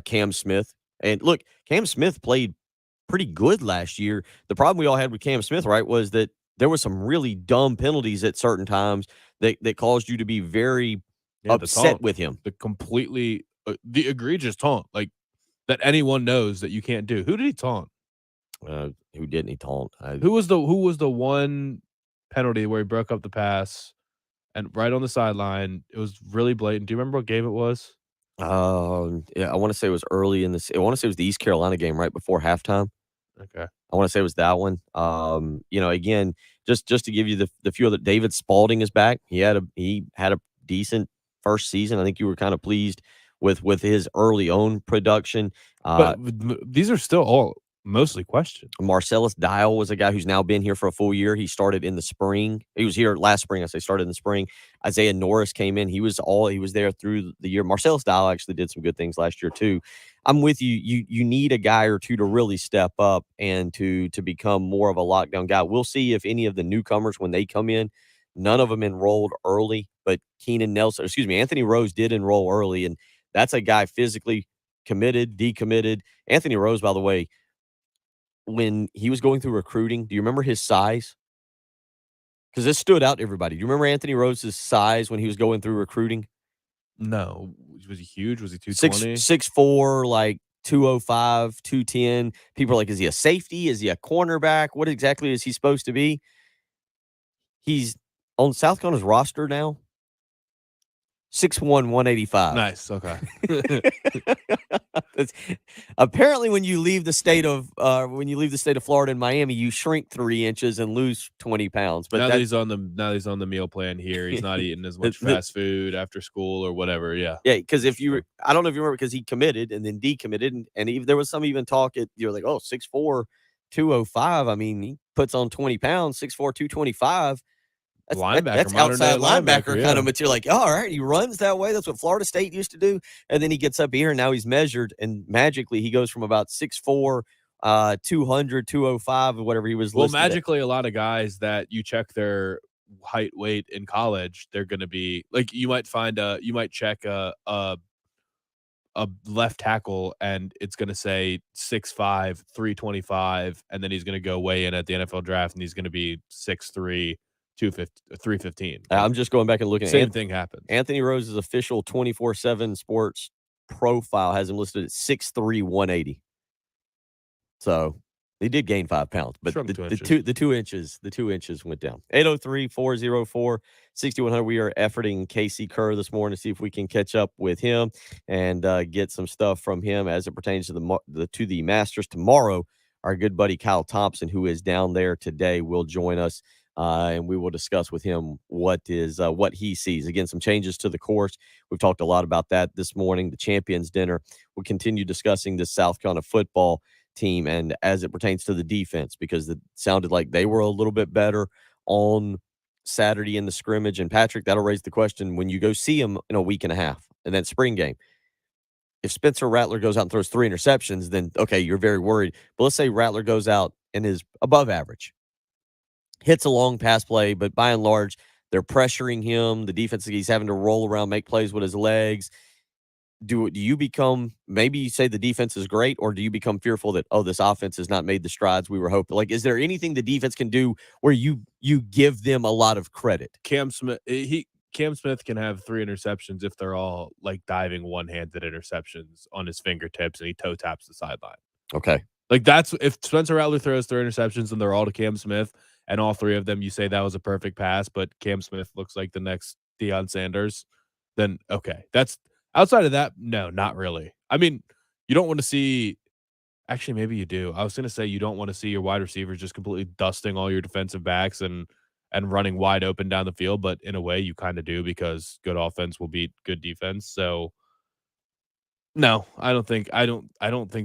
Cam Smith. And look, Cam Smith played pretty good last year. The problem we all had with Cam Smith, right, was that there were some really dumb penalties at certain times that caused you to be very upset with him. The completely the egregious taunt, like that anyone knows that you can't do. Who did he taunt? Who didn't he taunt? Who was the one penalty where he broke up the pass and right on the sideline. It was really blatant. Do you remember what game it was? Yeah, I want to say it was early in this. I want to say it was the East Carolina game right before halftime. Okay. I want to say it was that one. Again, just to give you the few other, David Spalding is back. He had a decent first season. I think you were kind of pleased with his early on production. But these are still all mostly questions. Marcellus Dial was a guy who's now been here for a full year. He started in the spring. He was here last spring. Started in the spring. Isaiah Norris came in. He was there through the year. Marcellus Dial actually did some good things last year too. I'm with you. You need a guy or two to really step up and to become more of a lockdown guy. We'll see if any of the newcomers, when they come in, none of them enrolled early, but Anthony Rose did enroll early, and that's a guy physically committed, decommitted. Anthony Rose, by the way, when he was going through recruiting, do you remember his size? Because this stood out to everybody. Do you remember Anthony Rose's size when he was going through recruiting? No. Was he huge? Was he 220? 6'4", like 205, 210. People are like, is he a safety? Is he a cornerback? What exactly is he supposed to be? He's on South Carolina's roster now. 6'1", 185. Nice. Okay. Apparently, when you leave the state of Florida and Miami, you shrink 3 inches and lose 20 pounds. But now that he's on the meal plan here, he's not eating as much fast food after school or whatever. Yeah. Yeah, because I don't know if you remember, because he committed and then decommitted, and there was some even talk you're like, 6'4", 205. I mean, he puts on 20 pounds, 6'4", 225. That's outside linebacker kind of material. Like, all right, he runs that way. That's what Florida State used to do. And then he gets up here, and now he's measured, and magically he goes from about 6'4", 200, 205, or whatever he was. Well, magically, a lot of guys that you check their height, weight in college, they're going to be like, you might check a left tackle, and it's going to say 6'5", 325, and then he's going to go weigh in at the NFL draft, and he's going to be 6'3", 315. I'm just going back and looking. Same thing happens. Anthony Rose's official 24/7 Sports profile has him listed at 6'3", 180. So he did gain 5 pounds, but the 2 inches went down. 803-404-6100. We are efforting Casey Kerr this morning to see if we can catch up with him and get some stuff from him as it pertains to the Masters tomorrow. Our good buddy Kyle Thompson, who is down there today, will join us. And we will discuss with him what he sees. Again, some changes to the course. We've talked a lot about that this morning. The Champions Dinner. We'll continue discussing this South Carolina football team and as it pertains to the defense, because it sounded like they were a little bit better on Saturday in the scrimmage. And Patrick, that'll raise the question when you go see them in a week and a half in that spring game. If Spencer Rattler goes out and throws 3 interceptions, then okay, you're very worried. But let's say Rattler goes out and is above average. Hits a long pass play, but by and large, they're pressuring him. The defense, he's having to roll around, make plays with his legs. Do you become, maybe you say the defense is great, or do you become fearful that, this offense has not made the strides we were hoping? Like, is there anything the defense can do where you give them a lot of credit? Cam Smith can have 3 interceptions if they're all like diving one-handed interceptions on his fingertips and he toe taps the sideline. Okay. Like, that's if Spencer Rattler throws 3 interceptions and they're all to Cam Smith, and all 3 of them you say that was a perfect pass, but Cam Smith looks like the next Deion Sanders, then okay. That's outside of that, no, not really. I mean, you don't want to see – actually, maybe you do. I was going to say you don't want to see your wide receivers just completely dusting all your defensive backs and running wide open down the field, but in a way you kind of do, because good offense will beat good defense. So no, I don't think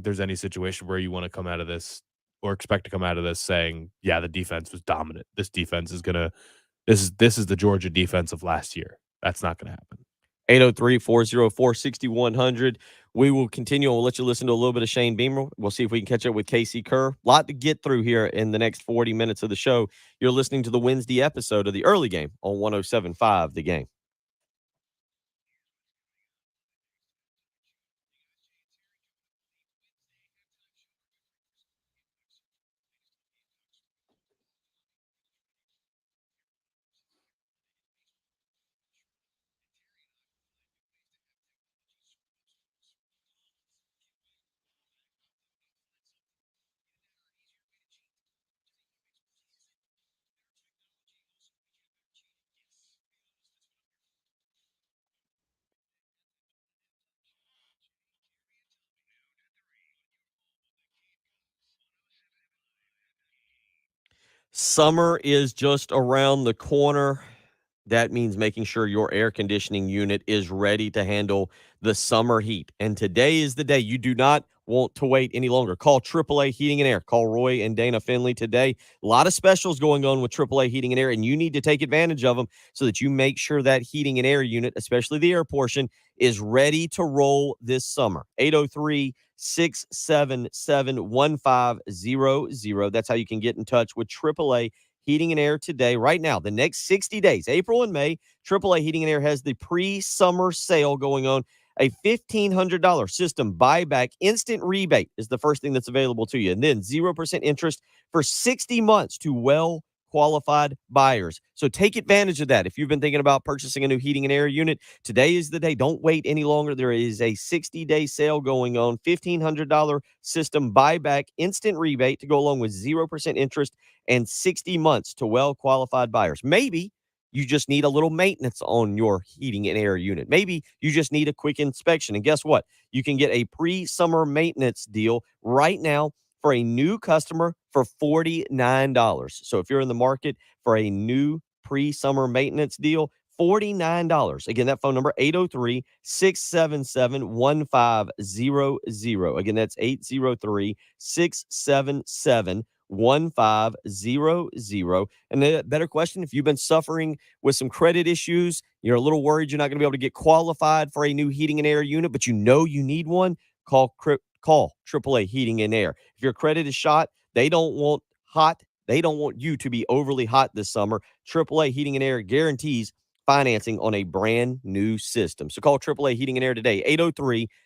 there's any situation where you want to come out of this or expect to come out of this saying, yeah, the defense was dominant. This defense is this is the Georgia defense of last year. That's not going to happen. 803-404-6100. We will continue. We'll let you listen to a little bit of Shane Beamer. We'll see if we can catch up with Casey Kerr. A lot to get through here in the next 40 minutes of the show. You're listening to the Wednesday episode of the early game on 107.5 The Game. Summer is just around the corner. That means making sure your air conditioning unit is ready to handle the summer heat. And today is the day. You do not want to wait any longer. Call AAA Heating and Air. Call Roy and Dana Finley today. A lot of specials going on with AAA Heating and Air, and you need to take advantage of them so that you make sure that heating and air unit, especially the air portion, is ready to roll this summer. 803-677-1500. That's how you can get in touch with AAA Heating and Air today, right now. The next 60 days, April and May, AAA Heating and Air has the pre-summer sale going on. A $1,500 system buyback instant rebate is the first thing that's available to you. And then 0% interest for 60 months to well-qualified buyers. So take advantage of that. If you've been thinking about purchasing a new heating and air unit, today is the day. Don't wait any longer. There is a 60-day sale going on. $1,500 system buyback instant rebate to go along with 0% interest and 60 months to well-qualified buyers. Maybe you just need a little maintenance on your heating and air unit. Maybe you just need a quick inspection. And guess what? You can get a pre-summer maintenance deal right now for a new customer for $49. So if you're in the market for a new pre-summer maintenance deal, $49. Again, that phone number, 803-677-1500. Again, that's 803-677-1500. And the better question, if you've been suffering with some credit issues, you're a little worried you're not going to be able to get qualified for a new heating and air unit, but you know you need one, call AAA Heating and Air. If your credit is shot, they don't want you to be overly hot this summer. AAA Heating and Air guarantees financing on a brand new system. So call AAA Heating and Air today,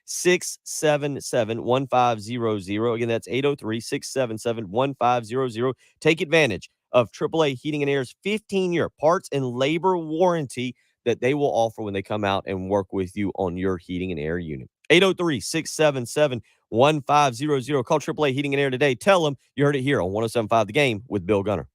803-677-1500. Again, that's 803-677-1500. Take advantage of AAA Heating and Air's 15-year parts and labor warranty that they will offer when they come out and work with you on your heating and air unit. 803-677-1500. Call AAA Heating and Air today. Tell them you heard it here on 107.5 The Game with Bill Gunner.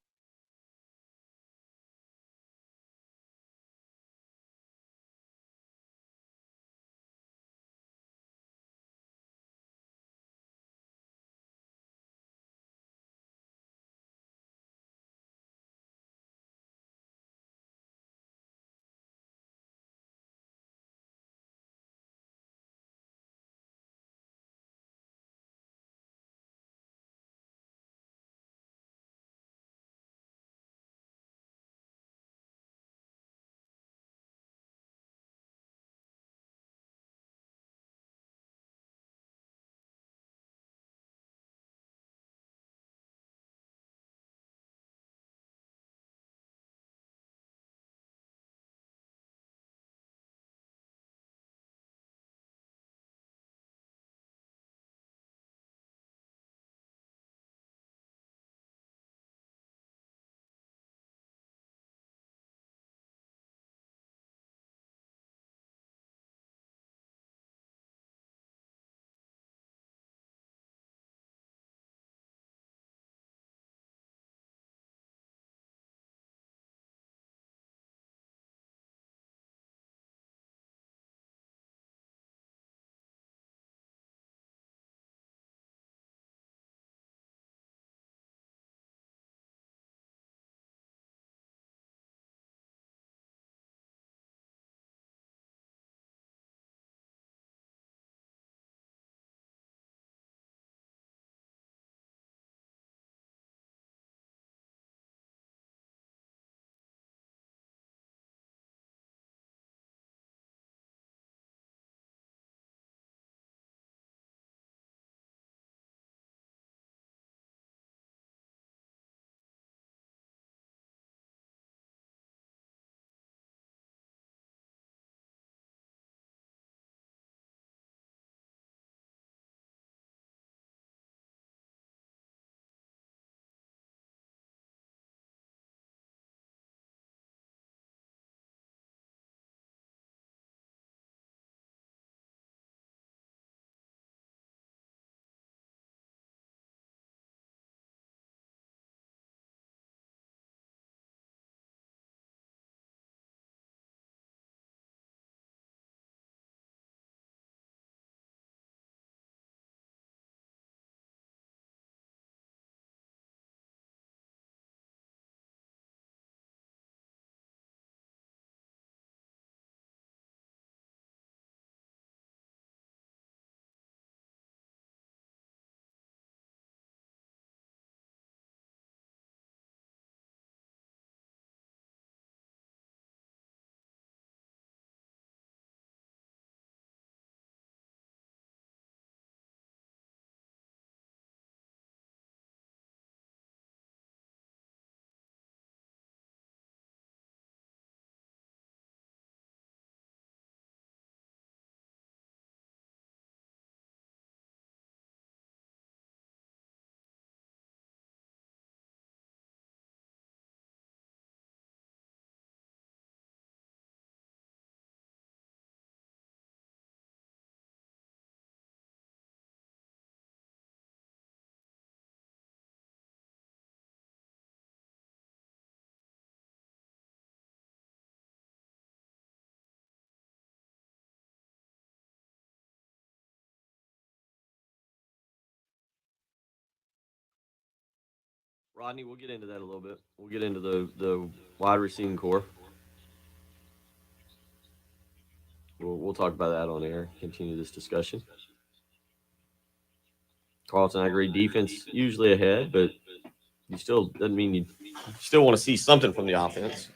Rodney, we'll get into that a little bit. We'll get into the wide receiving core. We'll talk about that on air. Continue this discussion. Carlton, I agree. Defense usually ahead, but you still doesn't mean you still want to see something from the offense.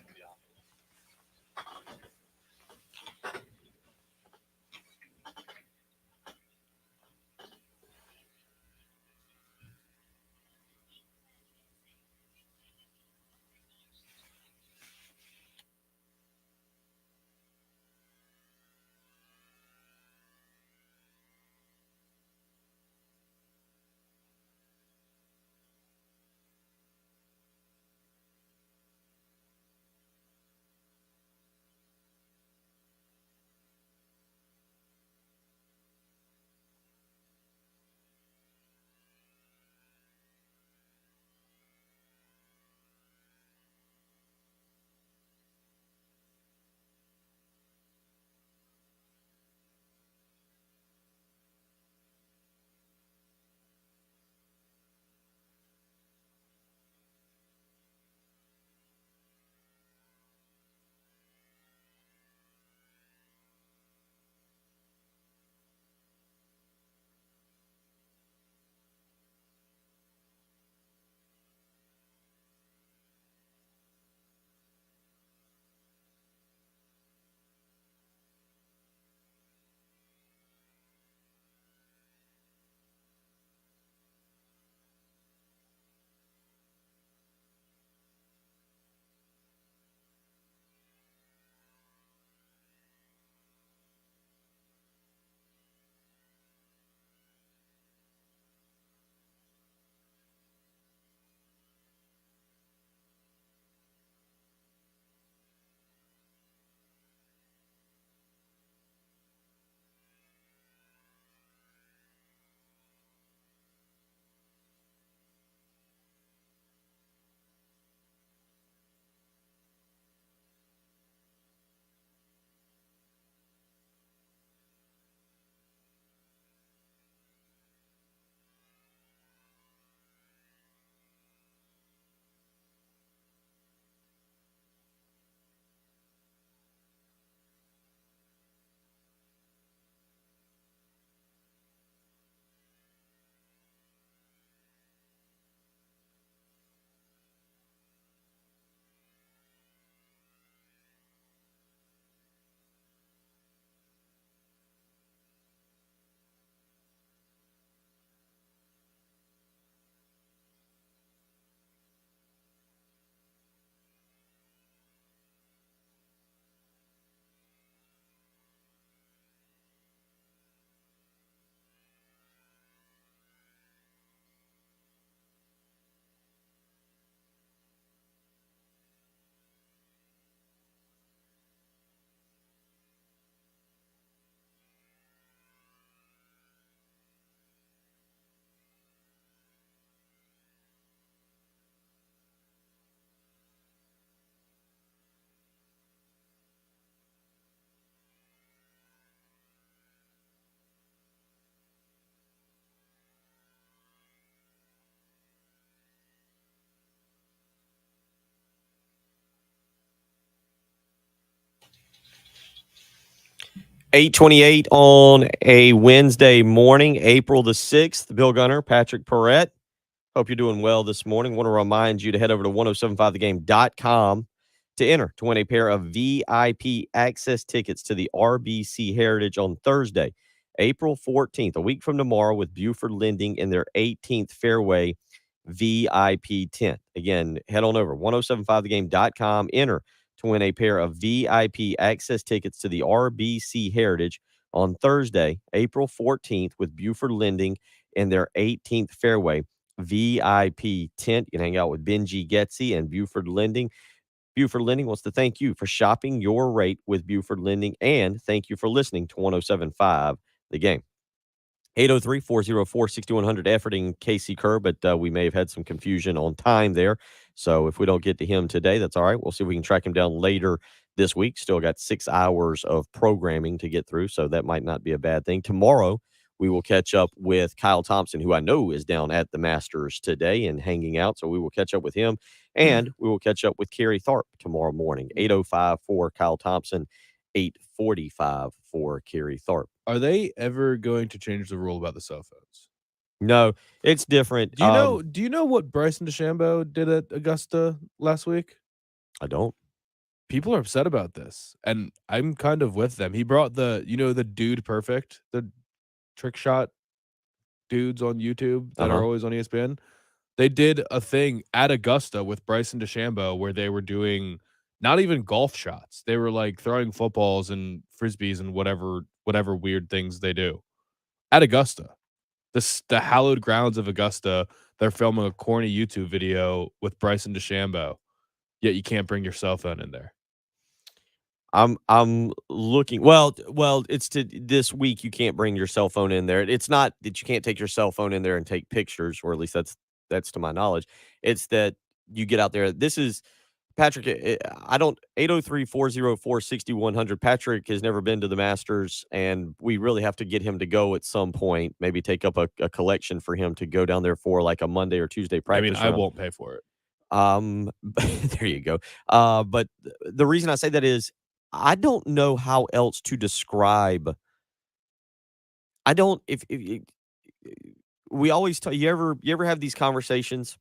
$8:28 on a Wednesday morning, April the 6th. Bill Gunner, Patrick Perrette. Hope you're doing well this morning. Want to remind you to head over to 1075thegame.com to enter to win a pair of VIP access tickets to the RBC Heritage on Thursday, April 14th, a week from tomorrow, with Buford Lending in their 18th Fairway VIP tent. Again, head on over 1075thegame.com, enter to win a pair of VIP access tickets to the RBC Heritage on Thursday, April 14th, with Buford Lending in their 18th Fairway VIP tent. You can hang out with Benji Getsy and Buford Lending. Buford Lending wants to thank you for shopping your rate with Buford Lending, and thank you for listening to 107.5 The Game. 803-404-6100, efforting Casey Kerr, but we may have had some confusion on time there. So if we don't get to him today, that's all right. We'll see if we can track him down later this week. Still got 6 hours of programming to get through, so that might not be a bad thing. Tomorrow, We will catch up with Kyle Thompson, who I know is down at the Masters today and hanging out. So we will catch up with him. And we will catch up with Kerry Tharp tomorrow morning. 8:05 for Kyle Thompson, 8:45 for Kerry Tharp. Are they ever going to change the rule about the cell phones? No, it's different. Do you know what Bryson DeChambeau did at Augusta last week? I don't. People are upset about this, and I'm kind of with them. He brought the Dude Perfect, the trick shot dudes on YouTube that are always on ESPN. They did a thing at Augusta with Bryson DeChambeau where they were doing not even golf shots. They were like throwing footballs and frisbees and whatever weird things they do at Augusta. The hallowed grounds of Augusta. They're filming a corny YouTube video with Bryson DeChambeau, yet you can't bring your cell phone in there. I'm looking. Well, it's to this week. You can't bring your cell phone in there. It's not that you can't take your cell phone in there and take pictures, or at least that's to my knowledge. It's that you get out there. This is Patrick. I don't 803-404-6100. Patrick has never been to the Masters, and we really have to get him to go at some point. Maybe take up a collection for him to go down there for like a Monday or Tuesday practice. I won't pay for it. There you go. But the reason I say that is I don't know how else to describe. I don't. If we always tell you ever have these conversations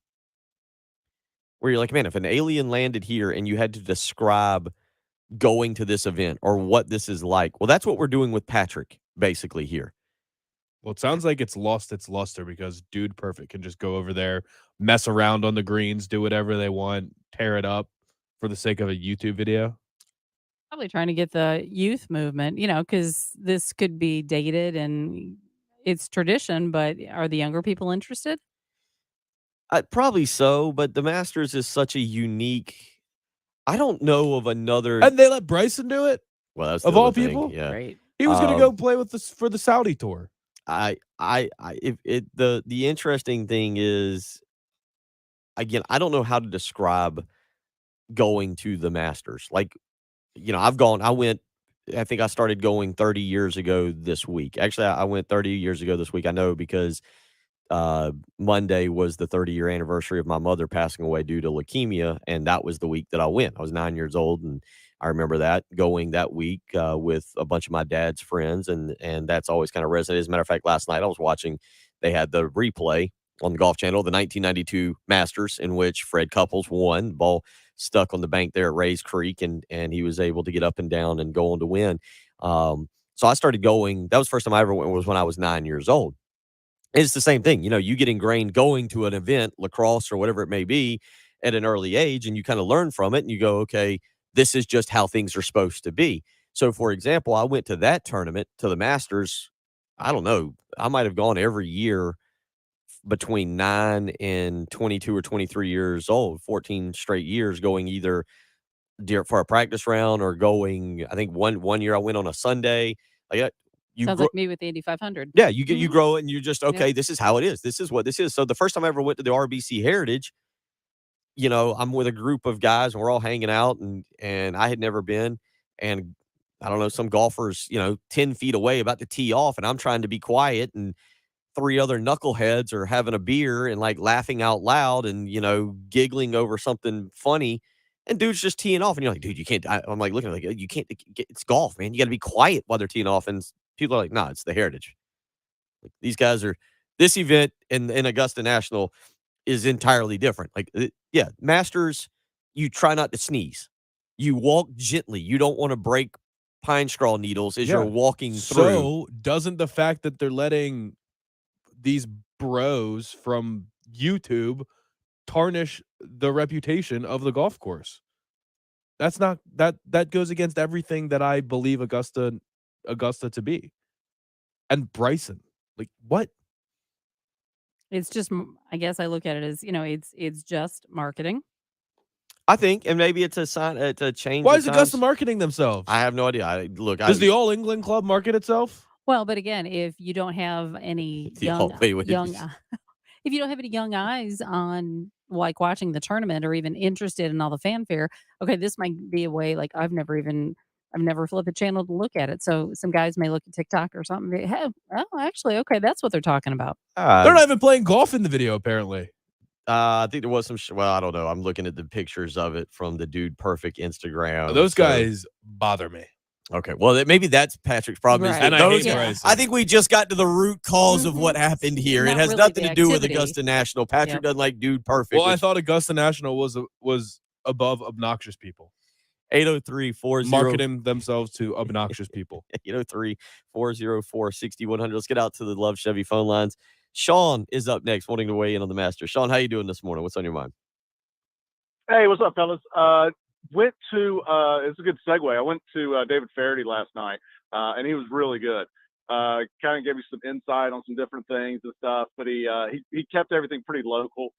where you're like, man, if an alien landed here and you had to describe going to this event or what this is like, well, that's what we're doing with Patrick basically here. Well, it sounds like it's lost its luster because Dude Perfect can just go over there, mess around on the greens, do whatever they want, tear it up for the sake of a YouTube video. Probably trying to get the youth movement, because this could be dated and it's tradition, but are the younger people interested? Probably so, but the Masters is such a unique. I don't know of another. And they let Bryson do it. Well, that's of all people. Yeah, right. He was going to go play with for the Saudi tour. The interesting thing is, again, I don't know how to describe going to the Masters. Like, I think I started going 30 years ago this week. Actually, I went 30 years ago this week. I know because Monday was the 30-year anniversary of my mother passing away due to leukemia, and that was the week that I went. I was 9 years old, and I remember that going that week with a bunch of my dad's friends, and that's always kind of resonated. As a matter of fact, last night I was watching, they had the replay on the Golf Channel, the 1992 Masters, in which Fred Couples won. Ball stuck on the bank there at Rays Creek, and he was able to get up and down and go on to win. So I started going. That was the first time I ever went, was when I was 9 years old. It's the same thing. You get ingrained going to an event, lacrosse or whatever it may be, at an early age, and you kind of learn from it, and you go, okay, this is just how things are supposed to be. So, for example, I went to that tournament, to the Masters. I don't know. I might have gone every year between 9 and 22 or 23 years old, 14 straight years, going either for a practice round or going. I think one year I went on a Sunday. Sounds like me with the Indy 500. Yeah, you grow it, and you're just okay. Yeah. This is how it is. This is what this is. So the first time I ever went to the RBC Heritage, I'm with a group of guys and we're all hanging out, and I had never been, and I don't know, some golfers, 10 feet away about to tee off, and I'm trying to be quiet, and 3 other knuckleheads are having a beer and like laughing out loud and, giggling over something funny. And dude's just teeing off, and you're like, dude, you can't. I'm like looking like, you can't. It's golf, man. You got to be quiet while they're teeing off. And people are like, nah, it's the Heritage. Like, these guys are. This event in Augusta National is entirely different. Masters, you try not to sneeze. You walk gently. You don't want to break pine straw needles as you're walking through. So doesn't the fact that they're letting these bros from YouTube tarnish the reputation of the golf course? That's not that goes against everything that I believe Augusta to be. And Bryson, like, what? It's just, I guess I look at it as, it's just marketing. I think, and maybe it's a sign, it's a change. Why is Augusta marketing themselves? I have no idea. Does the All England Club market itself? Well, but again, if you don't have any if you don't have any young eyes on like watching the tournament or even interested in all the fanfare, okay, this might be a way. Like, I've never even I've never flipped a channel to look at it. So some guys may look at TikTok or something. And be, hey, oh, actually, okay, that's what they're talking about. They're not even playing golf in the video, apparently. I think there was some. Well, I don't know. I'm looking at the pictures of it from the Dude Perfect Instagram. Those guys bother me. Okay, well, maybe that's Patrick's problem. Right. Is that And I those hate guys, Bryson. I think we just got to the root cause of what happened here. It Not has really nothing the to do with activity. Augusta National. Patrick Yep. doesn't like Dude Perfect. Well, I thought Augusta National was above obnoxious people. 803-40 Marketing themselves to obnoxious people. 803-404-6100. Let's get out to the Love Chevy phone lines. Sean is up next, wanting to weigh in on the Masters. Sean, how you doing this morning? What's on your mind? Hey, what's up, fellas? Went to it's a good segue. I went to David Faraday last night, and he was really good. Kind of gave me some insight on some different things and stuff, but he kept everything pretty local.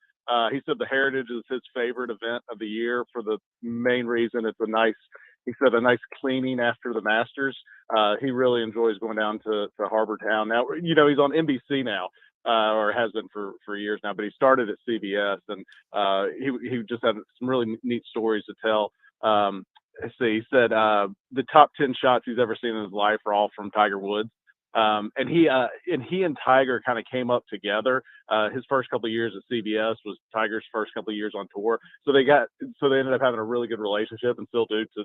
He said the Heritage is his favorite event of the year for the main reason it's a nice cleaning after the Masters. He really enjoys going down to Harbor Town. Now, he's on NBC now. Or has been for years now, but he started at CBS, and he just had some really neat stories to tell. Let's see, he said the top 10 shots he's ever seen in his life are all from Tiger Woods. And he and Tiger kind of came up together. His first couple of years at CBS was Tiger's first couple of years on tour. So they ended up having a really good relationship and still do to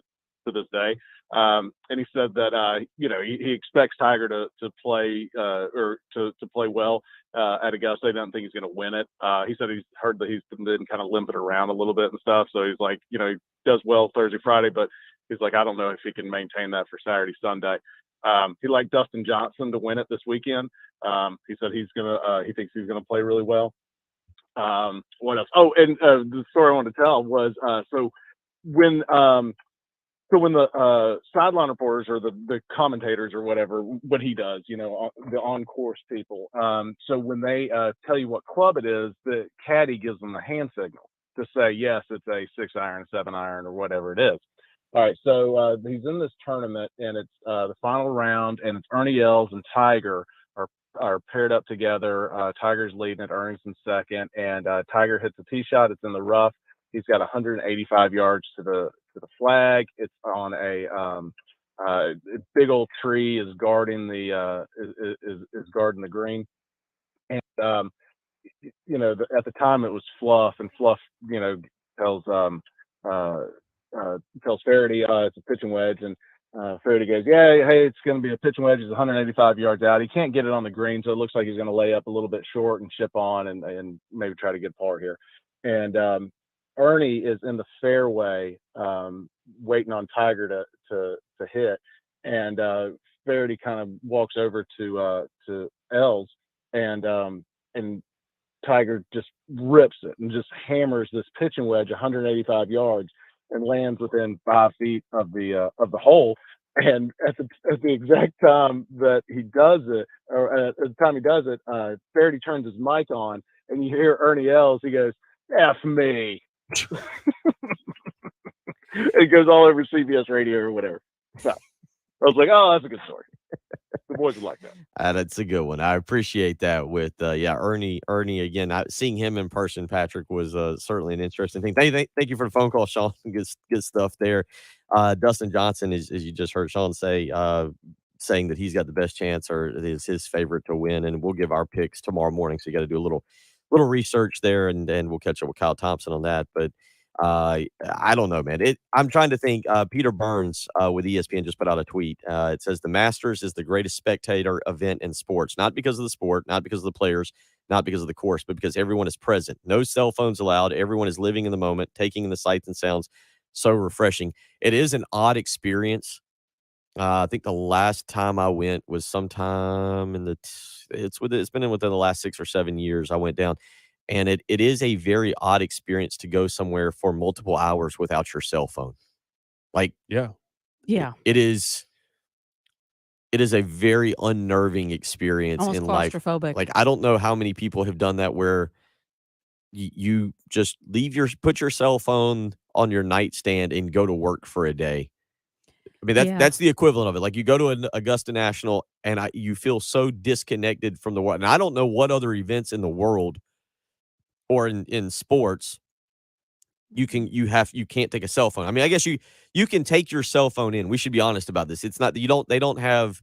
this day. And he said that, he expects Tiger to play or to play well at Augusta. He doesn't think he's going to win it. He said he's heard that he's been kind of limping around a little bit and stuff. So he's like, he does well Thursday, Friday, but he's like, I don't know if he can maintain that for Saturday, Sunday. He liked Dustin Johnson to win it this weekend. He said he thinks he's gonna play really well. What else? Oh, and the story I wanted to tell was so when the sideline reporters or the commentators or whatever, what he does, the on-course people. So when they tell you what club it is, the caddy gives them a hand signal to say, yes, it's a 6-iron, 7-iron, or whatever it is. All right, so he's in this tournament, and it's the final round, and it's Ernie Els and Tiger are paired up together. Tiger's leading it, Ernie's in second, and Tiger hits a tee shot. It's in the rough. He's got 185 yards to the flag. It's on a big old tree is guarding the guarding the green, and at the time it was Fluff, and Fluff tells Faraday it's a pitching wedge, and Faraday goes, yeah, hey, it's going to be a pitching wedge. It's 185 yards out. He can't get it on the green, so it looks like he's going to lay up a little bit short and chip on and maybe try to get par here. And Ernie is in the fairway waiting on Tiger to hit, and Faraday kind of walks over to Els, and Tiger just rips it and just hammers this pitching wedge 185 yards and lands within 5 feet of the hole. And at the exact time that he does it, or at the time he does it, Faraday turns his mic on, and you hear Ernie Els. He goes, "F me." It goes all over CBS radio or whatever. So I was like, "Oh, that's a good story." The boys would like that. That's a good one. I appreciate that. With Ernie again. Seeing him in person, Patrick, was certainly an interesting thing. Thank you for the phone call, Sean. Good stuff there. Dustin Johnson, as you just heard Sean say, saying that he's got the best chance or is his favorite to win, and we'll give our picks tomorrow morning. So you got to do a little research there, and we'll catch up with Kyle Thompson on that. But I don't know, man. I'm trying to think. Peter Burns with ESPN just put out a tweet. It says the Masters is the greatest spectator event in sports, not because of the sport, not because of the players, not because of the course, but because everyone is present. No cell phones allowed. Everyone is living in the moment, taking in the sights and sounds. So refreshing. It is an odd experience. I think the last time I went was sometime it's been within the last 6 or 7 years I went down. And it is a very odd experience to go somewhere for multiple hours without your cell phone. Like, yeah. It is a very unnerving experience Almost in life. claustrophobic. Like, I don't know how many people have done that where you just put your cell phone on your nightstand and go to work for a day. I mean, that's the equivalent of it. Like, you go to an Augusta National and you feel so disconnected from the world. And I don't know what other events in the world or in sports you can't take a cell phone. I mean, I guess you can take your cell phone in. We should be honest about this. It's not that they don't have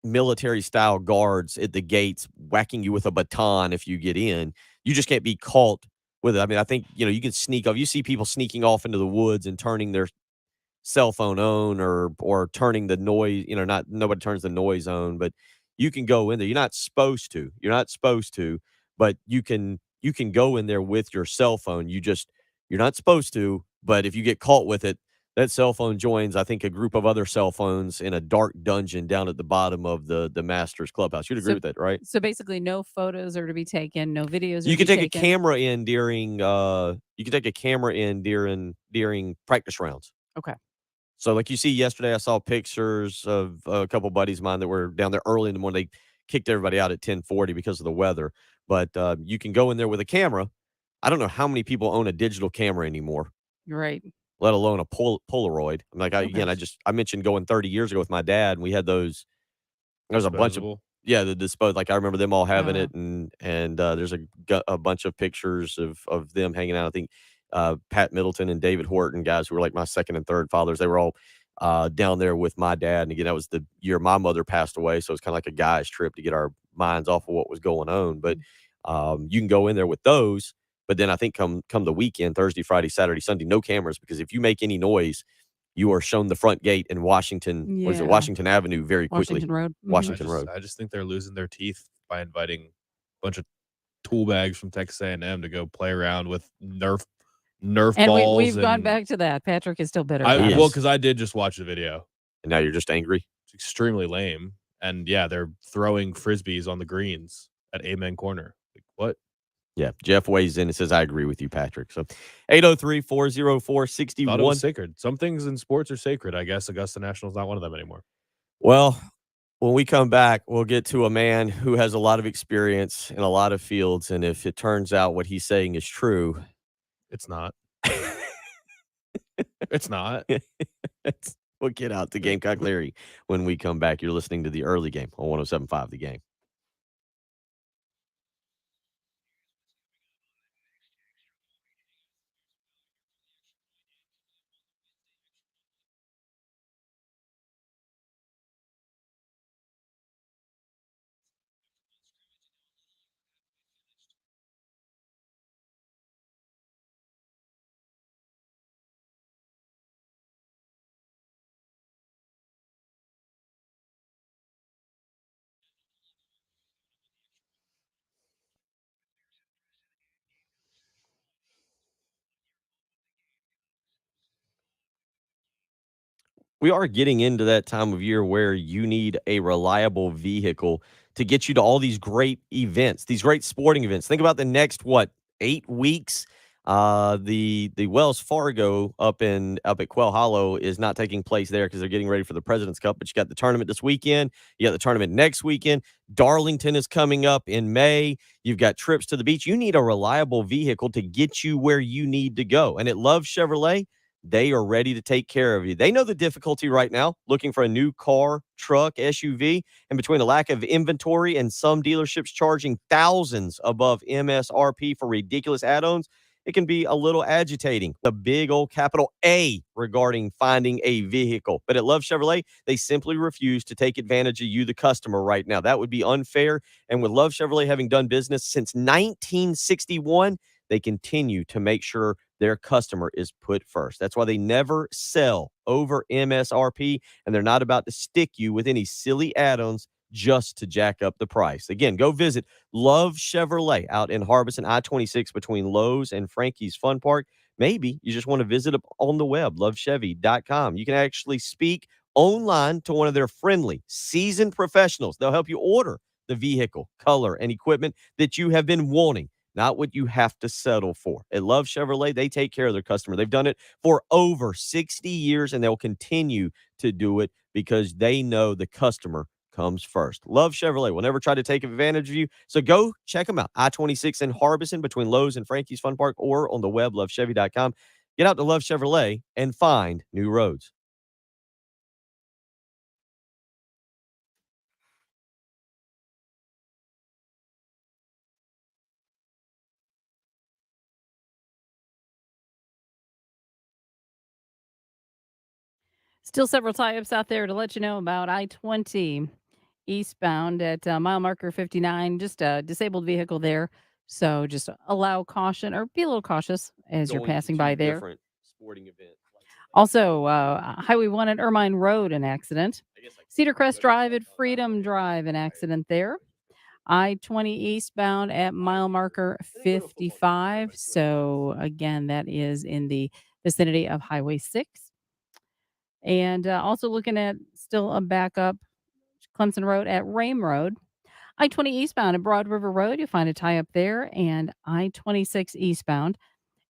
military style guards at the gates whacking you with a baton if you get in. You just can't be caught with it. I mean, I think, you can sneak off. You see people sneaking off into the woods and turning their cell phone on or turning the noise, not nobody turns the noise on, but you can go in there. You're not supposed to. You're not supposed to, but you can go in there with your cell phone. You're not supposed to, but if you get caught with it, that cell phone joins, I think, a group of other cell phones in a dark dungeon down at the bottom of the Masters clubhouse. You'd agree with that, right? So basically, no photos are to be taken, no videos are You to can be take a taken. camera in during practice rounds. Okay. So, like you see yesterday, I saw pictures of a couple buddies of mine that were down there early in the morning. They kicked everybody out at 10:40 because of the weather. But you can go in there with a camera. I don't know how many people own a digital camera anymore, Right. let alone a Polaroid. I'm like, Okay. I mentioned going 30 years ago with my dad, and we had those. There's a bunch of Disposable? the dispose. Like I remember them all having Oh. it, and there's a bunch of pictures of them hanging out. I think Pat Middleton and David Horton, guys who were like my second and third fathers, they were all down there with my dad. And again, that was the year my mother passed away, so it's kind of like a guy's trip to get our minds off of what was going on. But you can go in there with those. But then I think come the weekend, Thursday, Friday, Saturday, Sunday, no cameras, because if you make any noise, you are shown the front gate in Washington. What is it? Yeah. Washington Avenue, very quickly. Washington Road. Mhm. Washington Road. I just think they're losing their teeth by inviting a bunch of tool bags from Texas A&M to go play around with Nerf And balls. we've gone back to that. Patrick is still bitter. Well, about it. because I did just watch the video. And now you're just angry? It's extremely lame. And yeah, they're throwing Frisbees on the greens at Amen Corner. Like, what? Yeah, Jeff weighs in and says, I agree with you, Patrick. So Thought it 803-404-61. was sacred. Some things in sports are sacred. I guess Augusta National's not one of them anymore. Well, when we come back, we'll get to a man who has a lot of experience in a lot of fields. And if it turns out what he's saying is true, it's not. It's not. We'll get out to Gamecock Larry when we come back. You're listening to the early game on 107.5 The Game. We are getting into that time of year where you need a reliable vehicle to get you to all these great events, these great sporting events. Think about the next 8 weeks. The Wells Fargo up at Quail Hollow is not taking place there because they're getting ready for the President's Cup. But you got the tournament this weekend. You got the tournament next weekend. Darlington is coming up in May. You've got trips to the beach. You need a reliable vehicle to get you where you need to go. And at Love Chevrolet, they are ready to take care of you. They know the difficulty right now looking for a new car, truck, SUV, and between a lack of inventory and some dealerships charging thousands above MSRP for ridiculous add-ons, it can be a little agitating. The big old capital A regarding finding a vehicle. But at Love Chevrolet, they simply refuse to take advantage of you, the customer, right now. That would be unfair. And with Love Chevrolet having done business since 1961, they continue to make sure their customer is put first. That's why they never sell over MSRP, and they're not about to stick you with any silly add-ons just to jack up the price. Again, go visit Love Chevrolet out in Harbison, I-26 between Lowe's and Frankie's Fun Park. Maybe you just want to visit on the web, lovechevy.com. You can actually speak online to one of their friendly, seasoned professionals. They'll help you order the vehicle, color, and equipment that you have been wanting, not what you have to settle for. At Love Chevrolet, they take care of their customer. They've done it for over 60 years, and they'll continue to do it because they know the customer comes first. Love Chevrolet will never try to take advantage of you. So go check them out. I-26 in Harbison between Lowe's and Frankie's Fun Park, or on the web, lovechevy.com. Get out to Love Chevrolet and find new roads. Still several tie-ups out there to let you know about I-20 eastbound at mile marker 59. Just a disabled vehicle there. So just allow caution or be a little cautious as you're Going to passing two by there. different sporting events. Also, Highway 1 at Ermine Road, an accident. Cedar Crest Drive at Freedom Drive, an accident there. I-20 eastbound at mile marker 55. So, again, that is in the vicinity of Highway 6. And also looking at still a backup, Clemson Road at Rame Road. I-20 eastbound at Broad River Road, you'll find a tie-up there. And I-26 eastbound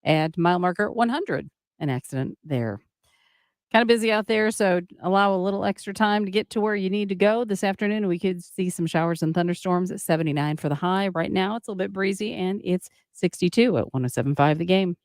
at mile marker 100, an accident there. Kind of busy out there, so allow a little extra time to get to where you need to go. This afternoon, we could see some showers and thunderstorms at 79 for the high. Right now, it's a little bit breezy, and it's 62 at 107.5 The Game.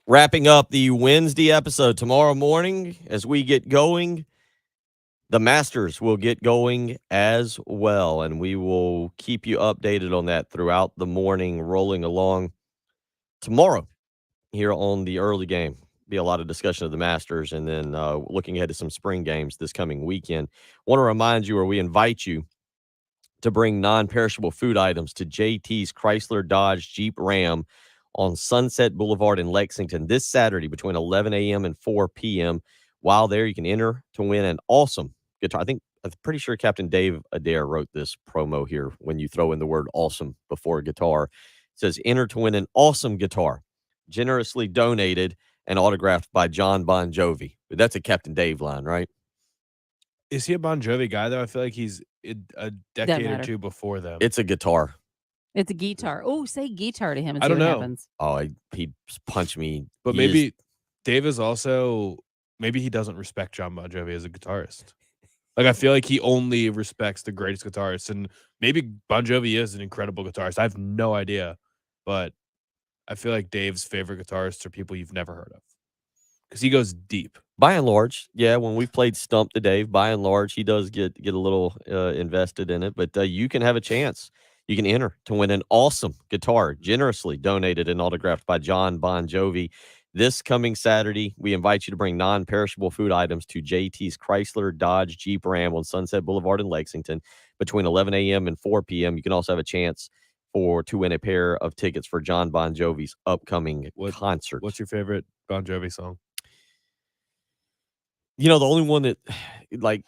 Wrapping up the Wednesday episode tomorrow morning as we get going. The Masters will get going as well, and we will keep you updated on that throughout the morning, rolling along tomorrow here on the early game. Be a lot of discussion of the Masters, and then looking ahead to some spring games this coming weekend. Want to remind you, or we invite you, to bring non-perishable food items to JT's Chrysler Dodge Jeep Ram on Sunset Boulevard in Lexington this Saturday between 11 a.m. and 4 p.m. While there, you can enter to win an awesome guitar. I'm pretty sure Captain Dave Adair wrote this promo here when you throw in the word awesome before guitar. It says, enter to win an awesome guitar, generously donated and autographed by John Bon Jovi. That's a Captain Dave line, right? Is he a Bon Jovi guy, though? I feel like he's a decade or two before them. It's a guitar. It's a guitar. Oh, say guitar to him and I see don't what know. happens. Oh, he'd punch me. But maybe Dave is also, maybe he doesn't respect John Bon Jovi as a guitarist. Like, I feel like he only respects the greatest guitarists. And maybe Bon Jovi is an incredible guitarist. I have no idea. But I feel like Dave's favorite guitarists are people you've never heard of. Because he goes deep. By and large, yeah, when we played Stump to Dave, by and large, he does get a little invested in it. But you can have a chance. You can enter to win an awesome guitar, generously donated and autographed by John Bon Jovi. This coming Saturday, we invite you to bring non-perishable food items to JT's Chrysler Dodge Jeep Ram on Sunset Boulevard in Lexington between 11 a.m. and 4 p.m. You can also have a chance to win a pair of tickets for John Bon Jovi's upcoming concert. What's your favorite Bon Jovi song? You know, the only one that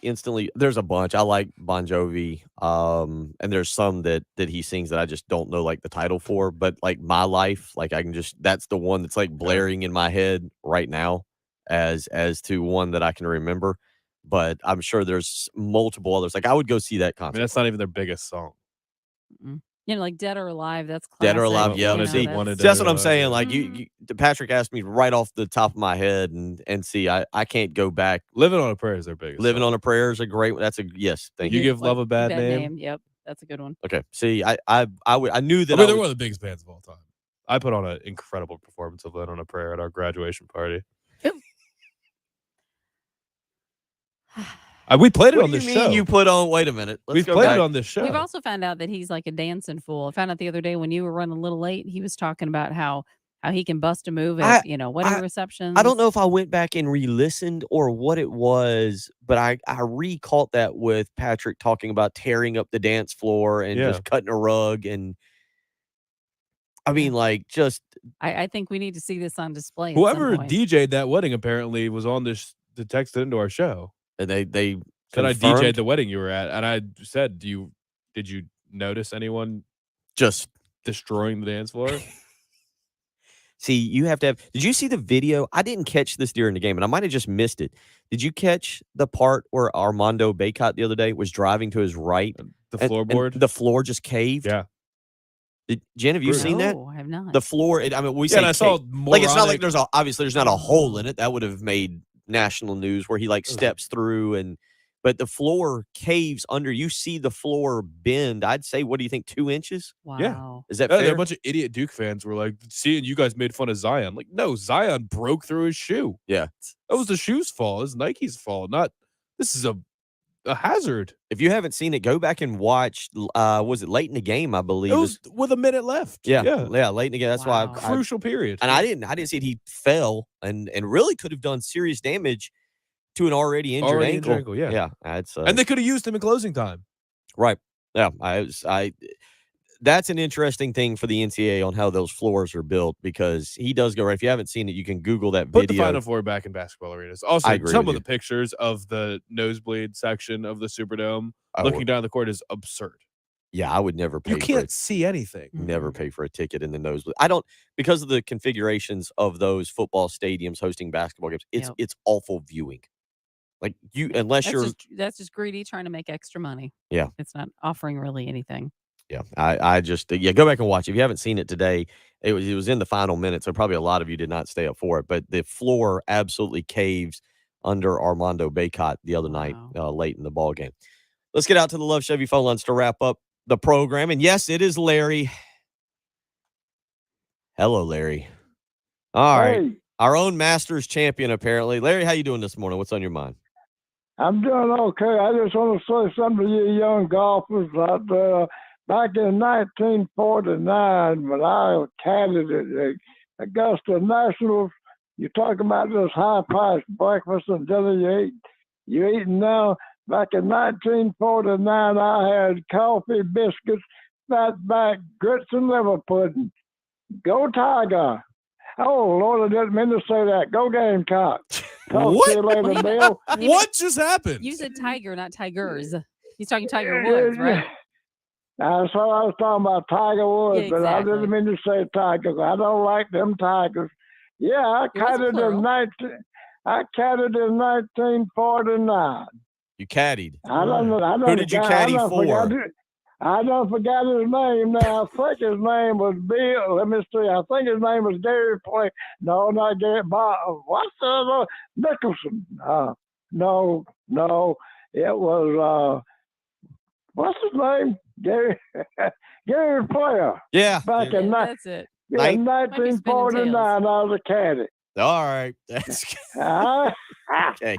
instantly, there's a bunch. I like Bon Jovi. And there's some that he sings that I just don't know the title for, but My Life, that's the one that's blaring in my head right now as to one that I can remember. But I'm sure there's multiple others. I would go see that concert. I mean, that's not even their biggest song. Mm-mm. Dead or Alive. That's classic. Dead or Alive, yeah. That's what I'm saying. Mm-hmm. Patrick asked me right off the top of my head, and see, I can't go back. Living on a Prayer is their biggest. Living on a Prayer is a great one. That's a yes. Thank you. You give Love a bad name. Yep, that's a good one. Okay. See, I knew that. They're one of the biggest bands of all time. I put on an incredible performance of Living on a Prayer at our graduation party. We played it on this show. You put on? Wait a minute. We've played it on this show. We've also found out that he's like a dancing fool. I found out the other day when you were running a little late, he was talking about how he can bust a move at wedding receptions. I don't know if I went back and re-listened or what it was, but I recaught that with Patrick talking about tearing up the dance floor and just cutting a rug, and I mean, I think we need to see this on display. Whoever DJ'd that wedding apparently was on this to text it into our show. And they said I DJ'd the wedding you were at, and I said, did you notice anyone just destroying the dance floor? See, you have to have. Did you see the video? I didn't catch this during the game, and I might have just missed it. Did you catch the part where Armando Baycott the other day was driving to his right? The floorboard? And the floor just caved? Yeah. Jen, have you seen that? No, I have not. The floor, we say I saw moronic. It's not like obviously there's not a hole in it. That would have made national news where he steps through, but the floor caves under. You see the floor bend. I'd say, what do you think, 2 inches? Wow. Yeah. Is that fair? A bunch of idiot Duke fans were like, seeing you guys made fun of Zion. Like, no, Zion broke through his shoe. Yeah. That was the shoe's fault. It was Nike's fault. This is a hazard. If you haven't seen it, go back and watch. Was it late in the game? I believe it was with a minute left. Yeah, late in the game. That's why crucial period. And I didn't see it. He fell and really could have done serious damage to an already injured ankle. Yeah. That's and they could have used him in closing time. Right. Yeah. That's an interesting thing for the NCAA on how those floors are built, because he does go right. If you haven't seen it, you can Google that video. Put the Final Four back in basketball arenas. Also, some of the pictures of the nosebleed section of the Superdome looking down the court is absurd. Yeah, I would never pay. You can't see anything. Never pay for a ticket in the nosebleed. I don't, because of the configurations of those football stadiums hosting basketball games. It's awful viewing. That's just greedy trying to make extra money. Yeah, it's not offering really anything. Yeah, I just go back and watch. If you haven't seen it today, it was in the final minute, so probably a lot of you did not stay up for it. But the floor absolutely caves under Armando Baycott the other night, late in the ball game. Let's get out to the Love Chevy phone lines to wrap up the program. And yes, it is Larry. Hello, Larry. All right. Our own Masters champion, apparently. Larry, how you doing this morning? What's on your mind? I'm doing okay. I just want to say something to you young golfers out there. Back in 1949, when I caddied at the Augusta Nationals, you talk about this high-priced breakfast and dinner you eating now. Back in 1949, I had coffee, biscuits, fatback, grits, and liver pudding. Go Tiger! Oh, Lord, I didn't mean to say that. Go Gamecock. Talk to you later, Bill. What just happened? You said tiger, not tigers. He's talking Tiger Woods, right? That's what I was talking about, Tiger Woods, Yeah, but I exactly. didn't mean to say Tigers. I don't like them Tigers. Yeah, I caddied in 1949. You caddied. I don't know. Who did you caddy for? I don't forget his name now. I think his name was Bill. Let me see. I think his name was Gary Play. No, not Gary. What's the other? Nicholson. No. It was, what's his name? Gary Player. Yeah. Back in That's it. 1949, I was a caddy. All right. That's okay.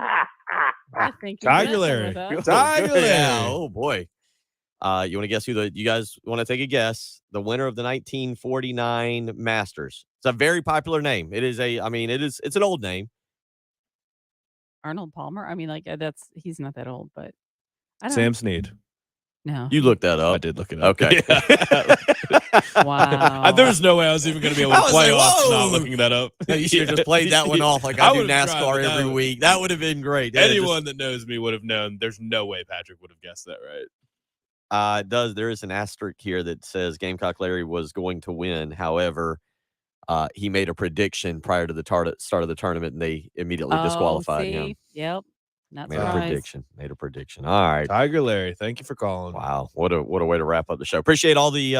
I think Tiger Larry. Tiger Larry. Yeah. Oh, boy. You want to guess who you guys want to take a guess? The winner of the 1949 Masters. It's a very popular name. It's an old name. Arnold Palmer. I mean, he's not that old, but I don't Sam Snead. No. You looked that up. I did look it up. Okay. Wow. There was no way I was even going to be able to play off not looking that up. You should have just played that one off like I do would've tried, NASCAR but every week. That would have been great. Yeah, Anyone that knows me would have known. There's no way Patrick would have guessed that right. There is an asterisk here that says Gamecock Larry was going to win. However, he made a prediction prior to the start of the tournament, and they immediately disqualified him. Yep. Not Made a prediction. All right. Tiger Larry, thank you for calling. Wow. What a way to wrap up the show. Appreciate all the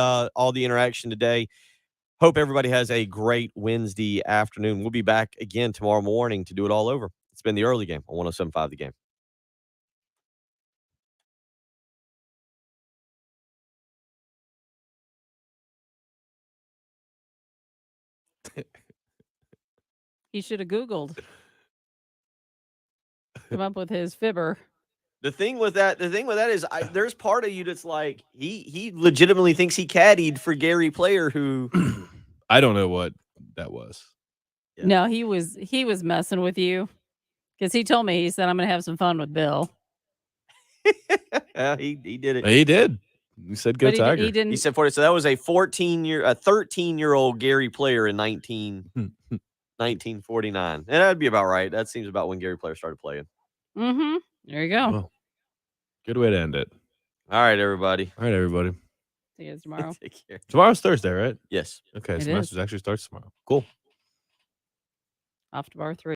interaction today. Hope everybody has a great Wednesday afternoon. We'll be back again tomorrow morning to do it all over. It's been the early game on 107.5 The Game. He should have Googled. Come up with his fibber. The thing with that is there's part of you that's like he legitimately thinks he caddied for Gary Player, who I don't know what that was. Yeah. No, he was messing with you because he told me, he said, I'm going to have some fun with Bill. he did it. He did. He said go But Tiger. he didn't. He said 40. So that was a 13-year-old Gary Player in 1949. And that'd be about right. That seems about when Gary Player started playing. Mm-hmm. There you go. Well, good way to end it. All right, everybody. All right, everybody. See you guys tomorrow. Take care. Tomorrow's Thursday, right? Yes. Okay, It so is. Masters actually starts tomorrow. Cool. Off to bar 3.